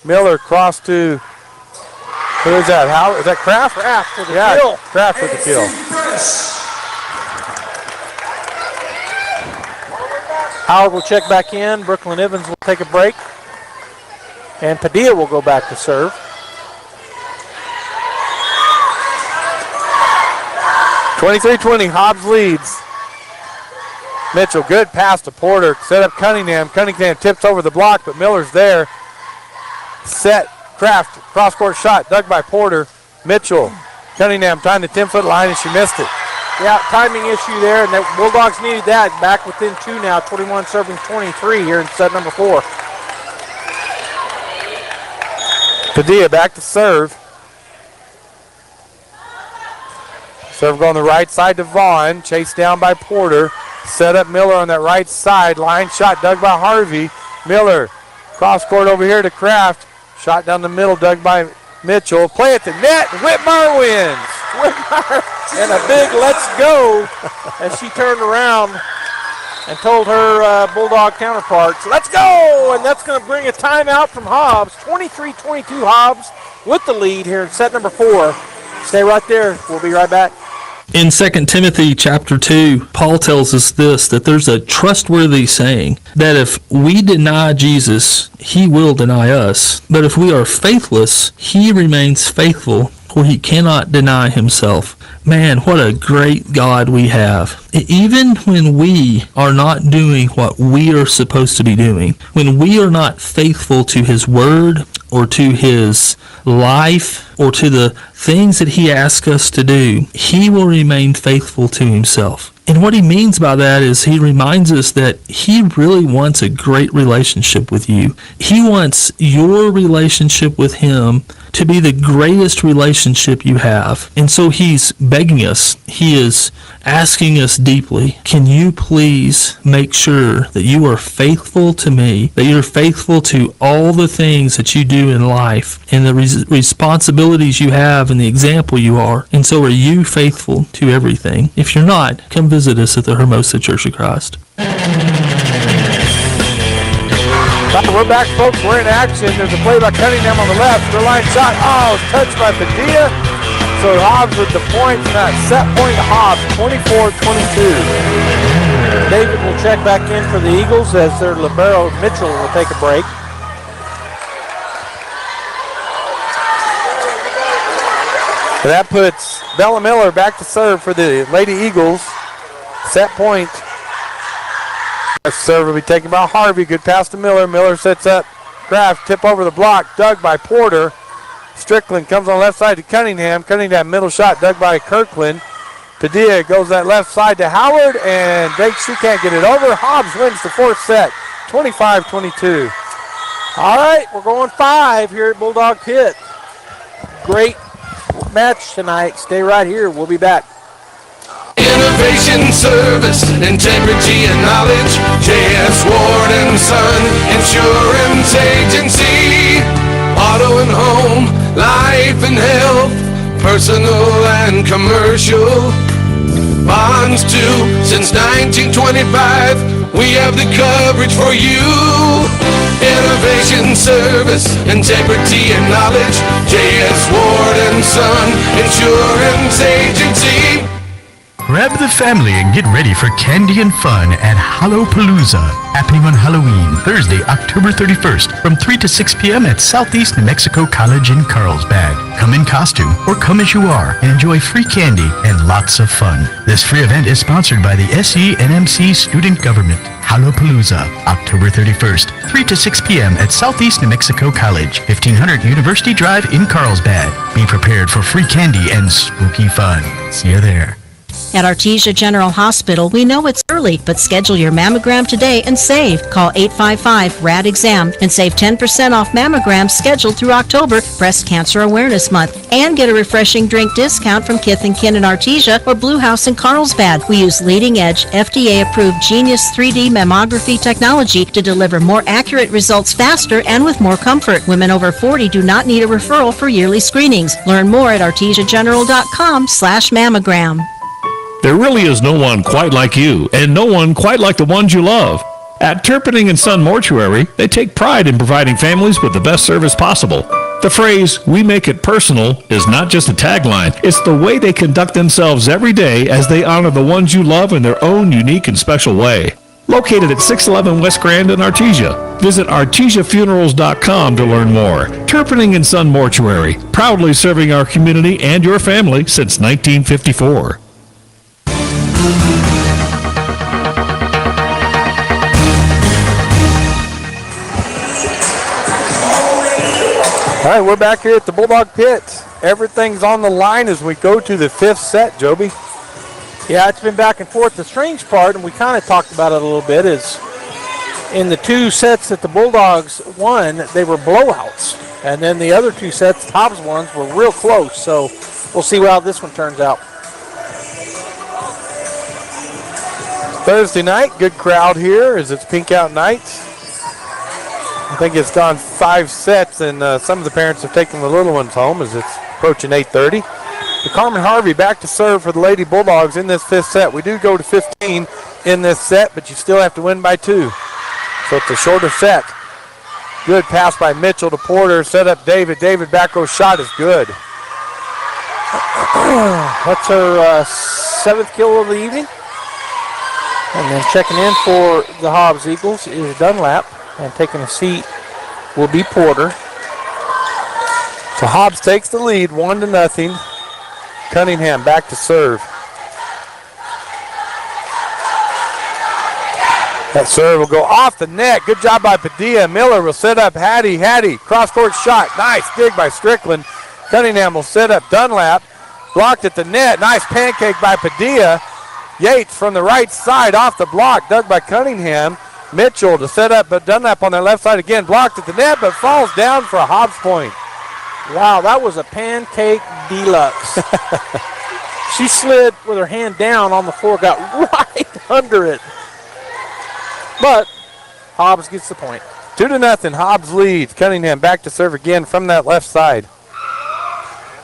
Miller cross to, who is that? How is that Kraft? Kraft for the kill. Kraft for the kill. Howard will check back in. Brooklyn Evans will take a break. And Padilla will go back to serve. (23-20), Hobbs leads. Mitchell, good pass to Porter. Set up Cunningham. Cunningham tips over the block, but Miller's there. Set, Kraft, cross-court shot, dug by Porter. Mitchell, Cunningham tying the 10-foot line, and she missed it. Yeah, timing issue there, and the Bulldogs needed that. Back within 2 now, 21 serving 23 here in set number 4. Padilla back to serve. Serve going the right side to Vaughn. Chased down by Porter. Set up Miller on that right side. Line shot dug by Harvey. Miller cross court over here to Kraft. Shot down the middle dug by Mitchell. Play at the net. Whitmire wins. Whitmire and a big let's go as she turned around and told her Bulldog counterparts, let's go! And that's going to bring a timeout from Hobbs. 23-22 Hobbs with the lead here in set number 4. Stay right there. We'll be right back. In 2 Timothy chapter 2, Paul tells us this, that there's a trustworthy saying that if we deny Jesus, he will deny us. But if we are faithless, he remains faithful, for he cannot deny himself. Man, what a great God we have. Even when we are not doing what we are supposed to be doing, when we are not faithful to his word or to his life or to the things that he asks us to do, he will remain faithful to himself. And what he means by that is he reminds us that he really wants a great relationship with you. He wants your relationship with him to be the greatest relationship you have. And so he's begging us. He is asking us deeply, can you please make sure that you are faithful to me, that you're faithful to all the things that you do in life and the responsibilities you have and the example you are. And so are you faithful to everything? If you're not, come visit us at the Hermosa Church of Christ. We're back, folks. We're in action. There's a play by Cunningham on the left. The line shot. Oh, it's touched by Padilla. So Hobbs with the point. That set point to Hobbs, 24-22. David will check back in for the Eagles as their libero Mitchell will take a break. That puts Bella Miller back to serve for the Lady Eagles. Set point. Serve will be taken by Harvey. Good pass to Miller. Miller sets up. Kraft, tip over the block. Dug by Porter. Strickland comes on the left side to Cunningham. Cunningham middle shot dug by Kirkland. Padilla goes that left side to Howard, and she can't get it over. Hobbs wins the fourth set, 25-22. All right, we're going 5 here at Bulldog Pit. Great match tonight. Stay right here. We'll be back. Innovation, service, integrity, and knowledge. J.S. Ward & Son Insurance Agency. Auto and home, life and health, personal and commercial. Bonds too, since 1925. We have the coverage for you. Innovation, service, integrity, and knowledge. J.S. Ward & Son Insurance Agency. Grab the family and get ready for candy and fun at Hallowpalooza, happening on Halloween, Thursday, October 31st, from 3 to 6 p.m. at Southeast New Mexico College in Carlsbad. Come in costume or come as you are and enjoy free candy and lots of fun. This free event is sponsored by the SENMC Student Government. Hallowpalooza, October 31st, 3 to 6 p.m. at Southeast New Mexico College, 1500 University Drive in Carlsbad. Be prepared for free candy and spooky fun. See you there. At Artesia General Hospital, we know it's early, but schedule your mammogram today and save. Call 855-RAD-EXAM and save 10% off mammograms scheduled through October, Breast Cancer Awareness Month. And get a refreshing drink discount from Kith & Kin in Artesia or Blue House in Carlsbad. We use leading-edge, FDA-approved Genius 3D mammography technology to deliver more accurate results faster and with more comfort. Women over 40 do not need a referral for yearly screenings. Learn more at artesiageneral.com/mammogram. There really is no one quite like you, and no one quite like the ones you love. At Turpinning & Son Mortuary, they take pride in providing families with the best service possible. The phrase, "we make it personal," is not just a tagline. It's the way they conduct themselves every day as they honor the ones you love in their own unique and special way. Located at 611 West Grand in Artesia. Visit artesiafunerals.com to learn more. Turpinning & Son Mortuary, proudly serving our community and your family since 1954. All right, we're back here at the Bulldog Pit. Everything's on the line as we go to the fifth set, Joby. Yeah, it's been back and forth. The strange part, and we kind of talked about it a little bit, is in the 2 sets that the Bulldogs won, they were blowouts. And then the other 2 sets, Hobbs ones, were real close. So we'll see how this one turns out. Thursday night, good crowd here as it's pink out night. I think it's gone 5 sets, and some of the parents have taken the little ones home as it's approaching 8:30. The Carmen Harvey back to serve for the Lady Bulldogs in this 5th set. We do go to 15 in this set, but you still have to win by 2. So it's a shorter set. Good pass by Mitchell to Porter. Set up David. David back row shot is good. That's her 7th kill of the evening. And then checking in for the Hobbs Eagles is Dunlap. And taking a seat will be Porter. So Hobbs takes the lead, 1-0. Cunningham back to serve. That serve will go off the net. Good job by Padilla. Miller will set up Hattie. Hattie, cross-court shot. Nice dig by Strickland. Cunningham will set up Dunlap. Blocked at the net. Nice pancake by Padilla. Yates from the right side off the block. Dug by Cunningham. Mitchell to set up, but Dunlap on that left side again. Blocked at the net, but falls down for a Hobbs point. Wow, that was a pancake deluxe. She slid with her hand down on the floor, got right under it. But Hobbs gets the point. 2-0. Hobbs leads. Cunningham back to serve again from that left side.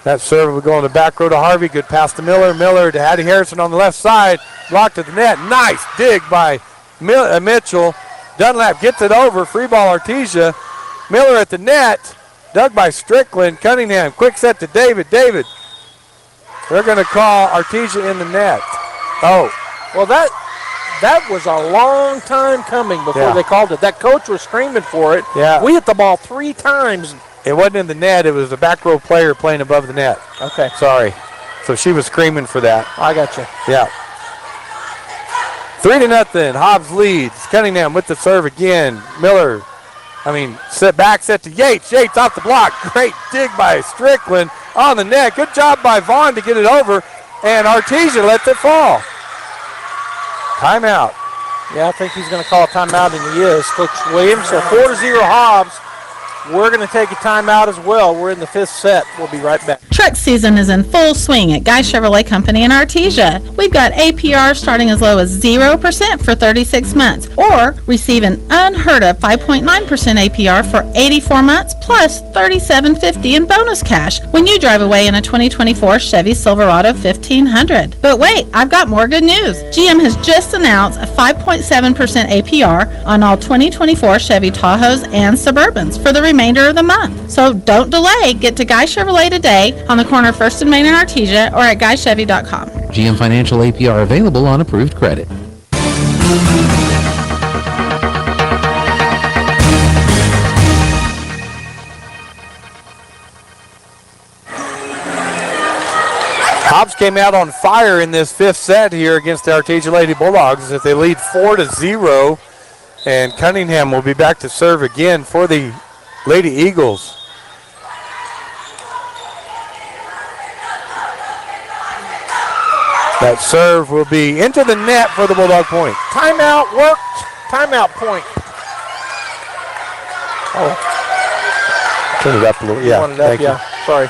That serve will go in the back row to Harvey. Good pass to Miller. Miller to Hattie Harrison on the left side. Blocked at the net. Nice dig by Mitchell. Dunlap gets it over. Free ball Artesia. Miller at the net. Dug by Strickland. Cunningham. Quick set to David. David. They're going to call Artesia in the net. Oh. Well, that was a long time coming before they called it. That coach was screaming for it. Yeah. We hit the ball 3 times. It wasn't in the net. It was a back row player playing above the net. Okay. Sorry. So she was screaming for that. I got you. Yeah. 3-0. Hobbs leads. Cunningham with the serve again. Miller. Set to Yates. Yates off the block. Great dig by Strickland on the net. Good job by Vaughn to get it over. And Artesia lets it fall. Timeout. Yeah, I think he's going to call a timeout, and he is. Coach Williams, so 4-0 Hobbs. We're going to take a timeout as well. We're in the 5th set. We'll be right back. Truck season is in full swing at Guy Chevrolet Company in Artesia. We've got APR starting as low as 0% for 36 months, or receive an unheard of 5.9% APR for 84 months plus $37.50 in bonus cash when you drive away in a 2024 Chevy Silverado 1500. But wait, I've got more good news. GM has just announced a 5.7% APR on all 2024 Chevy Tahoes and Suburbans for the remainder of the month. So don't delay. Get to Guy Chevrolet today on the corner of 1st and Main in Artesia or at GuyChevy.com. GM Financial APR available on approved credit. Hobbs came out on fire in this 5th set here against the Artesia Lady Bulldogs as they lead 4-0. And Cunningham will be back to serve again for the Lady Eagles. That serve will be into the net for the Bulldog point. Timeout worked. Timeout point. Oh. Turn it up a little. Yeah. Thank you. Sorry.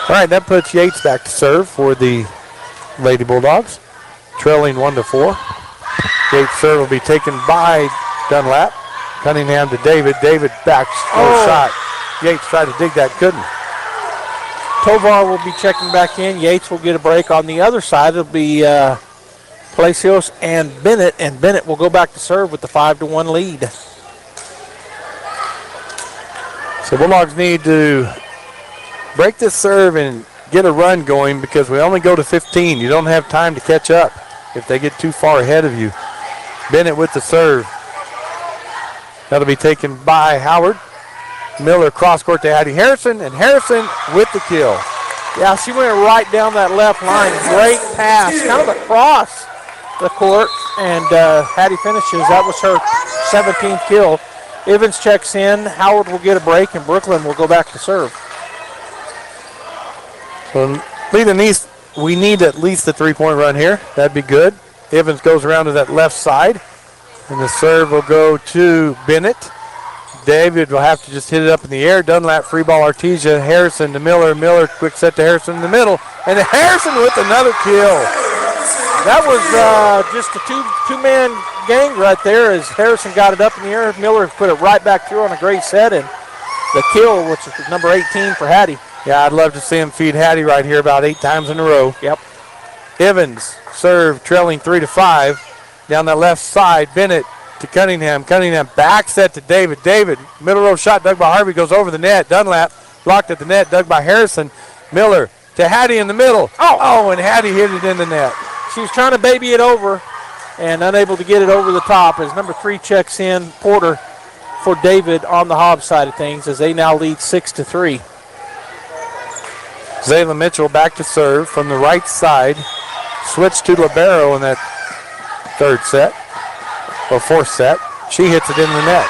All right, that puts Yates back to serve for the Lady Bulldogs, trailing 1-4. Yates' serve will be taken by Dunlap. Cunningham to David. David back. Shot. Yates tried to dig that. Couldn't. Tovar will be checking back in. Yates will get a break on the other side. It'll be Palacios and Bennett will go back to serve with the 5-1 lead. So Bulldogs need to break this serve and get a run going because we only go to 15. You don't have time to catch up if they get too far ahead of you. Bennett with the serve. That'll be taken by Howard. Miller cross court to Hattie Harrison, and Harrison with the kill. Yeah, she went right down that left line. Great pass, kind of across the court, and Hattie finishes. That was her 17th kill. Evans checks in. Howard will get a break, and Brooklyn will go back to serve. So we need at least a 3-point run here. That'd be good. Evans goes around to that left side, and the serve will go to Bennett. David will have to just hit it up in the air. Dunlap, free ball, Artesia. Harrison to Miller. Miller, quick set to Harrison in the middle. And Harrison with another kill. That was just a two-man gang right there as Harrison got it up in the air. Miller put it right back through on a great set. And the kill, which is number 18 for Hattie. Yeah, I'd love to see him feed Hattie right here about 8 times in a row. Yep. Evans, serve, trailing 3-5. Down that left side, Bennett to Cunningham. Cunningham back set to David. David, middle row shot dug by Harvey, goes over the net. Dunlap blocked at the net, dug by Harrison. Miller to Hattie in the middle. Oh, and Hattie hit it in the net. She was trying to baby it over and unable to get it over the top as number 3 checks in, Porter, for David on the Hobbs side of things as they now lead 6-3. Zayla Mitchell back to serve from the right side. Switch to libero in that third set, or fourth set. She hits it in the net.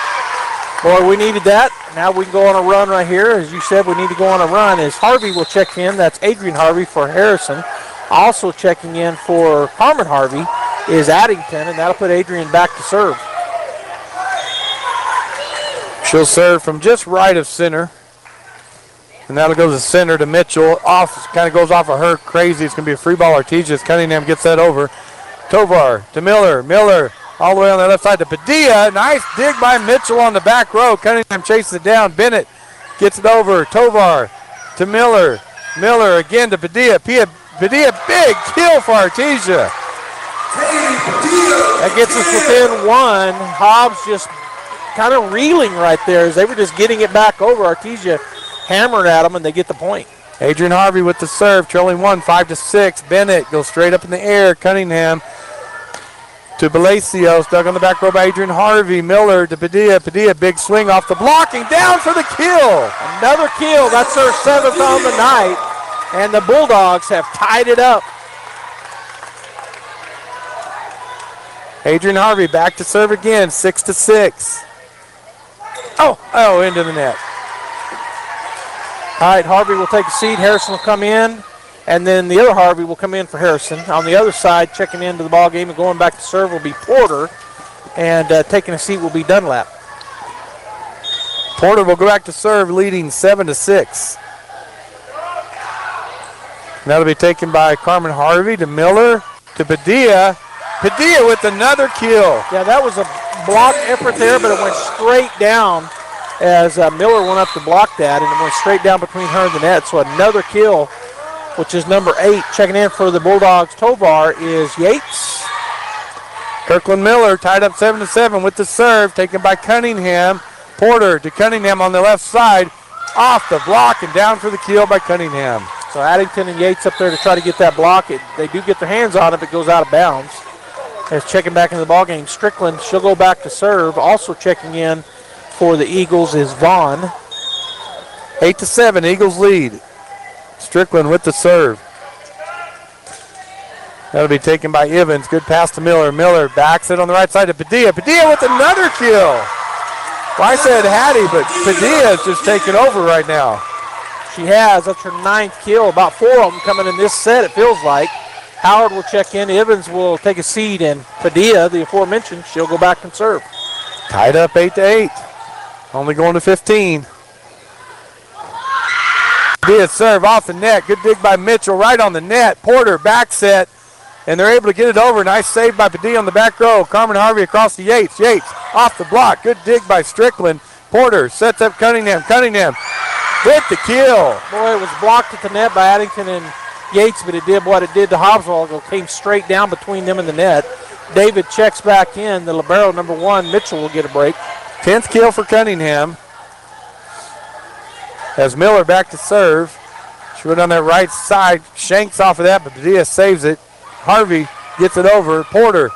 Boy, we needed that. Now we can go on a run right here. As you said, we need to go on a run. As Harvey will check in, that's Adrian Harvey for Harrison. Also checking in for Carmen Harvey is Addington, and that'll put Adrian back to serve. She'll serve from just right of center. And that'll go to center to Mitchell. Kind of goes off of her. Crazy. It's going to be a free ball. Artesius Cunningham gets that over. Tovar to Miller. Miller all the way on the left side to Padilla. Nice dig by Mitchell on the back row. Cunningham chases it down. Bennett gets it over. Tovar to Miller. Miller again to Padilla. Padilla, big kill for Artesia. That gets us within one. Hobbs just kind of reeling right there as they were just getting it back over. Artesia hammered at them, and they get the point. Adrian Harvey with the serve, trailing 5-6. Bennett goes straight up in the air. Cunningham to Balacio, stuck on the back row by Adrian Harvey. Miller to Padilla. Padilla, big swing off the blocking, down for the kill. Another kill. That's their 7th on the night, and the Bulldogs have tied it up. Adrian Harvey back to serve again, 6-6. Oh, into the net. All right, Harvey will take a seat. Harrison will come in, and then the other Harvey will come in for Harrison. On the other side, checking into the ball game and going back to serve will be Porter, and taking a seat will be Dunlap. Porter will go back to serve, leading 7-6. That'll be taken by Carmen Harvey to Miller to Padilla. Padilla with another kill. Yeah, that was a block effort there, but it went straight down as Miller went up to block that, and it went straight down between her and the net. So another kill, which is number 8. Checking in for the Bulldogs Tovar is Yates. Kirkland Miller tied up 7-7 with the serve, taken by Cunningham. Porter to Cunningham on the left side, off the block and down for the kill by Cunningham. So Addington and Yates up there to try to get that block. They do get their hands on it, but it goes out of bounds. As checking back into the ball game, Strickland, she'll go back to serve. Also checking in for the Eagles is Vaughn. 8-7, Eagles lead. Strickland with the serve. That'll be taken by Evans. Good pass to Miller. Miller backs it on the right side to Padilla. Padilla with another kill. Well, I said Hattie, but Padilla is just taking over right now. She has. That's her 9th kill. About 4 of them coming in this set, it feels like. Howard will check in. Evans will take a seat, and Padilla, the aforementioned, she'll go back and serve. Tied up 8-8. Only going to 15. Padilla serve off the net. Good dig by Mitchell right on the net. Porter back set, and they're able to get it over. Nice save by Padilla on the back row. Carmen Harvey across to Yates. Yates off the block. Good dig by Strickland. Porter sets up Cunningham. Cunningham with the kill. Boy, it was blocked at the net by Addington and Yates, but it did what it did to Hobbs. It came straight down between them and the net. David checks back in. The libero, number 1, Mitchell, will get a break. 10th kill for Cunningham. As Miller back to serve. She went on that right side. Shanks off of that, but Padilla saves it. Harvey gets it over. Porter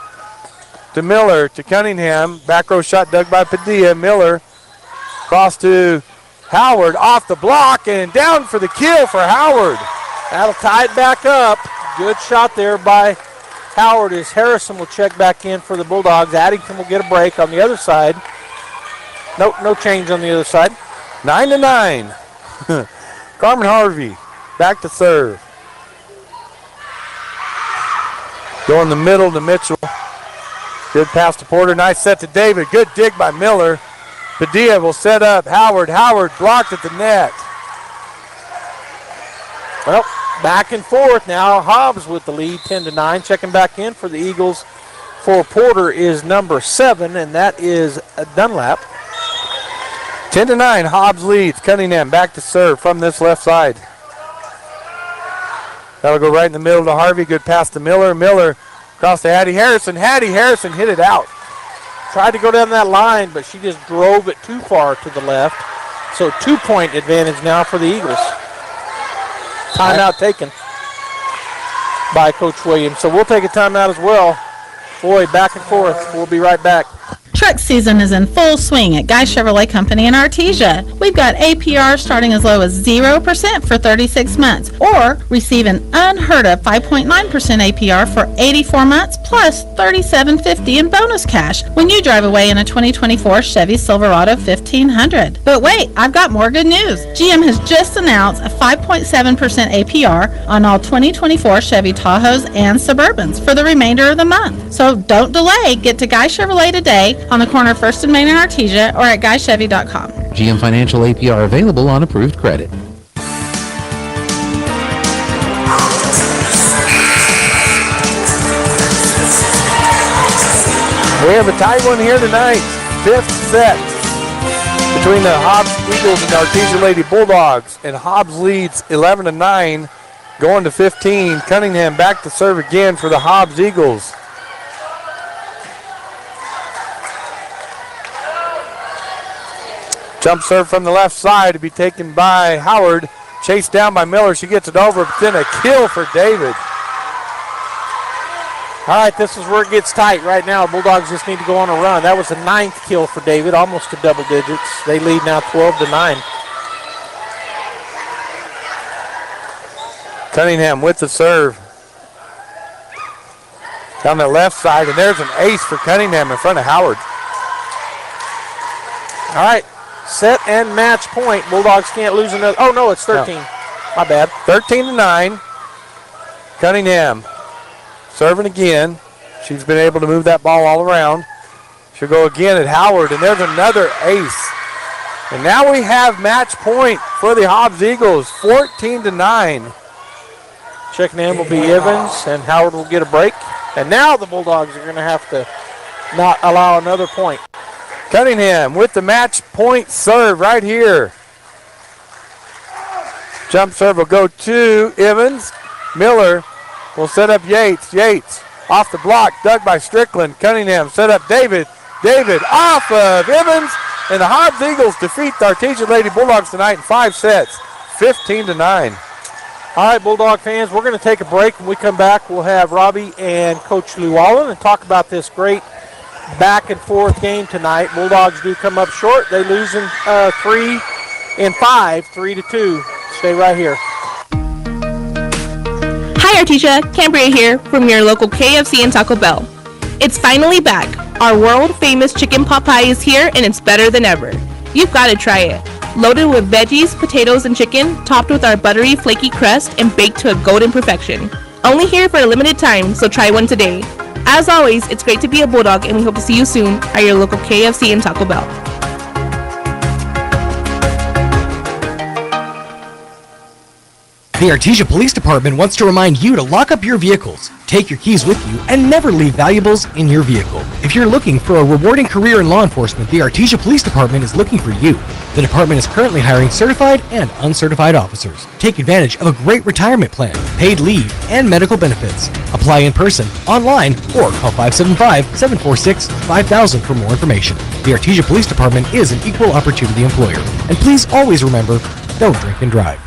to Miller to Cunningham. Back row shot dug by Padilla. Miller cross to Howard off the block and down for the kill for Howard. That'll tie it back up. Good shot there by Howard as Harrison will check back in for the Bulldogs. Addington will get a break on the other side. Nope, no change on the other side. 9-9. Carmen Harvey back to serve. Go in the middle to Mitchell. Good pass to Porter. Nice set to David. Good dig by Miller. Padilla will set up Howard. Howard blocked at the net. Well, back and forth now. Hobbs with the lead, 10-9. Checking back in for the Eagles for Porter is number 7, and that is Dunlap. 10-9, Hobbs leads. Cunningham back to serve from this left side. That'll go right in the middle to Harvey. Good pass to Miller. Miller across to Hattie Harrison. Hattie Harrison hit it out. Tried to go down that line, but she just drove it too far to the left. So 2-point advantage now for the Eagles. Timeout taken by Coach Williams. So we'll take a timeout as well. Boy, back and forth. We'll be right back. Truck season is in full swing at Guy Chevrolet Company in Artesia. We've got APR starting as low as 0% for 36 months, or receive an unheard of 5.9% APR for 84 months plus $37.50 in bonus cash when you drive away in a 2024 Chevy Silverado 1500. But wait, I've got more good news. GM has just announced a 5.7% APR on all 2024 Chevy Tahoes and Suburbans for the remainder of the month. So don't delay. Get to Guy Chevrolet today on the corner of 1st and Main in Artesia or at GuyChevy.com. GM Financial APR available on approved credit. We have a tight one here tonight. 5th set between the Hobbs Eagles and Artesia Lady Bulldogs. And Hobbs leads 11-9 going to 15. Cunningham back to serve again for the Hobbs Eagles. Jump serve from the left side to be taken by Howard. Chased down by Miller. She gets it over, but then a kill for David. All right, this is where it gets tight right now. Bulldogs just need to go on a run. That was the 9th kill for David, almost to double digits. They lead now 12-9. Cunningham with the serve. Down the left side, and there's an ace for Cunningham in front of Howard. All right, set and match point. Bulldogs can't lose another. Oh, no, it's 13. No. My bad. 13-9. Cunningham serving again. She's been able to move that ball all around. She'll go again at Howard, and there's another ace. And now we have match point for the Hobbs Eagles, 14-9. Checking in will be Evans, and Howard will get a break. And now the Bulldogs are going to have to not allow another point. Cunningham with the match point serve right here. Jump serve will go to Evans. Miller will set up Yates. Yates off the block, dug by Strickland. Cunningham set up David. David off of Evans. And the Hobbs Eagles defeat the Artesia Lady Bulldogs tonight in 5 sets, 15-9. All right, Bulldog fans, we're going to take a break. When we come back, we'll have Robbie and Coach Llewellyn and talk about this great back and forth game tonight. Bulldogs do come up short. They lose in 3 and 5, 3-2. Stay right here. Hi Artesia, Cambria here from your local KFC and Taco Bell. It's finally back. Our world famous chicken pot pie is here and it's better than ever. You've got to try it. Loaded with veggies, potatoes, and chicken, topped with our buttery, flaky crust, and baked to a golden perfection. Only here for a limited time, so try one today. As always, it's great to be a Bulldog, and we hope to see you soon at your local KFC and Taco Bell. The Artesia Police Department wants to remind you to lock up your vehicles, take your keys with you, and never leave valuables in your vehicle. If you're looking for a rewarding career in law enforcement, the Artesia Police Department is looking for you. The department is currently hiring certified and uncertified officers. Take advantage of a great retirement plan, paid leave, and medical benefits. Apply in person, online, or call 575-746-5000 for more information. The Artesia Police Department is an equal opportunity employer. And please always remember, don't drink and drive.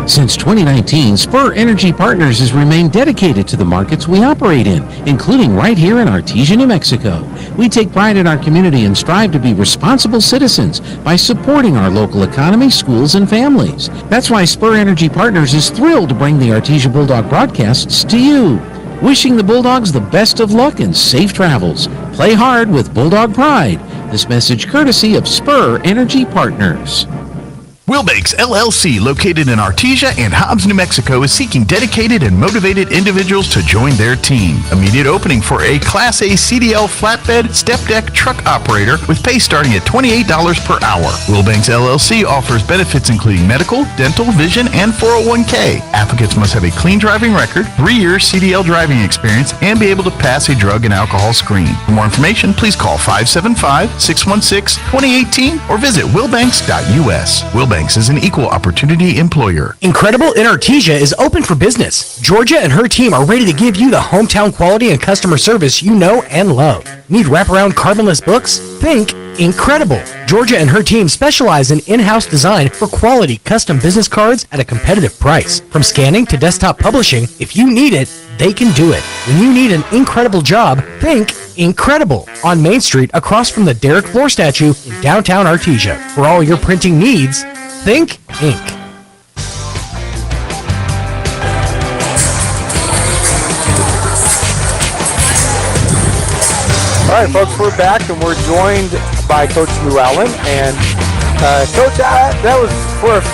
Since 2019, Spur Energy Partners has remained dedicated to the markets we operate in, including right here in Artesia, New Mexico. We take pride in our community and strive to be responsible citizens by supporting our local economy, schools, and families. That's why Spur Energy Partners is thrilled to bring the Artesia Bulldog broadcasts to you. Wishing the Bulldogs the best of luck and safe travels. Play hard with Bulldog pride. This message courtesy of Spur Energy Partners. Wilbanks LLC, located in Artesia and Hobbs, New Mexico, is seeking dedicated and motivated individuals to join their team. Immediate opening for a Class A CDL flatbed step deck truck operator with pay starting at $28 per hour. Wilbanks LLC offers benefits including medical, dental, vision, and 401k. Applicants must have a clean driving record, 3 years CDL driving experience, and be able to pass a drug and alcohol screen. For more information, please call 575-616-2018 or visit wilbanks.us. Wilbanks is an equal opportunity employer. Incredible in Artesia is open for business. Georgia and her team are ready to give you the hometown quality and customer service you know and love. Need wraparound carbonless books? Think Incredible. Georgia and her team specialize in in-house design for quality custom business cards at a competitive price. From scanning to desktop publishing, if you need it, they can do it. When you need an incredible job, think Incredible on Main Street across from the Derek Floor statue in downtown Artesia. For all your printing needs, think ink. All right, folks, we're back, and we're joined by Coach Llewellyn. And, Coach, that was,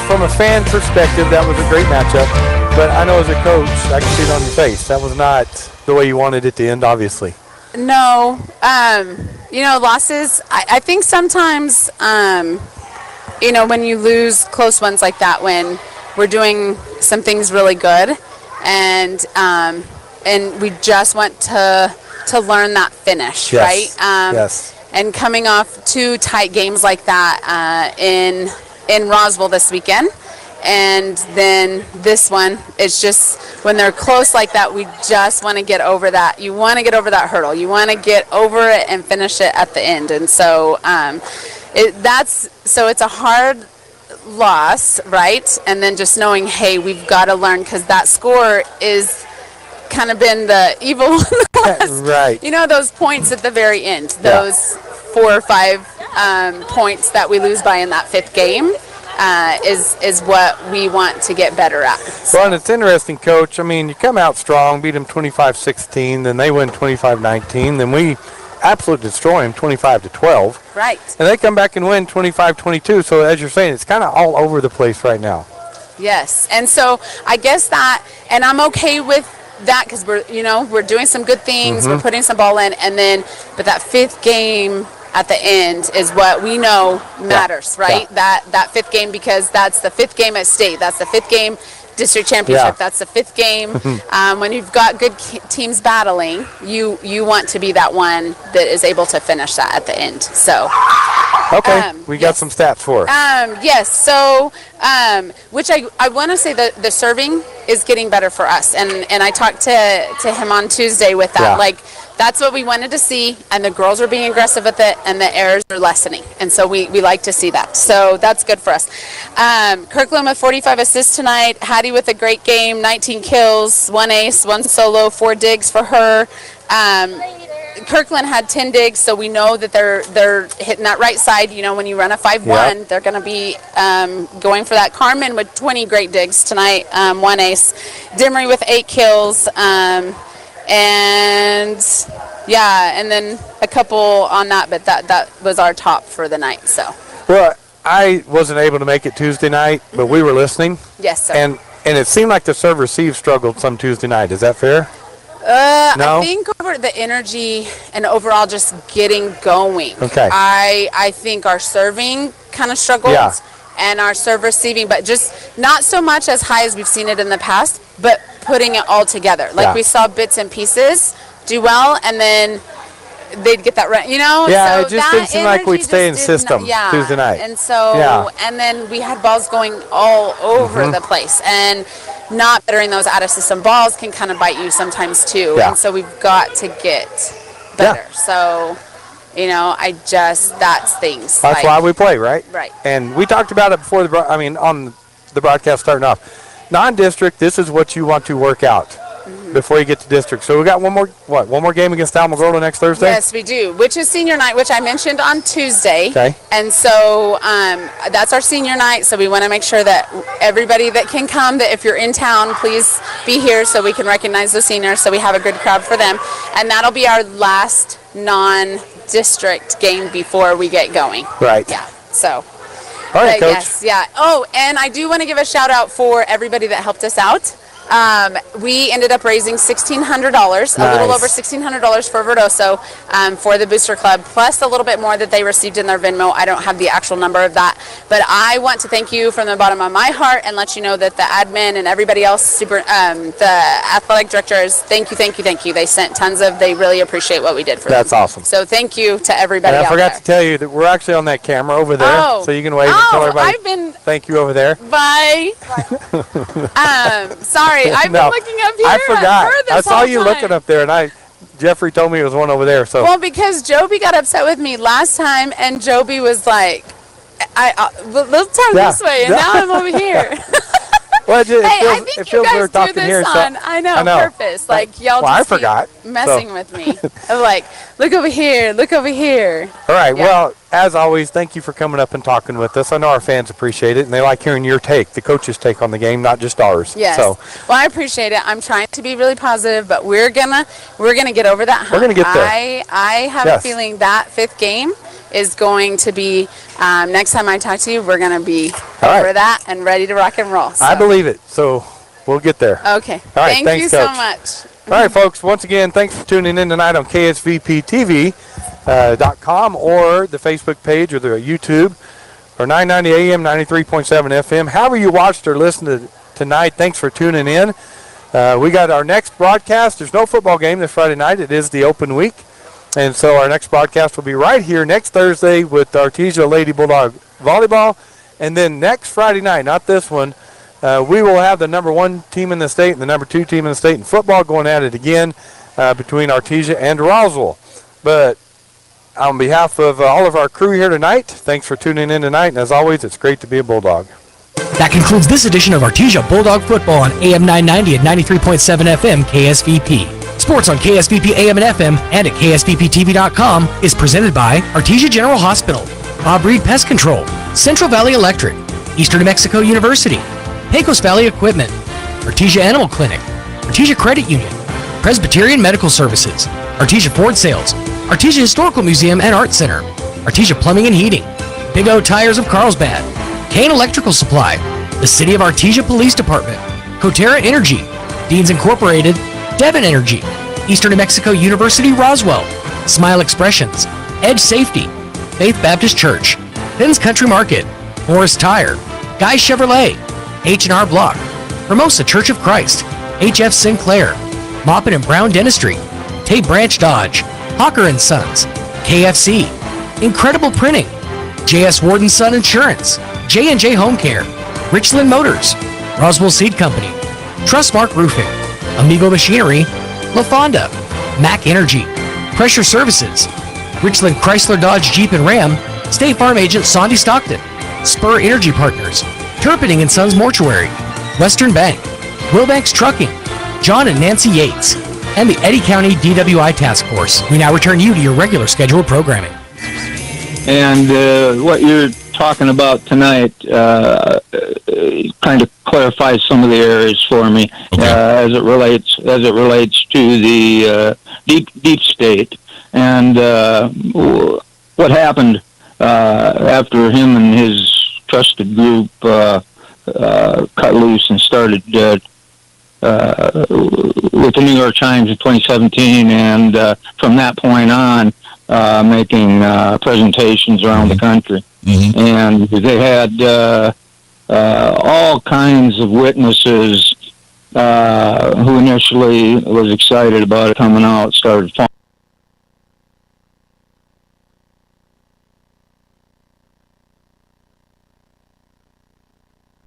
from a fan perspective, that was a great matchup. But I know as a coach, I can see it on your face. That was not the way you wanted it to end, obviously. No. Losses, I think sometimes, when you lose close ones like that, when we're doing some things really good, and we just want to learn that finish, yes. right? Yes. And coming off 2 tight games like that in Roswell this weekend, and then this one, it's just when they're close like that, we just want to get over that. You want to get over that hurdle. You want to get over it and finish it at the end. And so it's a hard loss, right? And then just knowing, hey, we've got to learn, because that score is kind of been the evil in the last, right. Those points at the very end, those 4 or 5 points that we lose by in that 5th game is what we want to get better at. Well, and it's interesting, Coach. I mean, you come out strong, beat them 25-16, then they win 25-19, then we absolutely destroy them 25-12. Right. And they come back and win 25-22. So as you're saying, it's kind of all over the place right now. Yes, and so I guess that, and I'm okay with that, because we're doing some good things, we're putting some ball in, but that 5th game at the end is what we know matters, right? Yeah. That 5th game, because that's the 5th game at state, that's the 5th game district championship, that's the 5th game. When you've got good teams battling, you want to be that one that is able to finish that at the end. So okay, we got some stats for us. Yes, so which I want to say that the serving is getting better for us, and I talked to him on Tuesday with that. Like, that's what we wanted to see, and the girls are being aggressive with it, and the errors are lessening, and so we like to see that. So that's good for us. Kirkland with 45 assists tonight. Hattie with a great game, 19 kills, 1 ace, 1 solo, 4 digs for her. Kirkland had 10 digs, so we know that they're hitting that right side. When you run a 5-1, they're going to be going for that. Carmen with 20 great digs tonight, 1 ace. Demery with 8 kills. And then a couple on that, but that was our top for the night. So. Well, I wasn't able to make it Tuesday night, but we were listening. Yes, sir. And it seemed like the serve-receive struggled some Tuesday night. Is that fair? No? I think over the energy and overall just getting going. Okay. I think our serving kind of struggled. Yeah. And our serve receiving, but just not so much as high as we've seen it in the past, but putting it all together. Like we saw bits and pieces do well, and then they'd get that right, Yeah, so it just didn't seem like we'd stay in system Tuesday night. And so, and then we had balls going all over the place, and not bettering those out of system balls can kind of bite you sometimes too. And so we've got to get better. So. That's things. That's why we play, right? Right. And we talked about it before on the broadcast starting off. Non-district, this is what you want to work out before you get to district. So we got one more game against Alamogordo next Thursday? Yes, we do, which is senior night, which I mentioned on Tuesday. Okay. And so that's our senior night, so we want to make sure that everybody that can come, that if you're in town, please be here so we can recognize the seniors, so we have a good crowd for them. And that'll be our last non-district game before we get going. Right. Yeah, so. All right, Coach. Yes, yeah. Oh, and I do want to give a shout out for everybody that helped us out. We ended up raising $1,600, a little over $1,600 for Verdoso for the Booster Club, plus a little bit more that they received in their Venmo. I don't have the actual number of that, but I want to thank you from the bottom of my heart and let you know that the admin and everybody else, the athletic directors, thank you. They sent tons of, they really appreciate what we did for them. That's awesome. So thank you to everybody and I out forgot there. to tell you that we're actually on that camera over there, so you can wave and tell everybody. Thank you over there. Bye. Sorry, I've been looking up here. I forgot. I saw you time. looking up there, and Jeffrey told me it was one over there. So. Well, because Joby got upset with me last time, and Joby was like, "Let's turn this way," and now I'm over here. Well, it I feels, think it feels you weird guys do talking here. this So, on, I know, purpose. Like, y'all well, just I forgot. keep messing with me. I'm like, look over here, look over here. All right. Yeah. Well, as always, thank you for coming up and talking with us. I know our fans appreciate it, and they like hearing your take, the coach's take on the game, not just ours. Yes. So, Well, I appreciate it. I'm trying to be really positive, but we're gonna get over that hump. We're gonna get there. I have a feeling that 5th game is going to be, next time I talk to you, we're going to be over that and ready to rock and roll. So. I believe it. So we'll get there. Okay. All right. Thank Thanks, you Coach. so much. All right, folks. Once again, thanks for tuning in tonight on KSVPTV.com or the Facebook page or the YouTube or 990 AM, 93.7 FM. However you watched or listened to tonight, thanks for tuning in. We got our next broadcast. There's no football game this Friday night. It is the open week. And so our next broadcast will be right here next Thursday with Artesia Lady Bulldog Volleyball. And then next Friday night, not this one, we will have the number 1 team in the state and the number 2 team in the state in football going at it again between Artesia and Roswell. But on behalf of all of our crew here tonight, thanks for tuning in tonight. And as always, it's great to be a Bulldog. That concludes this edition of Artesia Bulldog Football on AM 990 and 93.7 FM KSVP. Sports on KSVP AM and FM and at KSVPTV.com is presented by Artesia General Hospital, Bob Reed Pest Control, Central Valley Electric, Eastern New Mexico University, Pecos Valley Equipment, Artesia Animal Clinic, Artesia Credit Union, Presbyterian Medical Services, Artesia Ford Sales, Artesia Historical Museum and Art Center, Artesia Plumbing and Heating, Big O Tires of Carlsbad, Kane Electrical Supply, the City of Artesia Police Department, Coterra Energy, Deans Incorporated, Devon Energy, Eastern New Mexico University Roswell, Smile Expressions, Edge Safety, Faith Baptist Church, Finn's Country Market, Morris Tire, Guy Chevrolet, H&R Block, Hermosa Church of Christ, HF Sinclair, Moppin and Brown Dentistry, Tate Branch Dodge, Hawker & Sons, KFC, Incredible Printing, J.S. Ward & Son Insurance, J&J Home Care, Richland Motors, Roswell Seed Company, Trustmark Roofing, Amigo Machinery, LaFonda, Mac Energy, Pressure Services, Richland Chrysler Dodge Jeep and Ram, State Farm Agent Sandy Stockton, Spur Energy Partners, Turpinning & Sons Mortuary, Western Bank, Wilbanks Trucking, John and Nancy Yates, and the Eddy County DWI Task Force. We now return you to your regular scheduled programming. And what you're talking about tonight kind of clarifies some of the areas for me as it relates to the deep state and what happened after him and his trusted group cut loose and started with the New York Times in 2017, and from that point on, making presentations around the country. And they had all kinds of witnesses who initially was excited about it coming out, started